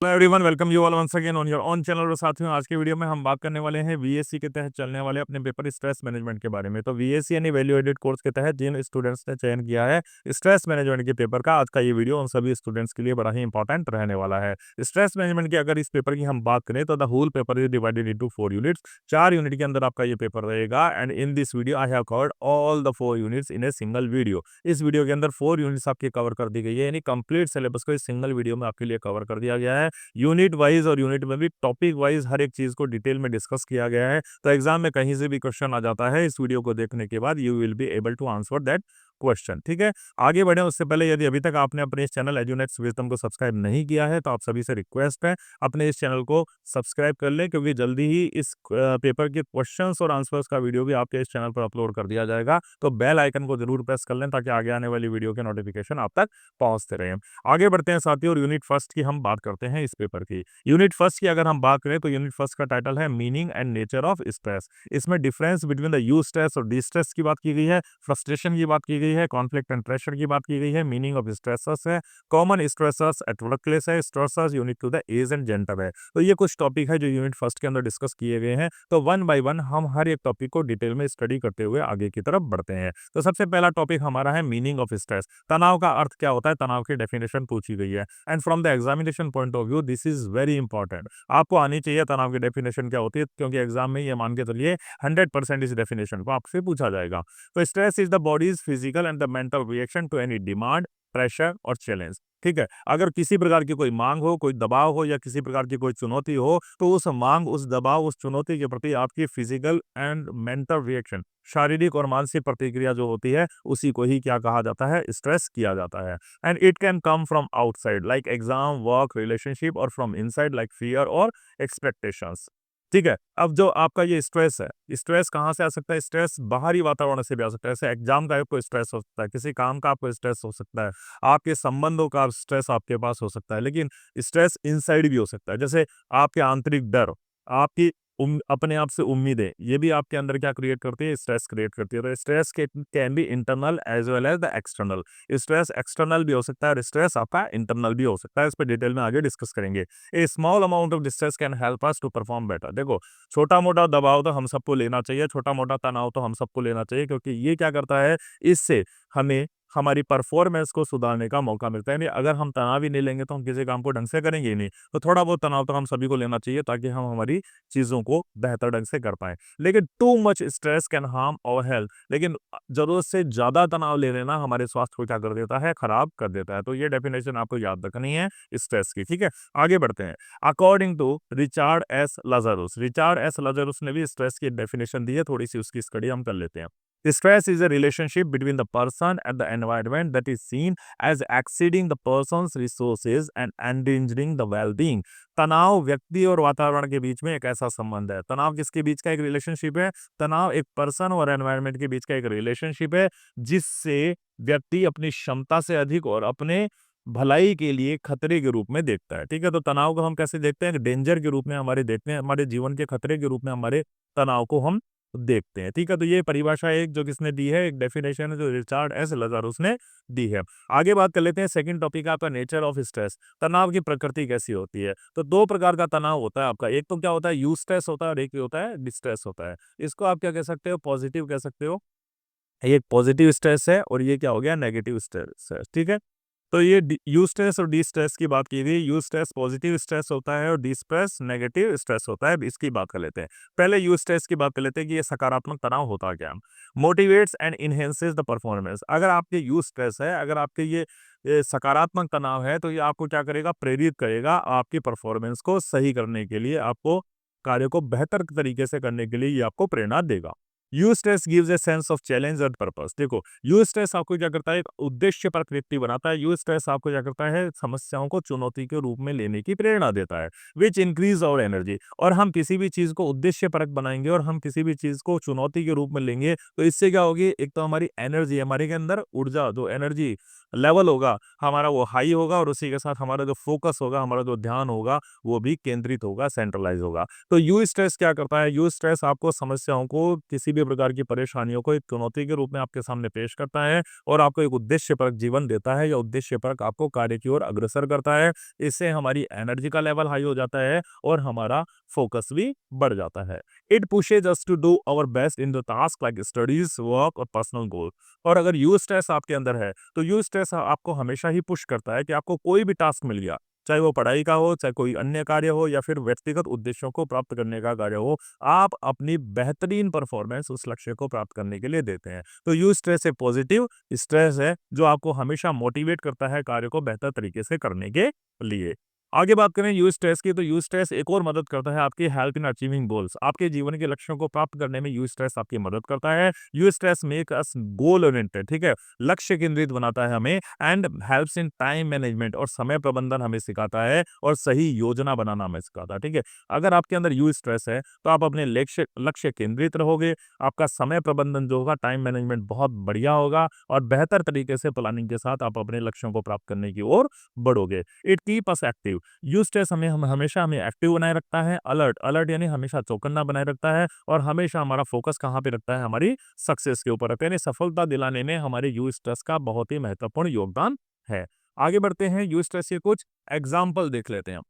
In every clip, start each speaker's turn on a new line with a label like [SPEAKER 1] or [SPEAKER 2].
[SPEAKER 1] Hello everyone, welcome you all once again on your own channel. और साथियों, आज के वीडियो में हम बात करने वाले हैं वीएससी के तहत चलने वाले अपने पेपर स्ट्रेस मैनेजमेंट के बारे में। तो वीएससी यानी वैल्यू एडेड कोर्स के तहत जिन स्टूडेंट्स ने चयन किया है स्ट्रेस मैनेजमेंट के पेपर का, आज का ये वीडियो उन सभी स्टूडेंट्स के लिए बड़ा ही इंपॉर्टेंट रहने वाला है। स्ट्रेस मैनेजमेंट की अगर इस पेपर की हम बात करें तो the whole paper is divided into 4 units. 4 unit के अंदर आपका ये पेपर रहेगा and in this video I have covered all the 4 units in a single video. इस वीडियो के अंदर 4 यूनिट्स आपकी कवर कर दी गई है, यानी कंप्लीट सिलेबस को इस सिंगल वीडियो में आपके लिए कवर कर दिया गया है। यूनिट वाइज और यूनिट में भी टॉपिक वाइज हर एक चीज को डिटेल में डिस्कस किया गया है। तो एग्जाम में कहीं से भी क्वेश्चन आ जाता है, इस वीडियो को देखने के बाद you will be able to answer that question. ठीक है, आगे बढ़े उससे पहले यदि अभी तक आपने अपने इस चैनल एजुनेट्स विजडम को सब्सक्राइब नहीं किया है तो आप सभी से रिक्वेस्ट है अपने इस चैनल को सब्सक्राइब कर लें, क्योंकि जल्दी ही इस पेपर के क्वेश्चंस और आंसर्स का वीडियो भी आपके इस चैनल पर अपलोड कर दिया जाएगा। तो बेल आइकन को जरूर प्रेस कर लें ताकि आगे आने वाली वीडियो के नोटिफिकेशन आप तक पहुंचते रहे। आगे बढ़ते हैं साथियों, और यूनिट फर्स्ट की हम बात करते हैं इस पेपर की। यूनिट फर्स्ट की अगर हम बात करें तो यूनिट फर्स्ट का टाइटल है meaning and nature of stress. इसमें difference between the eustress और डी स्ट्रेस की बात की गई है, फ्रस्ट्रेशन की बात की गई है, कॉन्फ्लिक्ट एंड प्रेशर की बात की गई है, मीनिंग ऑफ स्ट्रेसर्स है, common stressors at work place है, stressors unique to the age and gender है। तो ये कुछ टॉपिक है जो यूनिट फर्स्ट के अंदर डिस्कस किए गए हैं। तो वन बाय वन हम हर एक टॉपिक को डिटेल में स्टडी करते हुए आगे की तरफ बढ़ते हैं। तो सबसे पहला टॉपिक हमारा है मीनिंग ऑफ स्ट्रेस। तनाव का अर्थ क्या होता है, तनाव की डेफिनेशन पूछी गई है and from the examination point of view this is very important. आपको आनी चाहिए तनाव की डेफिनेशन क्या होती है, क्योंकि एग्जाम में ये मान के चलिए 100% इस डेफिनेशन को आपसे पूछा जाएगा। तो stress is the body's physical and the mental reaction to any demand, pressure और चैलेंज। ठीक है, अगर किसी प्रकार की कोई मांग हो, कोई दबाव हो या किसी प्रकार की कोई चुनौती हो, तो उस मांग, उस दबाव, उस चुनौती के प्रति आपकी फिजिकल एंड मेंटल रिएक्शन, शारीरिक और मानसिक प्रतिक्रिया जो होती है, उसी को ही क्या कहा जाता है, स्ट्रेस किया जाता है। And it can come from outside like exam, work, relationship, और फ्रॉम इनसाइड लाइक फियर और एक्सपेक्टेशंस। ठीक है, अब जो आपका ये स्ट्रेस है, स्ट्रेस कहाँ से आ सकता है, स्ट्रेस बाहरी वातावरण से भी आ सकता है। जैसे एग्जाम का आपको स्ट्रेस हो सकता है, किसी काम का आपको स्ट्रेस हो सकता है, आपके संबंधों का स्ट्रेस आपके पास हो सकता है। लेकिन स्ट्रेस इनसाइड भी हो सकता है, जैसे आपके आंतरिक डर, आपकी अपने आप से उम्मीदें, ये भी आपके अंदर क्या क्रिएट करती है, स्ट्रेस क्रिएट करती है। तो stress can be internal as well as the external. Stress external भी हो सकता है और स्ट्रेस आपका इंटरनल भी हो सकता है। इस पर डिटेल में आगे डिस्कस करेंगे। A small amount of distress can help us to perform better. देखो, छोटा मोटा दबाव तो हम सबको लेना चाहिए, छोटा मोटा तनाव तो हम सबको लेना चाहिए, क्योंकि ये क्या करता है, इससे हमें हमारी परफॉर्मेंस को सुधारने का मौका मिलता है। यानी अगर हम तनाव ही नहीं लेंगे तो हम किसी काम को ढंग से करेंगे ही नहीं। तो थोड़ा बहुत तनाव तो हम सभी को लेना चाहिए ताकि हम हमारी चीजों को बेहतर ढंग से कर पाए। लेकिन too much stress can harm our health. लेकिन जरूरत से ज्यादा तनाव ले लेना हमारे स्वास्थ्य को क्या कर देता है, खराब कर देता है। तो ये डेफिनेशन आपको याद रखनी है स्ट्रेस की। ठीक है, आगे बढ़ते हैं। According to Richard S Lazarus, Richard S Lazarus ने भी स्ट्रेस की डेफिनेशन दी है, थोड़ी सी उसकी स्टडी हम कर लेते हैं। Stress is a relationship between the person and the environment that is seen as exceeding the person's resources and endangering the well-being। तनाव व्यक्ति और वातावरण के बीच में एक ऐसा संबंध है। तनाव किसके बीच का एक रिलेशनशिप है, तनाव एक पर्सन और एनवायरनमेंट के बीच का एक रिलेशनशिप है, जिससे व्यक्ति अपनी क्षमता से अधिक और अपने भलाई के लिए खतरे के रूप में देखता है। ठीक है, तो तनाव को हम कैसे देखते हैं, डेंजर के रूप में हमारे देखते हैं, हमारे जीवन के खतरे के रूप में हमारे तनाव को हम देखते हैं। ठीक है, तो ये परिभाषा एक जो किसने दी है, एक डेफिनेशन है जो रिचार्ड एस लाजारुस ने दी है। आगे बात कर लेते हैं, सेकंड टॉपिक आपका नेचर ऑफ स्ट्रेस। तनाव की प्रकृति कैसी होती है। तो दो प्रकार का तनाव होता है आपका, एक तो क्या होता है, यू स्ट्रेस होता है और एक होता है डिस्ट्रेस होता है। इसको आप क्या कह सकते हो, पॉजिटिव कह सकते हो। ये पॉजिटिव स्ट्रेस है और ये क्या हो गया, नेगेटिव स्ट्रेस है। ठीक है, तो ये यू स्ट्रेस और डी स्ट्रेस की बात की गई। यू स्ट्रेस पॉजिटिव स्ट्रेस होता है और डी स्ट्रेस नेगेटिव स्ट्रेस होता है। अब इसकी बात कर लेते हैं। पहले यू स्ट्रेस की बात कर लेते हैं कि ये सकारात्मक तनाव होता क्या। Motivates and enhances the performance. अगर आपके यू स्ट्रेस है, अगर आपके ये सकारात्मक तनाव है, तो ये आपको क्या करेगा, प्रेरित करेगा आपकी परफॉर्मेंस को सही करने के लिए, आपको कार्य को बेहतर तरीके से करने के लिए ये आपको प्रेरणा देगा। You stress gives a sense of challenge and purpose. देखो, यू स्ट्रेस आपको क्या करता है, एक उद्देश्य पर व्यक्ति बनाता है। यू स्ट्रेस आपको क्या करता है, समस्याओं को चुनौती के रूप में लेने की प्रेरणा देता है, विच इंक्रीज आवर एनर्जी। और हम किसी भी चीज को उद्देश्य परक बनाएंगे और हम किसी भी चीज को चुनौती के रूप में लेंगे, तो इससे क्या होगी, एक तो हमारी एनर्जी, हमारे के अंदर ऊर्जा, जो एनर्जी लेवल होगा हमारा वो हाई होगा, और उसी के साथ हमारा जो फोकस होगा, हमारा जो ध्यान होगा, वो भी केंद्रित होगा, सेंट्रलाइज होगा। तो यू स्ट्रेस क्या करता है, यू स्ट्रेस आपको समस्याओं को किसी भी भी प्रकार की परेशानियों को एक चुनौती के रूप में आपके सामने पेश करता है और आपको एक उद्देश्यपरक जीवन देता है या उद्देश्यपरक आपको कार्य की ओर अग्रसर करता है। इससे हमारी एनर्जी का लेवल हाई हो जाता है और हमारा फोकस भी बढ़ जाता है। It pushes us to do our best in the task like studies, work और पर्सनल गोल। और अगर यू स्ट्रेस आपके अंदर है तो यू स्ट्रेस आपको हमेशा ही पुश करता है कि आपको कोई भी टास्क मिल गया, चाहे वो पढ़ाई का हो, चाहे कोई अन्य कार्य हो या फिर व्यक्तिगत उद्देश्यों को प्राप्त करने का कार्य हो, आप अपनी बेहतरीन परफॉर्मेंस उस लक्ष्य को प्राप्त करने के लिए देते हैं। तो यू स्ट्रेस एक पॉजिटिव स्ट्रेस है जो आपको हमेशा मोटिवेट करता है कार्य को बेहतर तरीके से करने के लिए। आगे बात करें यू स्ट्रेस की, तो यू स्ट्रेस एक और मदद करता है आपकी हेल्प इन अचीविंग गोल्स। आपके जीवन के लक्ष्यों को प्राप्त करने में यू स्ट्रेस आपकी मदद करता है। You stress make us goal oriented, ठीक है, लक्ष्य केंद्रित बनाता है हमें, and helps in time management, और समय प्रबंधन हमें सिखाता है और सही योजना बनाना हमें सिखाता है। ठीक है, अगर आपके अंदर यू स्ट्रेस है तो आप अपने लक्ष्य लक्ष्य केंद्रित रहोगे, आपका समय प्रबंधन जो होगा, टाइम मैनेजमेंट बहुत बढ़िया होगा और बेहतर तरीके से प्लानिंग के साथ आप अपने लक्ष्यों को प्राप्त करने की ओर बढ़ोगे। It keep us active. You stress हमेशा हमें एक्टिव बनाए रखता है, अलर्ट अलर्ट यानी हमेशा चौकन्ना बनाए रखता है और हमेशा हमारा फोकस कहाँ पे रखता है, हमारी सक्सेस के ऊपर रखता है, यानी सफलता दिलाने में हमारे यू स्ट्रेस का बहुत ही महत्वपूर्ण योगदान है। आगे बढ़ते हैं, यू स्ट्रेस के कुछ एग्जाम्पल देख लेते हैं।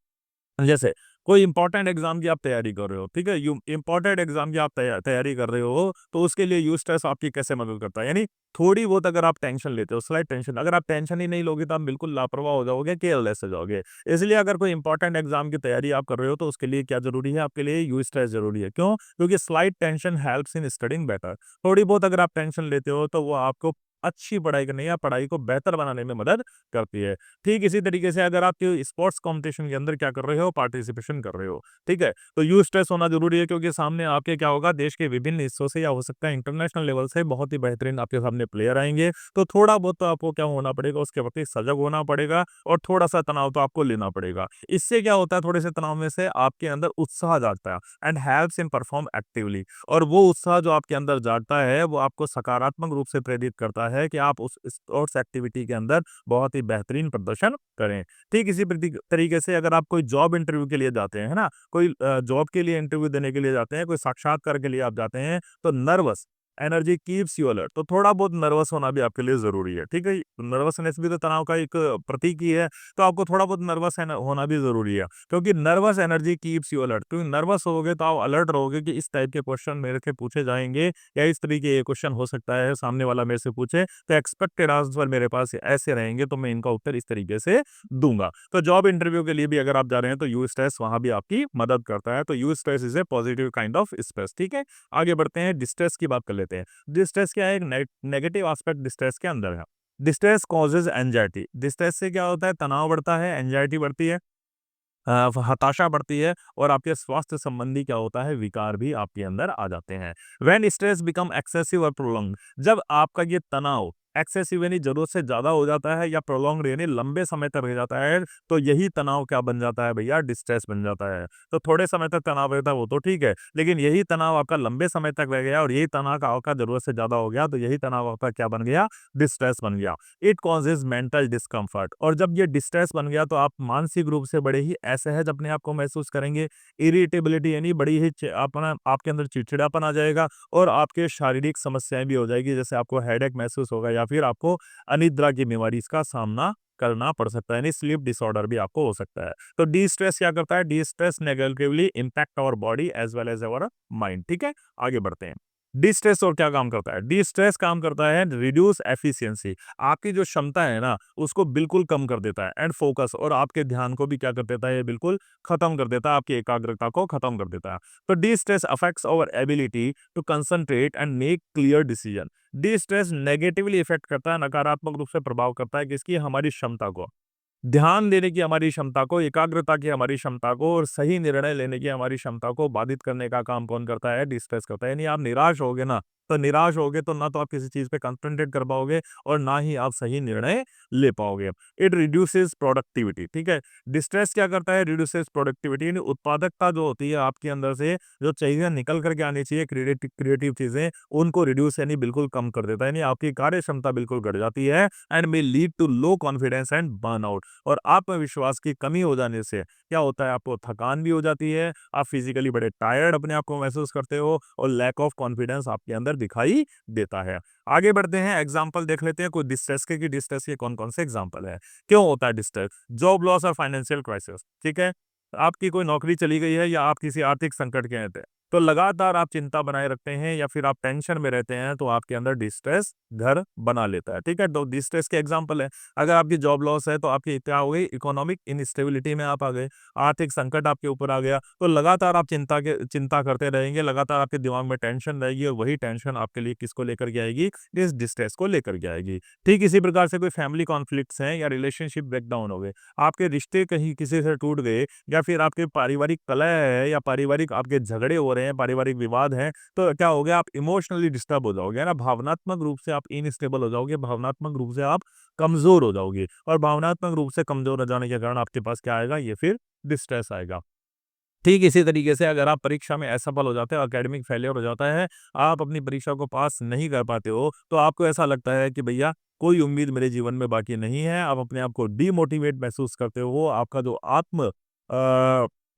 [SPEAKER 1] जैसे कोई इंपॉर्टेंट एग्जाम की आप तैयारी कर रहे हो, ठीक है, यू इंपॉर्टेंट एग्जाम की आप तैयारी कर रहे हो, तो उसके लिए यू स्ट्रेस आपकी कैसे मदद करता है, यानी थोड़ी बहुत अगर आप टेंशन लेते हो, स्लाइट टेंशन, अगर आप टेंशन ही नहीं लोगे तो आप बिल्कुल लापरवाह हो जाओगे, केयरलेस हो जाओगे। इसलिए अगर कोई इंपॉर्टेंट एग्जाम की तैयारी आप कर रहे हो तो उसके लिए क्या जरूरी है, आपके लिए यू स्ट्रेस जरूरी है। क्यों? क्योंकि slight tension helps in studying better. थोड़ी बहुत अगर आप टेंशन लेते हो तो वो आपको अच्छी पढ़ाई करने या पढ़ाई को बेहतर बनाने में मदद करती है। ठीक इसी तरीके से अगर आप स्पोर्ट्स कंपटीशन के अंदर क्या कर रहे हो, पार्टिसिपेशन कर रहे हो, ठीक है, तो यू स्ट्रेस होना जरूरी है, क्योंकि सामने आपके क्या होगा, देश के विभिन्न हिस्सों से या हो सकता है इंटरनेशनल लेवल से बहुत ही बेहतरीन आपके सामने प्लेयर आएंगे। तो थोड़ा बहुत तो आपको क्या होना पड़ेगा, उसके प्रति सजग होना पड़ेगा और थोड़ा सा तनाव तो आपको लेना पड़ेगा। इससे क्या होता है, थोड़े से तनाव में से आपके अंदर उत्साह जागता है and helps in perform actively. और वो उत्साह जो आपके अंदर जागता है वो आपको सकारात्मक रूप से प्रेरित करता है कि आप उस स्पोर्ट्स एक्टिविटी के अंदर बहुत ही बेहतरीन प्रदर्शन करें। ठीक इसी तरीके से अगर आप कोई जॉब इंटरव्यू के लिए जाते हैं, है ना, कोई जॉब के लिए इंटरव्यू देने के लिए जाते हैं, कोई साक्षात्कार के लिए आप जाते हैं, तो nervous energy keeps you alert, तो थोड़ा बहुत नर्वस होना भी आपके लिए जरूरी है। ठीक है, नर्वसनेस भी तो तनाव का एक प्रतीक ही है, तो आपको थोड़ा बहुत नर्वस होना भी जरूरी है, क्योंकि nervous energy keeps you alert. क्योंकि नर्वस होगे तो आप अलर्ट रहोगे कि इस टाइप के क्वेश्चन मेरे से पूछे जाएंगे या इस तरीके के क्वेश्चन हो सकता है सामने वाला मेरे से पूछे, तो एक्सपेक्टेड आंसर मेरे पास ऐसे रहेंगे, तो मैं इनका उत्तर इस तरीके से दूंगा। तो जॉब इंटरव्यू के लिए भी अगर आप जा रहे हैं तो यू स्ट्रेस वहां भी आपकी मदद करता है। तो you stress is a positive kind of stress. ठीक है, आगे बढ़ते हैं, डिस्ट्रेस की बात कर लेते हैं। डिस्ट्रेस क्या है, एक नेगेटिव एस्पेक्ट डिस्ट्रेस के अंदर है। Distress causes anxiety. डिस्ट्रेस से क्या होता है, तनाव बढ़ता है, एंजाइटी बढ़ती है, हताशा बढ़ती है और आपके स्वास्थ्य संबंधी क्या होता है, विकार भी आपके अंदर आ जाते हैं। व्हेन स्ट्रेस बिकम एक्सेसिव और प्रोलॉन्ग, जब आपका ये तनाव एक्सेसिव यानी जरूरत से ज्यादा हो जाता है या प्रोलॉन्ग यानी लंबे समय तक रह जाता है, तो यही तनाव क्या बन जाता है भैया, डिस्ट्रेस बन जाता है। तो थोड़े समय तक तनाव रहता है वो तो ठीक है, लेकिन यही तनाव आपका लंबे समय तक रह गया और यही तनाव आपका जरूरत से ज्यादा हो गया, तो यही तनाव आपका क्या बन गया, डिस्ट्रेस बन गया। इट कॉजेज मेंटल डिस्कम्फर्ट, और जब ये डिस्ट्रेस बन गया तो आप मानसिक रूप से बड़े ही असहज अपने आप को महसूस करेंगे। इरिटेबिलिटी यानी बड़ी ही अपना आपके अंदर चिड़चिड़ापन आ जाएगा और आपके शारीरिक समस्याएं भी हो जाएगी, जैसे आपको हेडेक महसूस होगा या फिर आपको अनिद्रा की बीमारी इसका सामना करना पड़ सकता है, यानी स्लीप डिसऑर्डर भी आपको हो सकता है। तो डी स्ट्रेस क्या करता है, distress negatively impact our body as well as our mind. ठीक है, आगे बढ़ते हैं। डिस्ट्रेस और क्या काम करता है, डिस्ट्रेस काम करता है रिड्यूस एफिशिएंसी, आपकी जो क्षमता है ना उसको बिल्कुल कम कर देता है, एंड फोकस, और आपके ध्यान को भी क्या कर देता है, ये बिल्कुल खत्म कर देता है, आपकी एकाग्रता को खत्म कर देता है। तो distress affects our ability to concentrate and make clear decision. Distress negatively effect करता है, नकारात्मक रूप से प्रभाव करता है किसकी, हमारी क्षमता को, ध्यान देने की हमारी क्षमता को, एकाग्रता की हमारी क्षमता को और सही निर्णय लेने की हमारी क्षमता को बाधित करने का काम कौन करता है, डिस्ट्रेस करता है। यानी आप निराश होगे ना तो निराश होगे तो ना तो आप किसी चीज़ पे कंसंट्रेट कर पाओगे और ना ही आप सही निर्णय ले पाओगे। इट रिड्यूसेस प्रोडक्टिविटी, ठीक है। डिस्ट्रेस क्या करता है? रिड्यूसेस प्रोडक्टिविटी, यानी उत्पादकता जो होती है आपके अंदर से, जो चीज़ें निकल कर के आनी चाहिए, क्रिएटिव चीज़ें, उनको रिड्यूस यानी बिल्कुल कम कर देता है, यानी आपकी कार्य क्षमता बिल्कुल घट जाती है and may lead to low confidence and burnout. और आत्मविश्वास की कमी हो जाने से क्या होता है? आपको थकान भी हो जाती है, आप फिजिकली बड़े टायर्ड अपने आप को महसूस करते हो और लैक ऑफ कॉन्फिडेंस आपके अंदर दिखाई देता है। आगे बढ़ते हैं, एग्जाम्पल देख लेते हैं कुछ डिस्ट्रेस के, कि डिस्ट्रेस के कौन कौन से एग्जाम्पल है, क्यों होता है डिस्ट्रेस। जॉब लॉस और फाइनेंशियल क्राइसिस, ठीक है। आपकी कोई नौकरी चली गई है या आप किसी आर्थिक संकट के हैं, तो लगातार आप चिंता बनाए रखते हैं या फिर आप टेंशन में रहते हैं, तो आपके अंदर डिस्ट्रेस घर बना लेता है, ठीक है। तो डिस्ट्रेस के एग्जांपल है, अगर आपकी जॉब लॉस है तो आपकी क्या हो गई? इकोनॉमिक इनस्टेबिलिटी में आप आ गए, आर्थिक संकट आपके ऊपर आ गया, तो लगातार आप चिंता करते रहेंगे, लगातार आपके दिमाग में टेंशन रहेगी और वही टेंशन आपके लिए किसको लेकर के आएगी? इस डिस्ट्रेस को लेकर के आएगी। ठीक इसी प्रकार से कोई फैमिली कॉन्फ्लिक्ट्स हैं या रिलेशनशिप ब्रेकडाउन हो गए, आपके रिश्ते कहीं किसी से टूट गए, या फिर आपके पारिवारिक कलह है या पारिवारिक आपके झगड़े हो रहे हैं, पारिवारिक विवाद हैं, तो क्या हो गया? आप इमोशनली डिस्टर्ब हो जाओगे, है ना? भावनात्मक रूप से आप इनस्टेबल हो जाओगे, भावनात्मक रूप से आप कमज़ोर हो जाओगे और भावनात्मक रूप से कमज़ोर हो जाने के कारण आपके पास क्या आएगा? ये फिर डिस्ट्रेस आएगा। ठीक इसी तरीके से अगर आप परीक्षा में असफल हो जाते हो, एकेडमिक फेलियर हो जाता है, आप अपनी परीक्षा को पास नहीं कर पाते हो, तो आपको ऐसा लगता है कि भैया कोई उम्मीद मेरे जीवन में बाकी नहीं है। आप अपने आप को डिमोटिवेट महसूस करते हो, आपका जो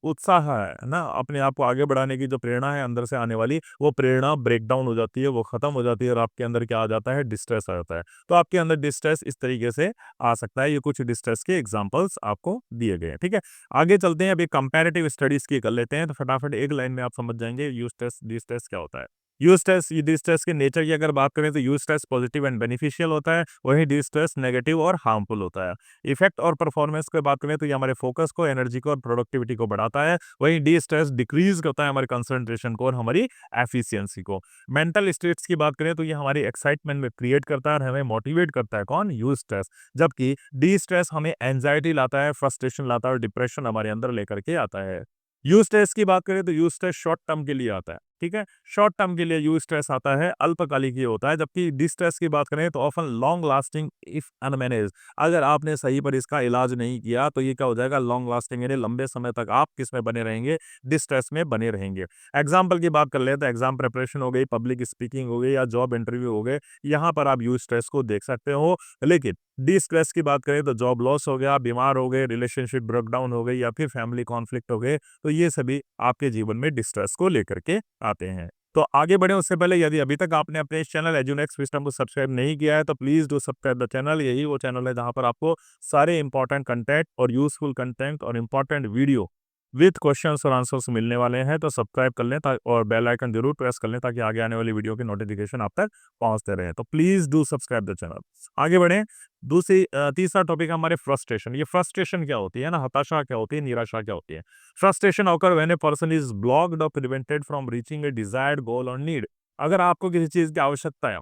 [SPEAKER 1] उत्साह है ना? अपने आप को आगे बढ़ाने की जो प्रेरणा है अंदर से आने वाली, वो प्रेरणा ब्रेकडाउन हो जाती है, वो खत्म हो जाती है और आपके अंदर क्या आ जाता है? डिस्ट्रेस आ जाता है। तो आपके अंदर डिस्ट्रेस इस तरीके से आ सकता है। ये कुछ डिस्ट्रेस के एग्जांपल्स आपको दिए गए हैं, ठीक है? आगे चलते हैं, अभी कंपैरेटिव स्टडीज की कर लेते हैं, तो फटाफट एक लाइन में आप समझ जाएँगे यूस्ट्रेस, डिस्ट्रेस क्या होता है। यूस्ट्रेस, डिस्ट्रेस के नेचर की अगर बात करें तो यूस्ट्रेस पॉजिटिव एंड बेनिफिशियल होता है, वहीं डिस्ट्रेस नेगेटिव और हार्मफुल होता है। इफेक्ट और परफॉर्मेंस की बात करें तो ये हमारे फोकस को, एनर्जी को और प्रोडक्टिविटी को बढ़ाता है, वहीं डिस्ट्रेस डिक्रीज करता है हमारे कंसंट्रेशन को और हमारी एफिशिएंसी को। मेंटल स्टेट्स की बात करें तो ये हमारी एक्साइटमेंट में क्रिएट करता है और हमें मोटिवेट करता है, कौन? यूस्ट्रेस। जबकि डिस्ट्रेस हमें एंजाइटी लाता है, फ्रस्ट्रेशन लाता है और डिप्रेशन हमारे अंदर लेकर के आता है। यू स्ट्रेस की बात करें तो यू स्ट्रेस शॉर्ट टर्म के लिए आता है, ठीक है। शॉर्ट टर्म के लिए यू स्ट्रेस आता है, अल्पकालिक ये होता है, जबकि डिस्ट्रेस की बात करें तो often long lasting if unmanaged. अगर आपने सही पर इसका इलाज नहीं किया तो ये क्या हो जाएगा? लॉन्ग लास्टिंग, यानी लंबे समय तक आप किस में बने रहेंगे? डिस्ट्रेस में बने रहेंगे। एग्जाम्पल की बात कर ले तो एग्जाम प्रिपरेशन हो गई, पब्लिक स्पीकिंग हो गई या जॉब इंटरव्यू हो गए, यहाँ पर आप यू स्ट्रेस को देख सकते हो। लेकिन डी स्ट्रेस की बात करें तो जॉब लॉस हो गया, बीमार हो गए, रिलेशनशिप ब्रेकडाउन हो गई या फिर फैमिली कॉन्फ्लिक्ट हो गए, तो ये सभी आपके जीवन में डिस्ट्रेस को लेकर के आते हैं। तो आगे बढ़े उससे पहले यदि अभी तक आपने अपने इस चैनल एजुनेक्स सिस्टम को सब्सक्राइब नहीं किया है तो please do subscribe the channel. यही वो चैनल है जहां पर आपको सारे इंपॉर्टेंट कंटेंट और यूजफुल कंटेंट और इंपॉर्टेंट वीडियो विद क्वेश्चंस और आंसर्स मिलने वाले हैं। तो सब्सक्राइब कर लें और बेल आइकन जरूर प्रेस कर लें ताकि आगे आने वाली वीडियो की नोटिफिकेशन आप तक पहुंचते रहे। तो please do subscribe the channel. आगे बढ़े, तीसरा टॉपिक है हमारे फ्रस्ट्रेशन। ये फ्रस्ट्रेशन क्या होती है ना? हताशा क्या होती है? निराशा क्या होती है? Frustration occur when a person is blocked और prevented from reaching a desired goal और नीड। अगर आपको किसी चीज की आवश्यकता है,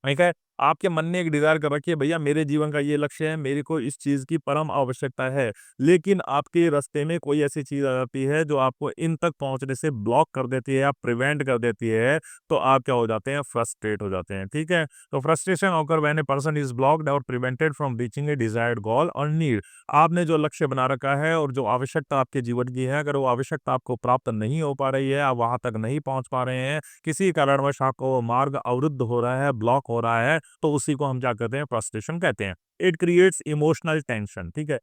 [SPEAKER 1] ठीक है, आपके मन ने एक डिज़ायर कर रखी है, भैया मेरे जीवन का ये लक्ष्य है, मेरे को इस चीज़ की परम आवश्यकता है। लेकिन आपके रास्ते में कोई ऐसी चीज़ आ जाती है जो आपको इन तक पहुँचने से ब्लॉक कर देती है या प्रिवेंट कर देती है, तो आप क्या हो जाते हैं? फ्रस्ट्रेट हो जाते हैं, ठीक है? तो frustration occur when a person is blocked और prevented from reaching a desired goal और नीड। आपने जो लक्ष्य बना रखा है और जो आवश्यकता आपके जीवन की है, अगर वो आवश्यकता आपको प्राप्त नहीं हो पा रही है, आप वहाँ तक नहीं पहुँच पा रहे हैं, किसी कारणवश आपको वो मार्ग अवरुद्ध हो रहा है, ब्लॉक हो रहा है, तो उसी को हम क्या कहते हैं? फ्रस्ट्रेशन कहते हैं। इट क्रिएट्स इमोशनल टेंशन, ठीक है।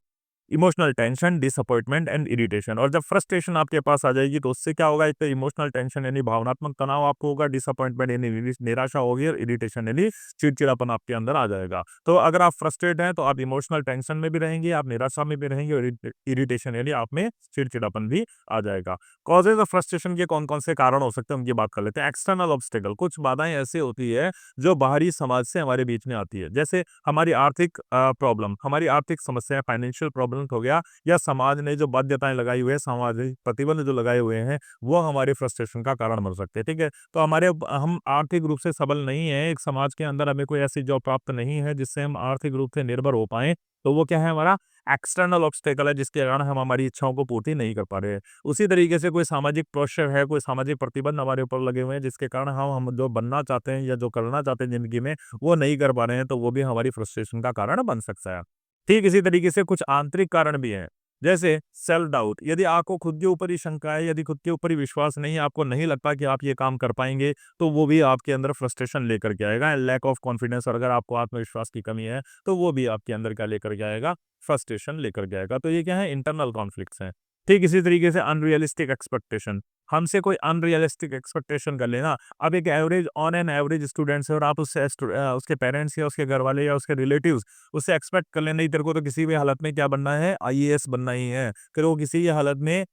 [SPEAKER 1] Emotional tension, disappointment and irritation. और जब फ्रस्ट्रेशन आपके पास आ जाएगी तो उससे क्या होगा? एक तो इमोशनल टेंशन यानी भावनात्मक तनाव आपको होगा, डिसअपॉइंटमेंट यानी निराशा होगी और इरिटेशन यानी चिड़चिड़ापन आपके अंदर आ जाएगा। तो अगर आप फ्रस्ट्रेट हैं तो आप इमोशनल टेंशन में भी रहेंगे, आप निराशा में भी रहेंगे और इरिटेशन यानी आप में चिड़चिड़ापन भी आ जाएगा। कॉजेज ऑफ फ्रस्ट्रेशन के कौन कौन से कारण हो सकते हैं उनकी बात कर लेते हैं। एक्सटर्नल ऑब्स्टेकल, कुछ बाधाएं ऐसी होती है जो बाहरी समाज से हमारे बीच में आती है, जैसे हमारी आर्थिक प्रॉब्लम, हमारी आर्थिक समस्या, फाइनेंशियल प्रॉब्लम हो गया, या समाज ने जो बाध्यताएं लगाई हुई है, सामाजिक प्रतिबंध जो लगाए हुए हैं, वो हमारे फ्रस्ट्रेशन का कारण बन सकते हैं, ठीक है। तो हम आर्थिक रूप से सबल नहीं है, एक समाज के अंदर हमें कोई ऐसी जॉब प्राप्त नहीं है जिससे हम आर्थिक रूप से निर्भर हो पाए, तो वो क्या है? हमारा एक्सटर्नल ऑब्स्टेकल है जिसके कारण हम हमारी इच्छाओं को पूर्ति नहीं कर पा रहे हैं। उसी तरीके से कोई सामाजिक प्रेशर है, कोई सामाजिक प्रतिबंध हमारे ऊपर लगे हुए हैं जिसके कारण हम जो बनना चाहते हैं या जो करना चाहते हैं ज़िंदगी में, वो नहीं कर पा रहे हैं, तो वो भी हमारी फ्रस्ट्रेशन का कारण बन सकता है। ठीक इसी तरीके से कुछ आंतरिक कारण भी हैं, जैसे सेल्फ डाउट। यदि आपको खुद के ऊपर ही शंका है, यदि खुद के ऊपर ही विश्वास नहीं है, आपको नहीं लगता कि आप ये काम कर पाएँगे, तो वो भी आपके अंदर फ्रस्ट्रेशन लेकर के आएगा। लैक ऑफ कॉन्फिडेंस, और अगर आपको आत्मविश्वास की कमी है, तो वो भी आपके अंदर क्या लेकर के आएगा? फ्रस्ट्रेशन लेकर के आएगा। तो ये क्या है? इंटरनल कॉन्फ्लिक्ट्स हैं। ठीक इसी तरीके से अनरियलिस्टिक एक्सपेक्टेशन, हमसे कोई अनरियलिस्टिक एक्सपेक्टेशन कर लेना। अब एक average on an average students है और आप उसके पेरेंट्स या उसके घरवाले या उसके रिलेटिव्स उससे एक्सपेक्ट कर लें, नहीं तेरे को तो किसी भी हालत में क्या बनना है? आईएएस बनना ही है। तेरे को किसी भी हालत में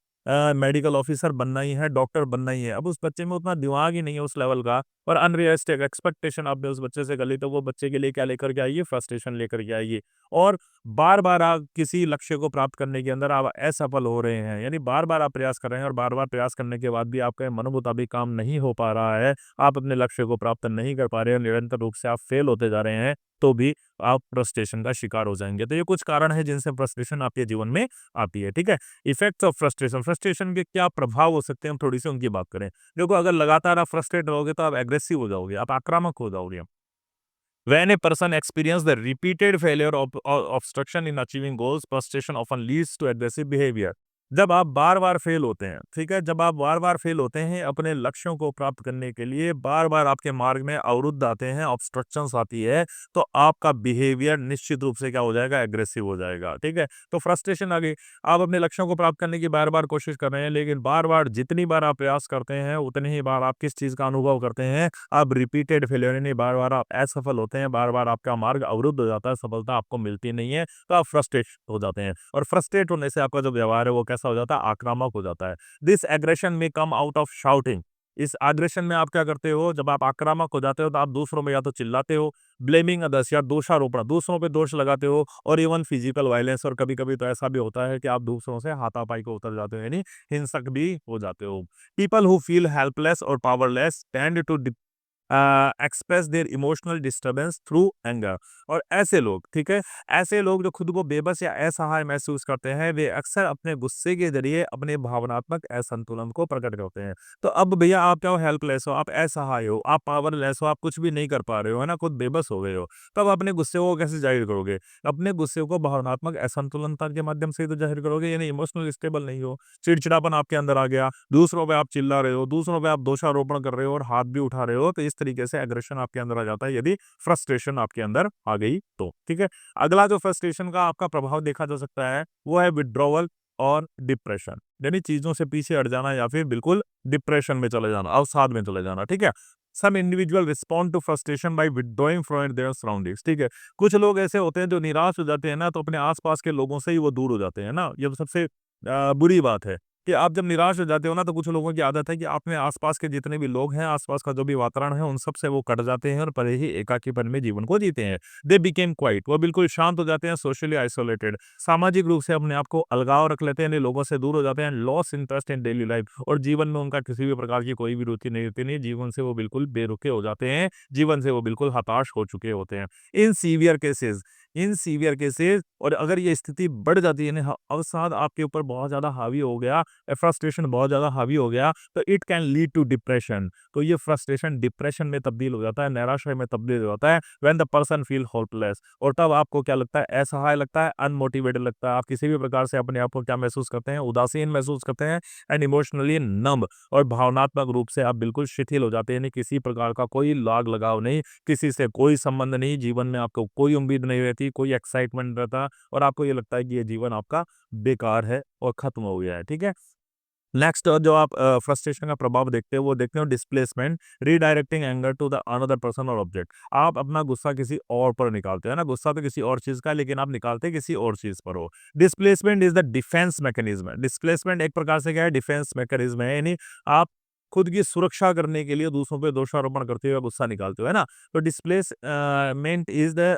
[SPEAKER 1] मेडिकल ऑफिसर बनना ही है, डॉक्टर बनना ही है। अब उस बच्चे में उतना दिमाग ही नहीं है उस लेवल का, और अनरियलिस्टिक एक्सपेक्टेशन आपने उस बच्चे से कर ली, तो वो बच्चे के लिए क्या लेकर के आएगी? फ्रस्ट्रेशन लेकर के आएगी। और बार-बार आप किसी लक्ष्य को प्राप्त करने के अंदर आप असफल हो रहे हैं, यानी बार-बार आप प्रयास कर रहे हैं और बार-बार प्रयास करने के बाद भी आपके मनोमुताबिक काम नहीं हो पा रहा है, आप अपने लक्ष्य को प्राप्त नहीं कर पा रहे हैं, निरंतर रूप से आप फेल होते जा रहे हैं, तो भी आप फ्रस्ट्रेशन का शिकार हो जाएँगे। तो ये कुछ कारण हैं जिनसे फ्रस्ट्रेशन आपके जीवन में आती है, ठीक है? इफेक्ट्स ऑफ फ्रस्ट्रेशन, फ्रस्ट्रेशन के क्या प्रभाव हो सकते हैं, हम थोड़ी-सी उनकी बात करें। देखो, अगर लगातार आप फ्रस्ट्रेट रहोगे तो आप एग्रेसिव हो जाओगे, आप आक्रामक हो जाओगे। When a person experience the repeated failure of or obstruction in achieving goals, frustration often leads to aggressive behavior. जब आप बार-बार फेल होते हैं, ठीक है? जब आप बार-बार फेल होते हैं अपने लक्ष्यों को प्राप्त करने के लिए, बार-बार आपके मार्ग में अवरुद्ध आते हैं, ऑब्स्ट्रक्शंस आती है, तो आपका बिहेवियर निश्चित रूप से क्या हो जाएगा? एग्रेसिव हो जाएगा, ठीक है? तो फ्रस्ट्रेशन आ गई। आप अपने लक्ष्यों को प्राप्त करने की बार-बार कोशिश कर रहे हैं, लेकिन बार-बार जितनी बार आप प्रयास करते हैं, उतनी ही बार आप किस चीज़ का अनुभव करते हैं? आप रिपीटेड फेलियर, यानी बार-बार आप असफल होते हैं, बार-बार आपका मार्ग अवरुद्ध हो जाता है, सफलता आपको मिलती नहीं है, तो आप फ्रस्ट्रेट हो जाते हैं, और फ्रस्ट्रेट होने से आपका जो व्यवहार है वो कैसा हो जाता है? आक्रामक हो जाता है। दिस एग्रेशन में कम आउट ऑफ शाउटिंग, इस एग्रेशन में आप क्या करते हो? जब आप आक्रामक हो जाते हो तो आप दूसरों में या तो चिल्लाते हो, ब्लेमिंग अदर्स, या दोषारोपण, दूसरों पे दोष लगाते हो, और इवन फिजिकल वायलेंस, और कभी-कभी तो ऐसा भी होता है कि आप दूसरों से हाथापाई को उतर जाते हो, यानी हिंसक भी हो जाते हो। पीपल हु फील हेल्पलेस और powerless tend to express their emotional disturbance through anger, और ऐसे लोग, ठीक है, ऐसे लोग जो खुद को बेबस या असहाय महसूस करते हैं, वे अक्सर अपने गुस्से के जरिए अपने भावनात्मक असंतुलन को प्रकट करते हैं। तो अब भैया आप क्या हो? हेल्पलेस हो, आप असहाय हो, आप पावरलेस हो, आप कुछ भी नहीं कर पा रहे हो, है ना? खुद बेबस हो गए हो, तब अपने गुस्से को कैसे जाहिर करोगे? अपने गुस्से को भावनात्मक असंतुलनता के माध्यम से ही तो जाहिर करोगे, यानी इमोशनल स्टेबल नहीं हो, चिड़चिड़ापन आपके अंदर आ गया, दूसरों पे आप चिल्ला रहे हो, दूसरों पे आप दोषारोपण कर रहे हो और हाथ भी उठा रहे हो, तो इस तरीके से एग्रेशन आपके अंदर आ जाता है, यदि फ्रस्ट्रेशन आपके अंदर आ गई तो, ठीक है? अगला जो फ्रस्ट्रेशन का आपका प्रभाव देखा जा सकता है, वो है विथड्रॉवल और डिप्रेशन, यानी चीज़ों से पीछे हट जाना या फिर बिल्कुल डिप्रेशन में चले जाना, अवसाद में चले जाना, ठीक है? Some individual respond to frustration by withdrawing from their surroundings, ठीक है? कुछ लोग ऐसे होते हैं जो निराश हो जाते हैं ना, तो अपने आस-पास के लोगों से ही वो दूर हो जाते हैं ना, ये तो सबसे बुरी बात है कि आप जब निराश हो जाते हो ना, तो कुछ लोगों की आदत है कि अपने आस-पास के जितने भी लोग हैं, आस-पास का जो भी वातावरण है, उन सब से वो कट जाते हैं और परे ही एकाकीपन में जीवन को जीते हैं। दे बिकेम क्वाइट, वो बिल्कुल शांत हो जाते हैं, सोशली आइसोलेटेड, सामाजिक रूप से अपने आप को अलगाव रख लेते हैं, यानी लोगों से दूर हो जाते हैं, loss interest in daily life, और जीवन में उनका किसी भी प्रकार की कोई भी रुचि नहीं होती, नहीं, जीवन से वो बिल्कुल बेरुखे हो जाते हैं, जीवन से वो बिल्कुल हताश हो चुके होते हैं। इन सीवियर केसेस, और अगर ये स्थिति बढ़ जाती है ना, अवसाद आपके ऊपर बहुत ज़्यादा हावी हो गया, फ्रस्ट्रेशन बहुत ज़्यादा हावी हो गया, तो it can lead to depression, तो ये फ्रस्ट्रेशन डिप्रेशन में तब्दील हो जाता है, निराशा में तब्दील हो जाता है, when the person feel hopeless, और तब आपको क्या लगता है? असहाय लगता है, अनमोटिवेटेड लगता है, आप किसी भी प्रकार से अपने आप को क्या महसूस करते हैं? उदासीन महसूस करते हैं, एंड इमोशनली नम्ब, और भावनात्मक रूप से आप बिल्कुल शिथिल हो जाते हैं, यानी किसी प्रकार का कोई लाग लगाव नहीं, किसी से कोई संबंध नहीं, जीवन में आपको कोई उम्मीद नहीं रहती, कोई एक्साइटमेंट नहीं रहता, और आपको ये लगता है कि ये जीवन आपका बेकार है और खत्म हो गया है, ठीक है? नेक्स्ट जो आप फ्रस्ट्रेशन का प्रभाव देखते हो, वो देखते हो displacement, redirecting anger to the another person और ऑब्जेक्ट। आप अपना गुस्सा किसी और पर निकालते हो ना, गुस्सा तो किसी और चीज का है, लेकिन आप निकालते किसी और चीज पर हो। Displacement is the defence mechanism, displacement एक प्रकार से क्या है? डिफेंस मैकेनिज्म है, यानी आप खुद की सुरक्षा करने के लिए दूसरों पे दोषारोपण करते हुए गुस्सा निकालते हो, है ना? तो displacement is the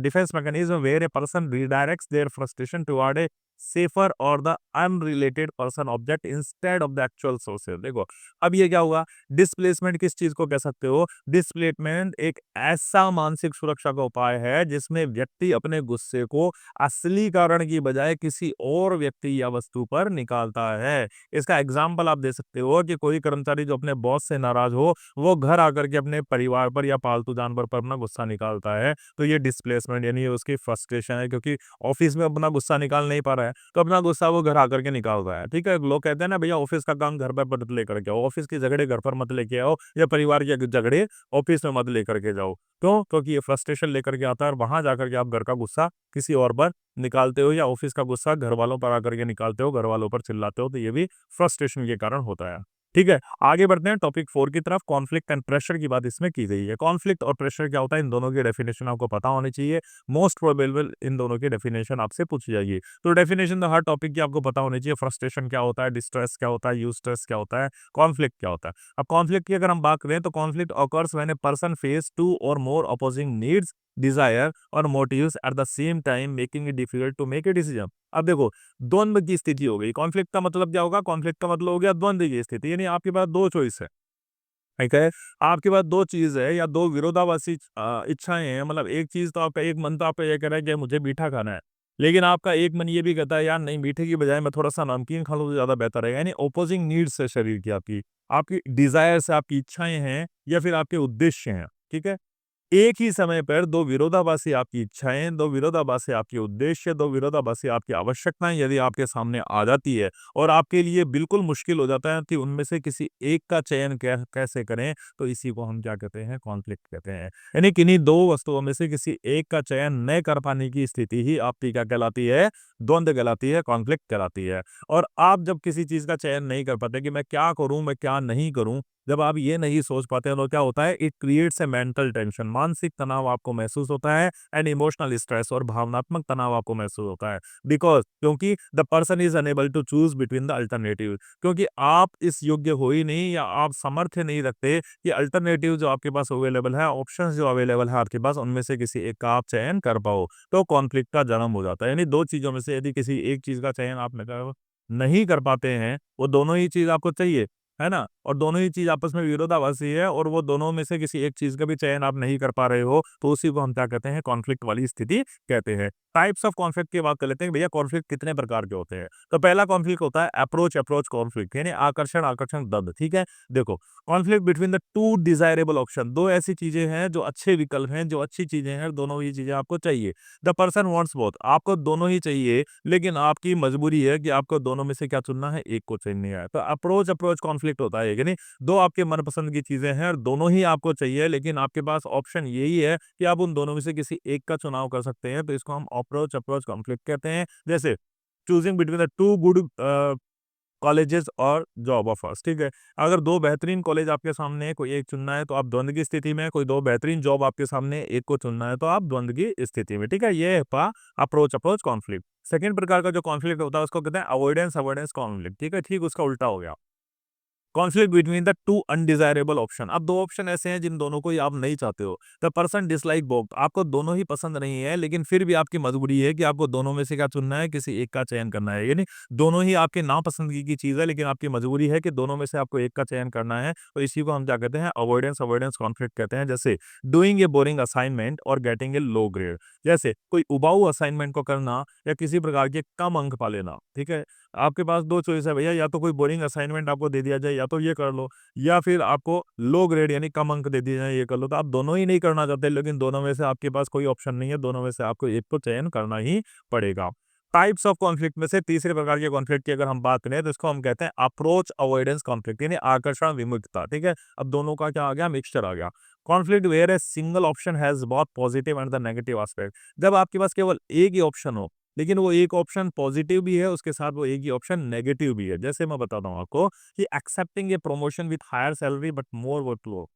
[SPEAKER 1] defence mechanism where a person redirects their frustration toward safer और the unrelated person object instead of the actual sources. देखो अब ये क्या हुआ, डिस्प्लेसमेंट किस चीज को कह सकते हो, डिस्प्लेसमेंट एक ऐसा मानसिक सुरक्षा का उपाय है जिसमें व्यक्ति अपने गुस्से को असली कारण की बजाय किसी और व्यक्ति या वस्तु पर निकालता है। इसका एग्जाम्पल आप दे सकते हो कि कोई कर्मचारी जो अपने बॉस से नाराज हो, वो घर आकर के अपने परिवार पर या पालतू जानवर पर अपना गुस्सा निकालता है, तो ये डिस्प्लेसमेंट यानी उसकी फ्रस्ट्रेशन है, क्योंकि ऑफिस में अपना गुस्सा निकाल नहीं पा रहा है तो अपना गुस्सा वो घर आकर के निकाल रहा है। ठीक है, लोग कहते हैं ना भैया ऑफिस का काम घर पर मत लेकर के आओ, ऑफिस के झगड़े घर पर मत लेके आओ, या परिवार के झगड़े ऑफिस में मत लेकर के जाओ। क्यों? क्योंकि ये फ्रस्ट्रेशन लेकर के आता है और वहां जाकर के आप घर का गुस्सा किसी और पर निकालते हो, या ऑफिस का गुस्सा घर वालों पर आकर के निकालते हो, घर वालों पर चिल्लाते हो, तो ये भी फ्रस्ट्रेशन के कारण होता है। ठीक है, आगे बढ़ते हैं टॉपिक 4 की तरफ। कॉन्फ्लिक्ट एंड प्रेशर की बात इसमें की गई है। कॉन्फ्लिक्ट और प्रेशर क्या होता है, इन दोनों की डेफिनेशन आपको पता होनी चाहिए। मोस्ट प्रोबेबल इन दोनों की डेफिनेशन आपसे पूछी जाएगी, तो डेफिनेशन तो हर टॉपिक की आपको पता होनी चाहिए। फ्रस्ट्रेशन क्या होता है, डिस्ट्रेस क्या होता है, यूस्ट्रेस क्या होता है, कॉन्फ्लिक्ट क्या होता है। अब कॉन्फ्लिक्ट की अगर हम बात करें तो conflict occurs when a person face two और मोर अपोजिंग नीड्स, डिजायर और motives at the same time, making it difficult to make a decision. अब देखो, द्वंद्व की स्थिति हो गई। कॉन्फ्लिक्ट का मतलब क्या होगा, कॉन्फ्लिक्ट का मतलब हो गया द्वंद्व की स्थिति, यानी आपके पास दो चॉइस है। ठीक है, आपके पास दो चीज है या दो विरोधाभासी इच्छाएं हैं। मतलब एक चीज तो आपका, एक मन तो आपका ये कह रहा है कि मुझे मीठा खाना है, लेकिन आपका एक मन ये भी कहता है यार नहीं, मीठे की बजाय मैं थोड़ा सा नमकीन खा लूं तो ज्यादा बेहतर है। यानी ओपोजिंग नीड्स है शरीर की, आपकी आपकी डिजायर्स है, आपकी इच्छाएं हैं, या फिर आपके उद्देश्य हैं। ठीक है, एक ही समय पर दो विरोधाभासी आपकी इच्छाएं, दो विरोधाभासी आपके उद्देश्य, दो विरोधाभासी आपकी आवश्यकताएं यदि आपके सामने आ जाती है और आपके लिए बिल्कुल मुश्किल हो जाता है कि उनमें से किसी एक का चयन कैसे करें, तो इसी को हम क्या कहते हैं, कॉन्फ्लिक्ट कहते हैं। यानी किन्हीं दो वस्तुओं में से किसी एक का चयन न कर पाने की स्थिति ही आपकी क्या कहलाती है, द्वंद्व कहलाती है, कॉन्फ्लिक्ट कहलाती है। और आप जब किसी चीज का चयन नहीं कर पाते कि मैं क्या करूं, मैं क्या नहीं करूं, जब आप ये नहीं सोच पाते हैं तो क्या होता है, it creates a mental tension, मानसिक तनाव आपको महसूस होता है, एंड इमोशनल स्ट्रेस, और भावनात्मक तनाव आपको महसूस होता है। बिकॉज क्योंकि the person is unable to choose between the alternative, क्योंकि आप इस योग्य हो ही नहीं, या आप सामर्थ्य नहीं रखते कि अल्टरनेटिव जो आपके पास अवेलेबल है, ऑप्शन जो अवेलेबल है आपके पास, उनमें से किसी एक का आप चयन कर पाओ, तो कॉन्फ्लिक्ट का जन्म हो जाता है। यानी दो चीजों में से यदि किसी एक चीज का चयन आप नहीं कर पाते हैं, वो दोनों ही चीज आपको चाहिए, है ना, और दोनों ही चीज आपस में विरोधाभासी है, और वो दोनों में से किसी एक चीज का भी चयन आप नहीं कर पा रहे हो, तो उसी को हम क्या कहते हैं, कॉन्फ्लिक्ट वाली स्थिति कहते हैं। टाइप्स ऑफ कॉन्फ्लिक्ट की बात कर लेते हैं भैया, कॉन्फ्लिक्ट कितने प्रकार के होते हैं। तो पहला कॉन्फ्लिक्ट होता है अप्रोच अप्रोच कॉन्फ्लिक्ट, यानी आकर्षण आकर्षण द्वंद्व। ठीक है, देखो conflict between the two desirable option, दो ऐसी चीजें हैं जो अच्छे विकल्प हैं, जो अच्छी चीजें हैं, दोनों ही चीजें आपको चाहिए। द पर्सन वांट्स बोथ, आपको दोनों ही चाहिए, लेकिन आपकी मजबूरी है कि आपको दोनों में से क्या चुनना है, एक को चुननी है। तो अप्रोच अप्रोच कॉन्फ्लिक्ट होता है, यानी दो आपके मनपसंद की चीजें हैं और दोनों ही आपको चाहिए, लेकिन आपके पास ऑप्शन यही है कि आप उन दोनों में से किसी एक का चुनाव कर सकते हैं, तो इसको हम अप्रोच अप्रोच कॉन्फ्लिक्ट कहते हैं। जैसे choosing between the two good colleges और जॉब ऑफर्स। ठीक है, अगर दो बेहतरीन कॉलेज आपके सामने है, कोई एक चुनना है तो आप द्वंद्व की स्थिति में, कोई दो बेहतरीन जॉब आपके सामने, एक को चुनना है तो आप द्वंद्व की स्थिति में। ठीक है, ये है अप्रोच अप्रोच कॉन्फ्लिक्ट। सेकंड प्रकार का जो कॉन्फ्लिक्ट होता है उसको कहते हैं अवॉइडेंस अवॉइडेंस कॉन्फ्लिक्ट। ठीक है, ठीक उसका उल्टा हो गया, conflict between the two undesirable option. अब दो ऑप्शन ऐसे हैं जिन दोनों को ही आप नहीं चाहते हो। द पर्सन डिसलाइक बोथ, आपको दोनों ही पसंद नहीं है, लेकिन फिर भी आपकी मजबूरी है कि आपको दोनों में से क्या चुनना है, किसी एक का चयन करना है। यानी दोनों ही आपके नापसंदगी की चीज है, लेकिन आपकी मजबूरी है कि दोनों में से आपको एक का चयन करना है, तो इसी को हम क्या कहते हैं, अवॉइडेंस अवॉइडेंस कॉन्फ्लिक्ट कहते हैं। जैसे डूइंग ए बोरिंग असाइनमेंट और गेटिंग ए लो ग्रेड, जैसे कोई उबाऊ असाइनमेंट को करना या किसी प्रकार के कम अंक पा लेना। ठीक है, आपके पास दो चॉइस है भैया, या तो कोई बोरिंग असाइनमेंट आपको दे दिया जाए, या तो ये कर लो, या फिर आपको लो ग्रेड यानी कम अंक दे दिए जाए, ये कर लो। तो आप दोनों ही नहीं करना चाहते, लेकिन दोनों में से आपके पास कोई ऑप्शन नहीं है, दोनों में से आपको एक को चयन करना ही पड़ेगा। टाइप्स ऑफ कॉन्फ्लिक्ट में से तीसरे प्रकार के कॉन्फ्लिक्ट की अगर हम बात करें तो इसको हम कहते हैं अप्रोच अवॉइडेंस कॉन्फ्लिक्ट, यानी आकर्षण विमुखता। ठीक है, अब दोनों का क्या आ गया, मिक्सचर आ गया। Conflict where a single option has both positive and the negative aspect, जब आपके पास केवल एक ही ऑप्शन हो, लेकिन वो एक ऑप्शन पॉजिटिव भी है, उसके साथ वो एक ही ऑप्शन नेगेटिव भी है। जैसे मैं बताता हूँ आपको कि accepting a promotion with higher salary but more workload,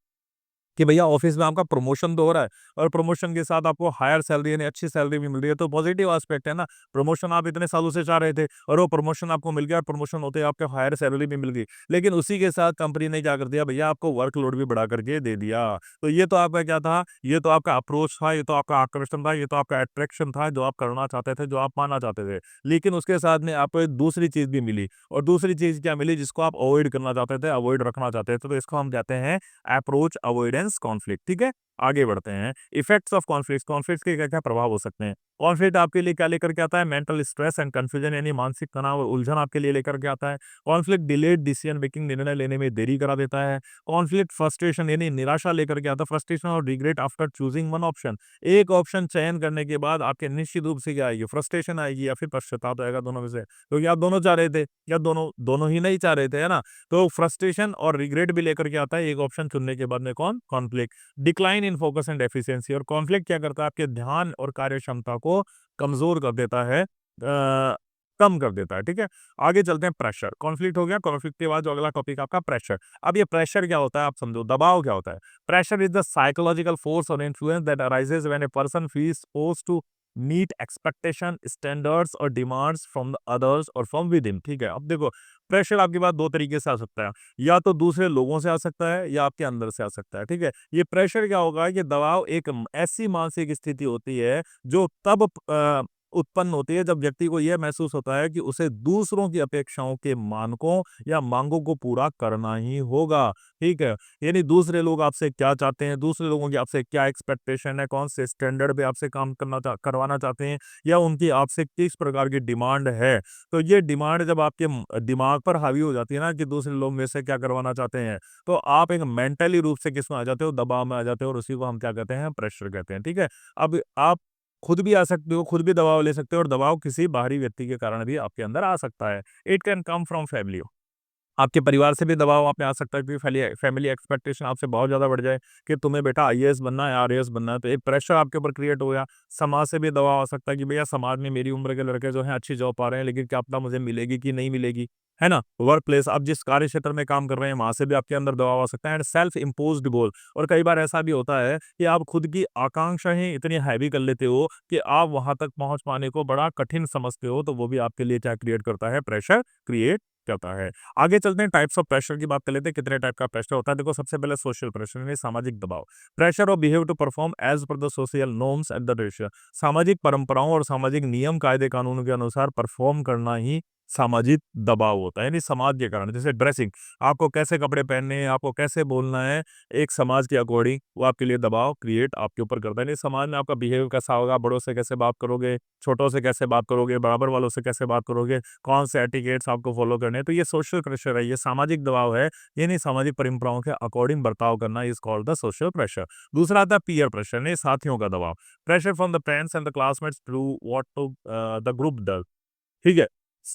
[SPEAKER 1] कि भैया ऑफिस में आपका प्रमोशन तो हो रहा है और प्रमोशन के साथ आपको हायर सैलरी यानी अच्छी सैलरी भी मिल रही है, तो पॉजिटिव एस्पेक्ट है ना। प्रमोशन आप इतने सालों से चाह रहे थे और वो प्रमोशन आपको मिल गया और प्रमोशन होते ही आपको हायर सैलरी भी मिल गई, लेकिन उसी के साथ कंपनी ने क्या कर दिया भैया, आपको वर्कलोड भी बढ़ा करके दे दिया। तो ये तो आपका क्या था, ये तो आपका अप्रोच था, ये तो आपका आकर्षण था, ये तो आपका अट्रैक्शन था, जो आप करना चाहते थे, जो आप पाना चाहते थे। लेकिन उसके साथ में आपको एक दूसरी चीज भी मिली, और दूसरी चीज क्या मिली, जिसको आप अवॉइड करना चाहते थे, अवॉइड रखना चाहते थे, तो इसको हम कहते हैं अप्रोच अवॉइडेंस कॉन्फ्लिक्ट। ठीक है, आगे बढ़ते हैं। इफेक्ट्स ऑफ कॉन्फ्लिक्ट, कॉन्फ्लिक्ट के क्या क्या प्रभाव हो सकते हैं। कॉन्फ्लिक्ट आपके लिए क्या लेकर के आता है, मेंटल स्ट्रेस एंड कंफ्यूजन, यानी मानसिक तनाव और उलझन आपके लिए लेकर के आता है। कॉन्फ्लिक्ट डिलेड डिसीजन मेकिंग, निर्णय लेने में देरी करा देता है। कॉन्फ्लिक्ट फ्रस्ट्रेशन, यानी निराशा लेकर के आता है, फ्रस्ट्रेशन और regret after choosing one option. एक ऑप्शन चयन करने के बाद आपके निश्चित रूप से क्या आएगी, फ्रस्ट्रेशन आएगी या फिर पश्चाताप आएगा, दोनों में से, क्योंकि आप दोनों चाह रहे थे या दोनों दोनों ही नहीं चाह रहे थे, है ना। तो फ्रस्ट्रेशन और रिग्रेट भी लेकर के आता है एक ऑप्शन चुनने के बाद में, कौन, conflict. Decline in focus and efficiency, और कॉन्फ्लिक्ट क्या करता है, आपके ध्यान और कार्य क्षमता को कमजोर कर देता है, कम कर देता है। ठीक है, आगे चलते हैं। प्रेशर, कॉन्फ्लिक्ट हो गया, कॉन्फ्लिक्ट के बाद जो अगला टॉपिक आपका प्रेशर। अब ये प्रेशर क्या होता है आप समझो, दबाव क्या होता है। Pressure is the psychological force और influence that arises when a person feels forced to meet expectation, standards और डिमांड्स फ्रॉम द अदर्स और फ्रॉम विद हिम। ठीक है, अब देखो प्रेशर आपके पास दो तरीके से आ सकता है, या तो दूसरे लोगों से आ सकता है या आपके अंदर से आ सकता है। ठीक है, ये प्रेशर क्या होगा, ये दबाव एक ऐसी मानसिक स्थिति होती है जो तब उत्पन्न होती है जब व्यक्ति को यह महसूस होता है कि उसे दूसरों की अपेक्षाओं के मानकों या मांगों को पूरा करना ही होगा। ठीक है, यानी दूसरे लोग आपसे क्या चाहते हैं, दूसरे लोगों की आपसे क्या एक्सपेक्टेशन है, कौन से स्टैंडर्ड पे आपसे काम करवाना चाहते हैं, या उनकी आपसे किस प्रकार की डिमांड है। तो ये डिमांड जब आपके दिमाग पर हावी हो जाती है ना, कि दूसरे लोग मेरे से क्या करवाना चाहते हैं, तो आप एक मेंटली रूप से किसमें आ जाते हो, दबाव में आ जाते हो, और उसी को हम क्या कहते हैं, प्रेशर कहते हैं। ठीक है, अब आप खुद भी आ सकते हो, खुद भी दबाव ले सकते हो, और दबाव किसी बाहरी व्यक्ति के कारण भी आपके अंदर आ सकता है। It can come from family, आपके परिवार से भी दबाव आप पे आ सकता है, क्योंकि फैमिली एक्सपेक्टेशन आपसे बहुत ज़्यादा बढ़ जाए कि तुम्हें बेटा आईएएस बनना है, आरएएस बनना है, तो एक प्रेशर आपके ऊपर क्रिएट हो गया। समाज से भी दबाव आ सकता है कि भैया समाज में मेरी उम्र के लड़के जो हैं अच्छी जॉब पा रहे हैं, लेकिन क्या पता मुझे मिलेगी कि नहीं मिलेगी, है ना। वर्क प्लेस, आप जिस कार्य क्षेत्र में काम कर रहे हैं वहां से भी आपके अंदर दबाव आ सकता है। एंड सेल्फ इम्पोज्ड गोल, और कई बार ऐसा भी होता है कि आप खुद की आकांक्षाएं इतनी हैवी कर लेते हो कि आप वहां तक पहुंच पाने को बड़ा कठिन समझते हो, तो वो भी आपके लिए क्या क्रिएट करता है, प्रेशर क्रिएट करता है। आगे चलते हैं, टाइप्स ऑफ प्रेशर की बात कर लेते हैं, कितने टाइप का प्रेशर होता है। देखो सबसे पहले सोशल प्रेशर, यानी सामाजिक दबाव। प्रेशर और behave to perform as per the social norms at the ratio, सामाजिक परंपराओं और सामाजिक नियम कायदे कानून के अनुसार परफॉर्म करना ही सामाजिक दबाव होता है, यानी समाज के कारण। जैसे ड्रेसिंग, आपको कैसे कपड़े पहनने हैं, आपको कैसे बोलना है, एक समाज के अकॉर्डिंग वो आपके लिए दबाव क्रिएट आपके ऊपर करता है। यानी समाज में आपका बिहेव कैसा होगा, बड़ों से कैसे बात करोगे, छोटों से कैसे बात करोगे, बराबर वालों से कैसे बात करोगे, कौन से एटिकेट्स आपको फॉलो करने हैं, तो ये सोशल प्रेशर है, ये सामाजिक दबाव है, ये नहीं सामाजिक परंपराओं के अकॉर्डिंग बर्ताव करना is called the social pressure. दूसरा आता है पीयर प्रेशर, नहीं साथियों का दबाव। Pressure from the friends and the classmates to what to the group does. ठीक है,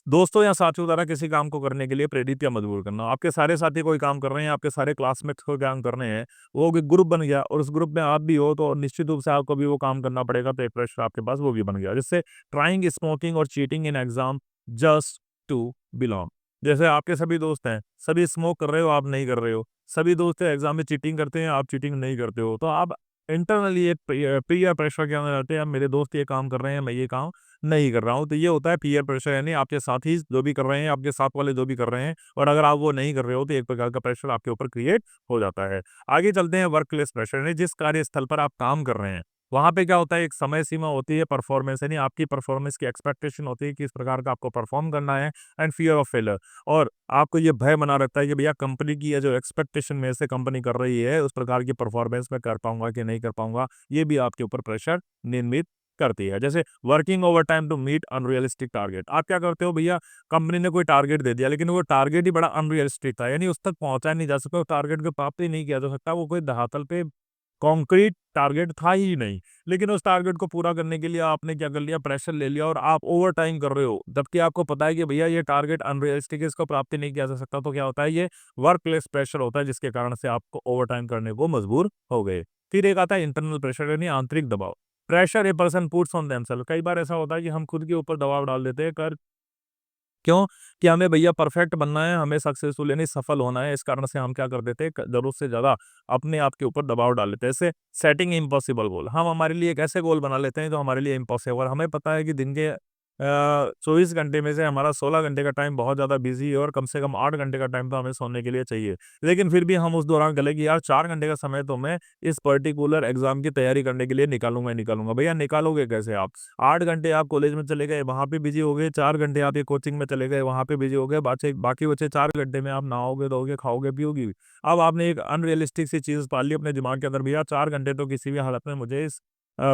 [SPEAKER 1] दोस्तों या साथियों द्वारा किसी काम को करने के लिए प्रेरित या मजबूर करना। आपके सारे साथी कोई काम कर रहे हैं, आपके सारे क्लासमेट्स कोई काम कर रहे हैं, वो एक ग्रुप बन गया और उस ग्रुप में आप भी हो, तो निश्चित रूप से आपको भी वो काम करना पड़ेगा, तो एक प्रेशर आपके पास वो भी बन गया। जैसे ट्राइंग स्मोकिंग और cheating in exam just to belong. जैसे आपके सभी दोस्त हैं, सभी स्मोक कर रहे हो, आप नहीं कर रहे हो, सभी दोस्त एग्जाम में चीटिंग करते हैं, आप चीटिंग नहीं करते हो, तो आप इंटरनली एक पीयर प्रेशर के अंदर रहते हैं, अब मेरे दोस्त ये काम कर रहे हैं, मैं ये काम नहीं कर रहा हूँ, तो ये होता है पीयर प्रेशर, यानी आपके साथी जो भी कर रहे हैं, आपके साथ वाले जो भी कर रहे हैं, और अगर आप वो नहीं कर रहे हो, तो एक प्रकार का प्रेशर आपके ऊपर क्रिएट हो जाता है। आगे चलते हैं वर्क प्लेस प्रेशर, यानी जिस कार्यस्थल पर आप काम कर रहे हैं, वहां पे क्या होता है, एक समय सीमा होती है, परफॉर्मेंस, यानी आपकी परफॉर्मेंस की एक्सपेक्टेशन होती है कि इस प्रकार का आपको परफॉर्म करना है, एंड फियर ऑफ फेलियर, और आपको ये भय बना रहता है कि भैया कंपनी की ये जो एक्सपेक्टेशन में से कंपनी कर रही है, उस प्रकार की परफॉर्मेंस में कर पाऊंगा कि नहीं कर पाऊंगा, ये भी आपके ऊपर प्रेशर निर्मित करती है। जैसे working over time to meet unrealistic target, आप क्या करते हो भैया, कंपनी ने कोई टारगेट दे दिया, लेकिन वो टारगेट ही बड़ा अनरियलिस्टिक था, यानी उस तक पहुंचा नहीं जा सका, टारगेट को प्राप्त ही नहीं किया जा सकता, वो कोई धरातल पे कॉन्क्रीट टारगेट था ही नहीं, लेकिन उस टारगेट को पूरा करने के लिए आपने क्या कर लिया, प्रेशर ले लिया, और आप ओवर टाइम कर रहे हो, जबकि आपको पता है कि भैया ये टारगेट अनरियलिस्टिक है, इसको प्राप्ति नहीं किया जा सकता, तो क्या होता है, ये वर्क प्लेस प्रेशर होता है, जिसके कारण से आपको ओवर टाइम करने को मजबूर हो गए। फिर एक आता है इंटरनल प्रेशर, यानी आंतरिक दबाव। Pressure a person puts on themselves, कई बार ऐसा होता है कि हम खुद के ऊपर दबाव डाल देते हैं, कर क्यों? कि हमें भैया परफेक्ट बनना है, हमें सक्सेसफुल यानी सफल होना है। इस कारण से हम क्या कर देते हैं, ज़रूरत से ज़्यादा अपने आप के ऊपर दबाव डाल लेते हैं। जैसे सेटिंग इम्पॉसिबल गोल, हम हमारे लिए एक ऐसे गोल बना लेते हैं जो हमारे लिए इम्पॉसिबल, हमें पता है कि दिन के 24 घंटे में से हमारा 16 घंटे का टाइम बहुत ज़्यादा बिज़ी है और कम से कम 8 घंटे का टाइम तो हमें सोने के लिए चाहिए। लेकिन फिर भी हम उस दौरान गले कि यार 4 घंटे का समय तो मैं इस पर्टिकुलर एग्ज़ाम की तैयारी करने के लिए निकालूँगा ही निकालूँगा। भैया निकालोगे कैसे आप? 8 घंटे आप कॉलेज में चले गए, वहाँ पे बिज़ी हो गए, 4 घंटे आप ये कोचिंग में चले गए, वहाँ पे बिज़ी हो गए, बाकी बचे 4 घंटे में आप नहाओगे, धोओगे, खाओगे, पियोगे भी। अब आपने एक अनरियलिस्टिक सी चीज़ पाल ली अपने दिमाग के अंदर, भैया 4 घंटे तो किसी भी हालत में मुझे इस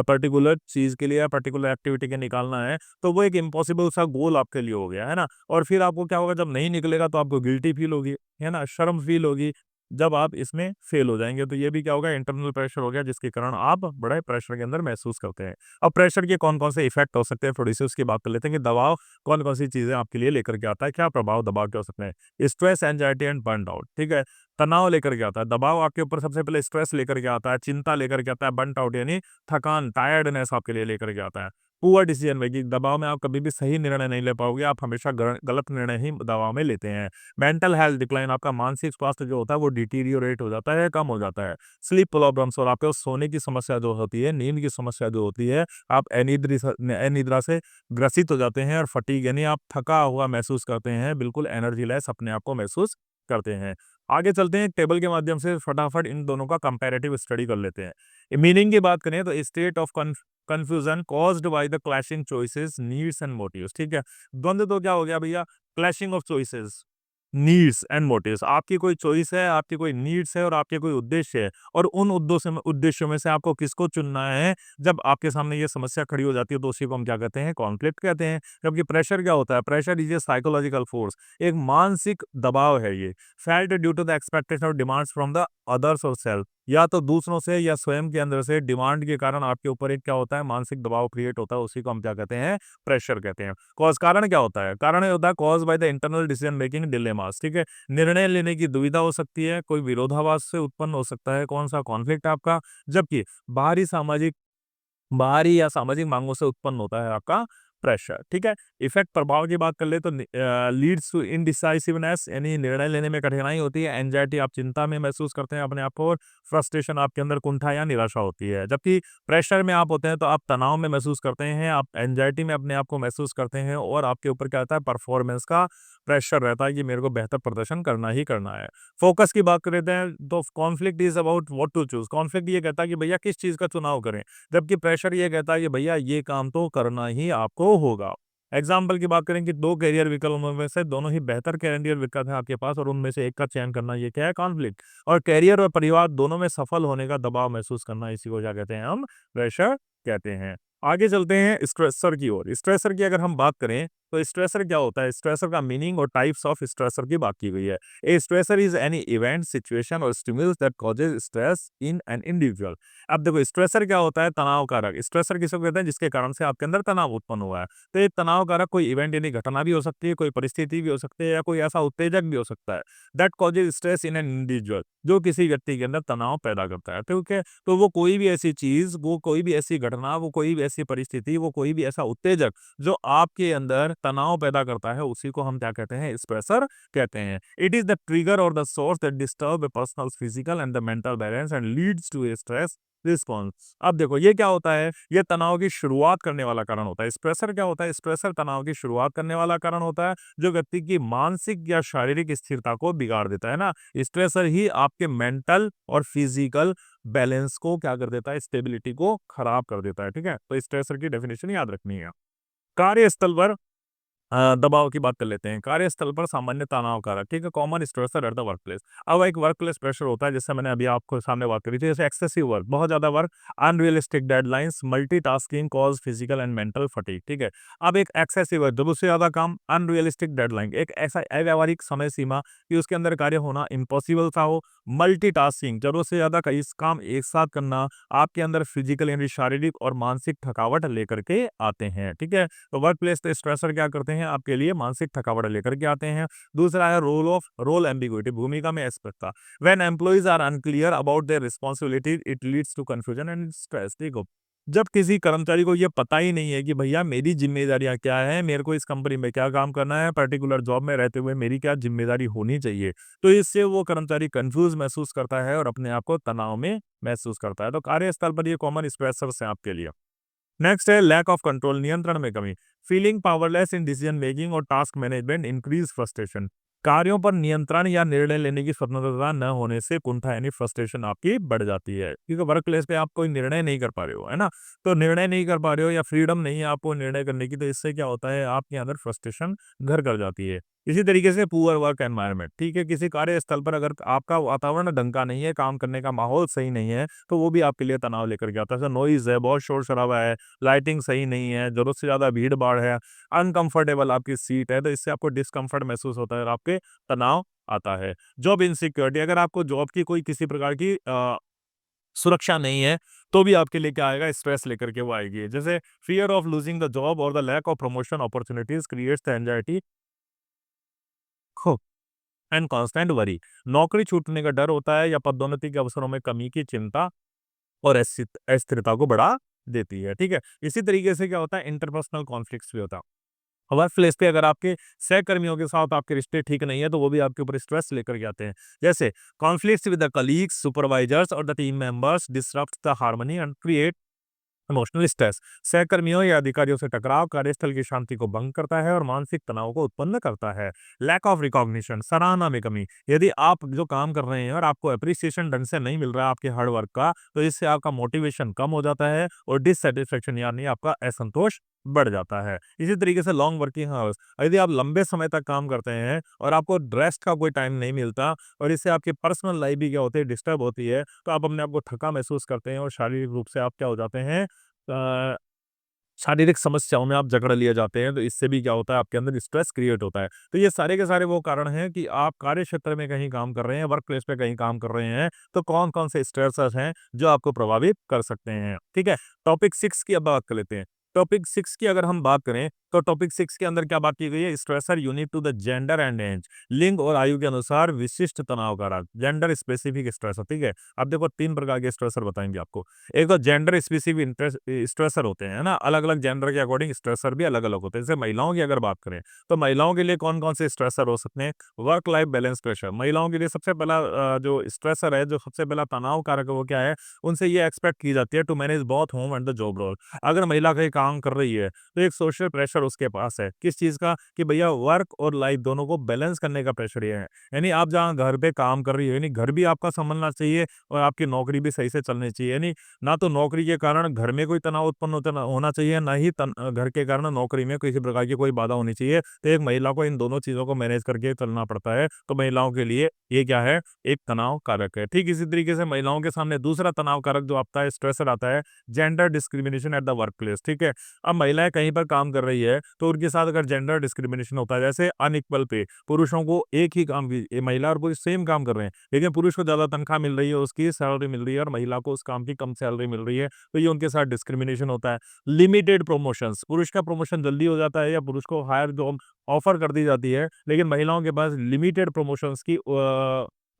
[SPEAKER 1] पर्टिकुलर चीज़ के लिए या पर्टिकुलर एक्टिविटी के निकालना है, तो वो एक इम्पॉसिबल सा गोल आपके लिए हो गया, है ना? और फिर आपको क्या होगा, जब नहीं निकलेगा तो आपको गिल्टी फ़ील होगी, है ना? शर्म फ़ील होगी, जब आप इसमें फ़ेल हो जाएँगे, तो ये भी क्या होगा, इंटरनल प्रेशर हो गया, जिसके कारण आप बड़े प्रेशर के अंदर महसूस करते हैं। अब प्रेशर के कौन-कौन से इफ़ेक्ट हो सकते हैं, थोड़ी-सी उसकी बात कर लेते हैं कि दबाव कौन-कौन सी चीज़ें आपके लिए लेकर के आता है, क्या प्रभाव दबाव के हो सकते हैं। स्ट्रेस, एंग्जायटी एंड बर्नआउट, ठीक है? तनाव लेकर के आता है, दबाव आपके ऊपर सबसे पहले स्ट्रेस लेकर के आता है, चिंता लेकर के आता है, बर्नड आउट यानी थकान, टायर्डनेस आपके लिए लेकर के आता है। पुअर डिसीजन मेकिंग, दबाव में आप कभी भी सही निर्णय नहीं ले पाओगे, आप हमेशा गलत निर्णय ही दबाव में लेते हैं। मेंटल हेल्थ डिक्लाइन, आपका मानसिक स्वास्थ्य जो होता है वो डिटीरियोरेट हो जाता है, कम हो जाता है। स्लीप प्रॉब्लम्स, और आपके सोने की समस्या जो होती है, नींद की समस्या जो होती है, आप अनिद्रा से ग्रसित हो जाते हैं और फटीग यानी आप थका हुआ महसूस करते हैं, बिल्कुल एनर्जी लेस अपने आप को महसूस करते हैं। आगे चलते हैं, टेबल के माध्यम से फटाफट इन दोनों का कंपैरेटिव स्टडी कर लेते हैं। मीनिंग की बात करें तो state of confusion caused by the clashing choices, needs and motives, ठीक है? द्वंद्व तो क्या हो गया भैया, clashing of choices, needs and motives, आपकी कोई चॉइस है, आपकी कोई नीड्स है और आपके कोई उद्देश्य है, और उन उद्देश्यों में से आपको किसको चुनना है, जब आपके सामने ये समस्या खड़ी हो जाती है, तो उसी को हम क्या कहते हैं, कॉन्फ्लिक्ट कहते हैं। जबकि प्रेशर क्या होता है, pressure is a psychological force, एक मानसिक दबाव है ये, felt due to the expectation और डिमांड्स फ्रॉम द अदर्स और सेल्फ, या तो दूसरों से या स्वयं के अंदर से डिमांड के कारण आपके ऊपर एक क्या होता है, मानसिक दबाव क्रिएट होता है, उसी को हम क्या कहते हैं, प्रेशर कहते हैं। कॉज, कारण क्या होता है, कारण ये होता है cause by the internal decision making dilemmas, ठीक है? निर्णय लेने की दुविधा हो सकती है, कोई विरोधाभास से उत्पन्न हो सकता है, कौन सा कॉन्फ्लिक्ट आपका, जबकि बाहरी या सामाजिक मांगों से उत्पन्न होता है आपका प्रेशर, ठीक है? इफेक्ट, प्रभाव की बात कर ले तो लीड्स टू इनडिसाइसिवनेस यानी निर्णय लेने में कठिनाई होती है, एंजाइटी, आप चिंता में महसूस करते हैं अपने आप को, और फ्रस्ट्रेशन, आपके अंदर कुंठा या निराशा होती है। जबकि प्रेशर में आप होते हैं तो आप तनाव में महसूस करते हैं, आप एंजाइटी में अपने आप को महसूस करते हैं, और आपके ऊपर क्या आता है, परफॉर्मेंस का प्रेशर रहता है कि मेरे को बेहतर प्रदर्शन करना ही करना है। फोकस की बात करते हैं तो conflict is about what to choose, conflict ये कहता है कि भैया किस चीज का चुनाव करें, जबकि प्रेशर ये कहता है कि भैया ये काम तो करना ही आपको होगा। एग्जाम्पल की बात करें कि दो करियर विकल्पों में से दोनों ही बेहतर करियर विकल्प है आपके पास, और उनमें से एक का चयन करना, ये क्या है, कॉन्फ्लिक्ट। और करियर और परिवार दोनों में सफल होने का दबाव महसूस करना, इसी को क्या कहते हैं, हम प्रेशर कहते हैं। आगे चलते हैं स्ट्रेसर की ओर। स्ट्रेसर की अगर हम बात करें तो स्ट्रेसर क्या होता है, स्ट्रेसर का मीनिंग और टाइप्स ऑफ स्ट्रेसर की बात की गई है। A stressor is any event, situation और stimulus that causes stress in an individual. अब देखो स्ट्रेसर क्या होता है, तनाव कारक। स्ट्रेसर किसको कहते हैं, जिसके कारण से आपके अंदर तनाव उत्पन्न हुआ है। तो ये तनाव कारक कोई इवेंट यानी घटना भी हो सकती है, कोई परिस्थिति भी हो सकती है, या कोई ऐसा उत्तेजक भी हो सकता है that causes stress in an individual, जो किसी व्यक्ति के अंदर तनाव पैदा करता है, ठीक है? तो वो कोई भी ऐसी चीज, वो कोई भी ऐसी घटना, वो कोई भी ऐसी परिस्थिति, वो कोई भी ऐसा उत्तेजक जो आपके अंदर तनाव पैदा करता है, उसी को हम क्या कहते हैं, स्ट्रेसर कहते हैं। इट इज द ट्रिगर और the source that disturb a personal physical and the mental balance and leads to a stress response. अब देखो ये क्या होता है, ये तनाव की शुरुआत करने वाला कारण होता है। स्ट्रेसर क्या होता है, स्ट्रेसर तनाव की शुरुआत करने वाला कारण होता है, जो व्यक्ति की मानसिक या शारीरिक स्थिरता को बिगाड़ देता है ना। स्ट्रेसर ही आपके मेंटल और फिजिकल बैलेंस को क्या कर देता है, स्टेबिलिटी को खराब कर देता है, ठीक है? तो स्ट्रेसर की डेफिनेशन याद रखनी है। कार्यस्थल पर दबाव की बात कर लेते हैं। कार्यस्थल पर सामान्य तनाव कारक, ठीक है? Common stressor at the work place. अब एक वर्क प्लेस प्रेशर होता है, जैसे मैंने अभी आपको सामने बात करी थी, जैसे एक्सेसिव वर्क, बहुत ज्यादा work, unrealistic deadlines, multitasking cause physical and mental fatigue, ठीक है? अब एक एक्सेसिव वर्क, जरूरत से ज्यादा काम, अनरियलिस्टिक डेडलाइन, एक ऐसा अव्यवहारिक समय सीमा कि उसके अंदर कार्य होना इम्पॉसिबल सा हो। मल्टीटास्किंग, जरूरत से ज्यादा कई काम एक साथ करना, आपके अंदर फिजिकल यानी शारीरिक और मानसिक थकावट लेकर के आते हैं, ठीक है? तो वर्क प्लेस स्ट्रेसर क्या करते हैं, आपके लिए मानसिक थकावट लेकर के आते हैं। दूसरा है रोल एम्बिग्युइटी, भूमिका में अस्पष्टता। When employees are unclear about their responsibility it leads to confusion and stress. देखो जब किसी कर्मचारी को ये पता ही नहीं है कि भैया मेरी ज़िम्मेदारियाँ क्या हैं, मेरे को इस कंपनी में क्या काम करना है, पर्टिकुलर जॉब में रहते हुए मेरी क्या ज़िम्मेदारी होनी चाहिए। तो इससे वो कर्मचारी कन्फ्यूज़ महसूस करता है और अपने आप को तनाव में महसूस करता है। तो कार्यस्थल पर ये कॉमन स्ट्रेसर्स हैं आपके लिए। नेक्स्ट है लैक ऑफ कंट्रोल, नियंत्रण में कमी। Feeling powerless in decision making और टास्क मैनेजमेंट इंक्रीज फ्रस्ट्रेशन। कार्यों पर नियंत्रण या निर्णय लेने की स्वतंत्रता न होने से कुंठा यानी फ्रस्ट्रेशन आपकी बढ़ जाती है, क्योंकि वर्क प्लेस पे आप कोई निर्णय नहीं कर पा रहे हो, है ना। तो निर्णय नहीं कर पा रहे हो या फ्रीडम नहीं है आपको निर्णय करने की, तो इससे क्या होता है आपके अंदर फ्रस्ट्रेशन घर कर जाती है। इसी तरीके से पुअर वर्क एनवायरनमेंट, ठीक है, किसी कार्यस्थल पर अगर आपका वातावरण ढंग का नहीं है, काम करने का माहौल सही नहीं है, तो वो भी आपके लिए तनाव लेकर के आता है। जैसे नॉइज है, बहुत शोर शराबा है, लाइटिंग सही नहीं है, ज़रूरत से ज़्यादा भीड़-भाड़ है, अनकंफर्टेबल आपकी सीट है, तो इससे आपको डिस्कम्फर्ट महसूस होता है और आपके तनाव आता है। जॉब इनसिक्योरिटी, अगर आपको जॉब की कोई किसी प्रकार की सुरक्षा नहीं है, तो भी आपके लिए क्या आएगा, स्ट्रेस लेकर के वो आएगी। जैसे fear of losing the job और the lack of promotion opportunities creates the anxiety and constant worry. नौकरी छूटने का डर होता है या पदोन्नति के अवसरों में कमी की चिंता और अस्थिरता को बढ़ा देती है, ठीक है। इसी तरीके से क्या होता है, इंटरपर्सनल कॉन्फ्लिक्ट्स भी होता है। वर्क प्लेस पे अगर आपके सहकर्मियों के साथ आपके रिश्ते ठीक नहीं है, तो वो भी आपके ऊपर स्ट्रेस लेकर के आते हैं। जैसे conflicts with the colleagues, supervisors और the team members disrupt the harmony and create emotional stress. सहकर्मियों या अधिकारियों से टकराव कार्यस्थल की शांति को भंग करता है और मानसिक तनाव को उत्पन्न करता है। लैक ऑफ रिकॉग्निशन, सराहना में कमी। यदि आप जो काम कर रहे हैं और आपको अप्रिसिएशन ढंग से नहीं मिल रहा है आपके हार्ड वर्क का, तो इससे आपका मोटिवेशन कम हो जाता है और डिससेटिस्फेक्शन यानी आपका असंतोष बढ़ जाता है। इसी तरीके से लॉन्ग वर्किंग आवर्स, यदि आप लंबे समय तक काम करते हैं और आपको रेस्ट का कोई टाइम नहीं मिलता और इससे आपकी पर्सनल लाइफ भी क्या होती है, डिस्टर्ब होती है, तो आप अपने आप को थका महसूस करते हैं और शारीरिक रूप से आप क्या हो जाते हैं, अ, शारीरिक समस्याओं में आप जकड़ लिए जाते हैं, तो इससे भी क्या होता है आपके अंदर स्ट्रेस क्रिएट होता है। तो ये सारे के सारे वो कारण हैं कि आप कार्य क्षेत्र में कहीं काम कर रहे हैं, वर्क प्लेस पे कहीं काम कर रहे हैं, तो कौन-कौन से स्ट्रेसर्स हैं जो आपको प्रभावित कर सकते हैं, ठीक है? टॉपिक 6 की अब बात कर लेते हैं। टॉपिक 6 की अगर हम बात करें, तो टॉपिक 6 के अंदर क्या बात की गई है, stressor unique to the gender and age. लिंग और आयु के अनुसार विशिष्ट तनाव कारक, जेंडर स्पेसिफिक स्ट्रेसर, ठीक है? अब देखो 3 प्रकार के स्ट्रेसर बताएँगे आपको। एक तो जेंडर स्पेसिफिक स्ट्रेसर होते हैं, है ना? अलग-अलग जेंडर के अकॉर्डिंग स्ट्रेसर भी अलग-अलग होते हैं। जैसे महिलाओं की अगर बात करें, तो महिलाओं के लिए कौन-कौन से स्ट्रेसर हो सकते हैं? वर्क लाइफ बैलेंस प्रेशर, महिलाओं के लिए सबसे पहला जो स्ट्रेसर है, जो सबसे पहला तनाव कारक है, वो क्या है? उनसे ये एक्सपेक्ट की जाती है to manage both home and the job role. अगर महिला कहीं काम कर रही है, तो एक सोशल प्रेशर उसके पास है। किस चीज़ का? कि भैया वर्क और लाइफ दोनों को बैलेंस करने का प्रेशर ये है। यानी आप जहाँ घर पे काम कर रही हो, यानी घर भी आपका सँभलना चाहिए और आपकी नौकरी भी सही से चलनी चाहिए। यानी ना तो नौकरी के कारण घर में कोई तनाव उत्पन्न होना चाहिए, ना ही घर के कारण नौकरी में किसी प्रकार की कोई बाधा होनी चाहिए। तो एक महिला को इन दोनों चीज़ों को मैनेज करके चलना पड़ता है। तो महिलाओं के लिए ये क्या है? एक तनाव कारक है। ठीक इसी तरीके से महिलाओं के सामने दूसरा तनाव कारक जो आता है, स्ट्रेसर आता है, gender discrimination at the work place, ठीक है? अब महिलाएँ कहीं पर काम कर रही है, तो उनके साथ अगर जेंडर डिस्क्रिमिनेशन होता है, जैसे अनइक्वल पे, पुरुषों को एक ही काम की ये महिला और पुरुष सेम काम कर रहे हैं, लेकिन पुरुष को ज़्यादा तनख्वाह मिल रही है, उसकी सैलरी मिल रही है और महिला को उस काम की कम सैलरी मिल रही है, तो ये उनके साथ डिस्क्रिमिनेशन होता है। लिमिटेड प्रमोशंस, पुरुष का प्रमोशन जल्दी हो जाता है या पुरुष को हायर जॉब ऑफर कर दी जाती है, लेकिन महिलाओं के पास लिमिटेड प्रमोशंस की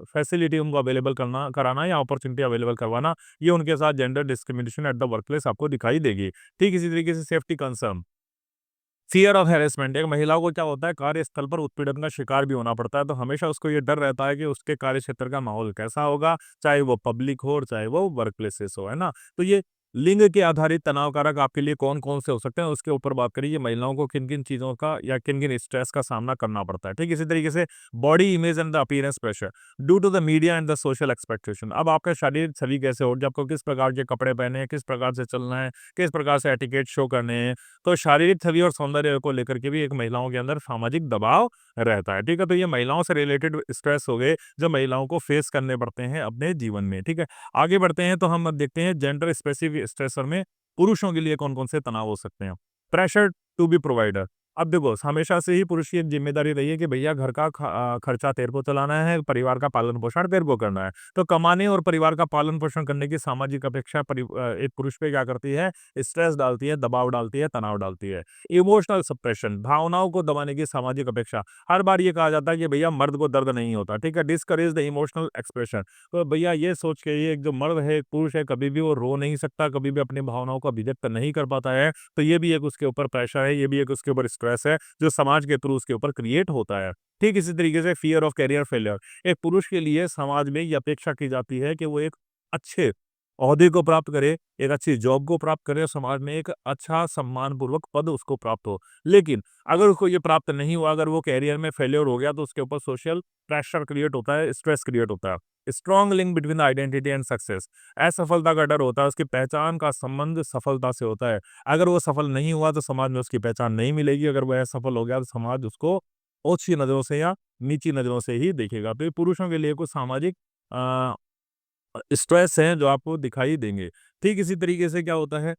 [SPEAKER 1] फैसिलिटी उनको अवेलेबल करना कराना या अपॉर्चुनिटी अवेलेबल करवाना, ये उनके साथ gender discrimination at the workplace आपको दिखाई देगी। ठीक इसी तरीके से safety concern, fear of harassment, एक महिला को क्या होता है कार्यस्थल पर उत्पीड़न का शिकार भी होना पड़ता है, तो हमेशा उसको ये डर रहता है कि उसके कार्य क्षेत्र का माहौल कैसा होगा, चाहे वो पब्लिक हो और चाहे वो वर्क प्लेसेस हो, है ना। तो ये लिंग के आधारित तनाव कारक आपके लिए कौन कौन से हो सकते हैं उसके ऊपर बात करिए, महिलाओं को किन किन चीज़ों का या किन किन स्ट्रेस का सामना करना पड़ता है। ठीक इसी तरीके से body image and the appearance pressure due to the media and the social expectation, अब आपका शारीरिक छवि कैसे हो, आपको किस प्रकार के कपड़े पहने हैं, किस प्रकार से चलना है, किस प्रकार से एटिकेट शो करने हैं, तो शारीरिक छवि और सौंदर्य को लेकर के भी एक महिलाओं के अंदर सामाजिक दबाव रहता है। ठीक है, तो ये महिलाओं से रिलेटेड स्ट्रेस हो गए जो महिलाओं को फेस करने पड़ते हैं अपने जीवन में। ठीक है, आगे बढ़ते हैं तो हम अब देखते हैं जेंडर स्पेसिफिक स्ट्रेसर में पुरुषों के लिए कौन कौन से तनाव हो सकते हैं। प्रेशर टू बी प्रोवाइडर, अब देखो, हमेशा से ही पुरुष की एक ज़िम्मेदारी रही है कि भैया घर का खर्चा तेरे को चलाना है, परिवार का पालन-पोषण तेरे को करना है। तो कमाने और परिवार का पालन-पोषण करने की सामाजिक अपेक्षा एक पुरुष पे क्या करती है, स्ट्रेस डालती है, दबाव डालती है, तनाव डालती है। इमोशनल सप्रेशन, भावनाओं को दबाने की सामाजिक अपेक्षा। हर बार ये कहा जाता है कि भैया मर्द को दर्द नहीं होता, ठीक है? Discourage the emotional expression. तो भैया ये सोच के, ये जो मर्द है, एक पुरुष है, कभी भी वो रो नहीं सकता, कभी भी अपनी भावनाओं को अभिव्यक्त नहीं कर पाता है। तो ये भी एक उसके ऊपर प्रेशर है, ये भी एक उसके ऊपर स्ट्रेस है, जो समाज के थ्रू उसके ऊपर क्रिएट होता है। ठीक इसी तरीके से फ़ियर ऑफ करियर फेलियर, एक पुरुष के लिए समाज में ये अपेक्षा की जाती है कि वो एक अच्छे ओहदे को प्राप्त करे, एक अच्छी जॉब को प्राप्त करे और समाज में एक अच्छा सम्मानपूर्वक पद उसको प्राप्त हो। लेकिन अगर उसको ये प्राप्त नहीं हुआ, अगर वो करियर में फेल्योर हो गया, तो उसके ऊपर सोशल प्रेशर क्रिएट होता है, स्ट्रेस क्रिएट होता है। Strong link between identity and success, असफलता का डर होता है, उसकी पहचान का संबंध सफलता से होता है। अगर वो सफल नहीं हुआ तो समाज में उसकी पहचान नहीं मिलेगी, अगर वो असफल हो गया तो समाज उसको ओछी नज़रों से या नीची नज़रों से ही देखेगा। तो ये पुरुषों के लिए कुछ सामाजिक अ स्ट्रेस हैं जो आपको दिखाई देंगे। ठीक इसी तरीके से क्या होता है,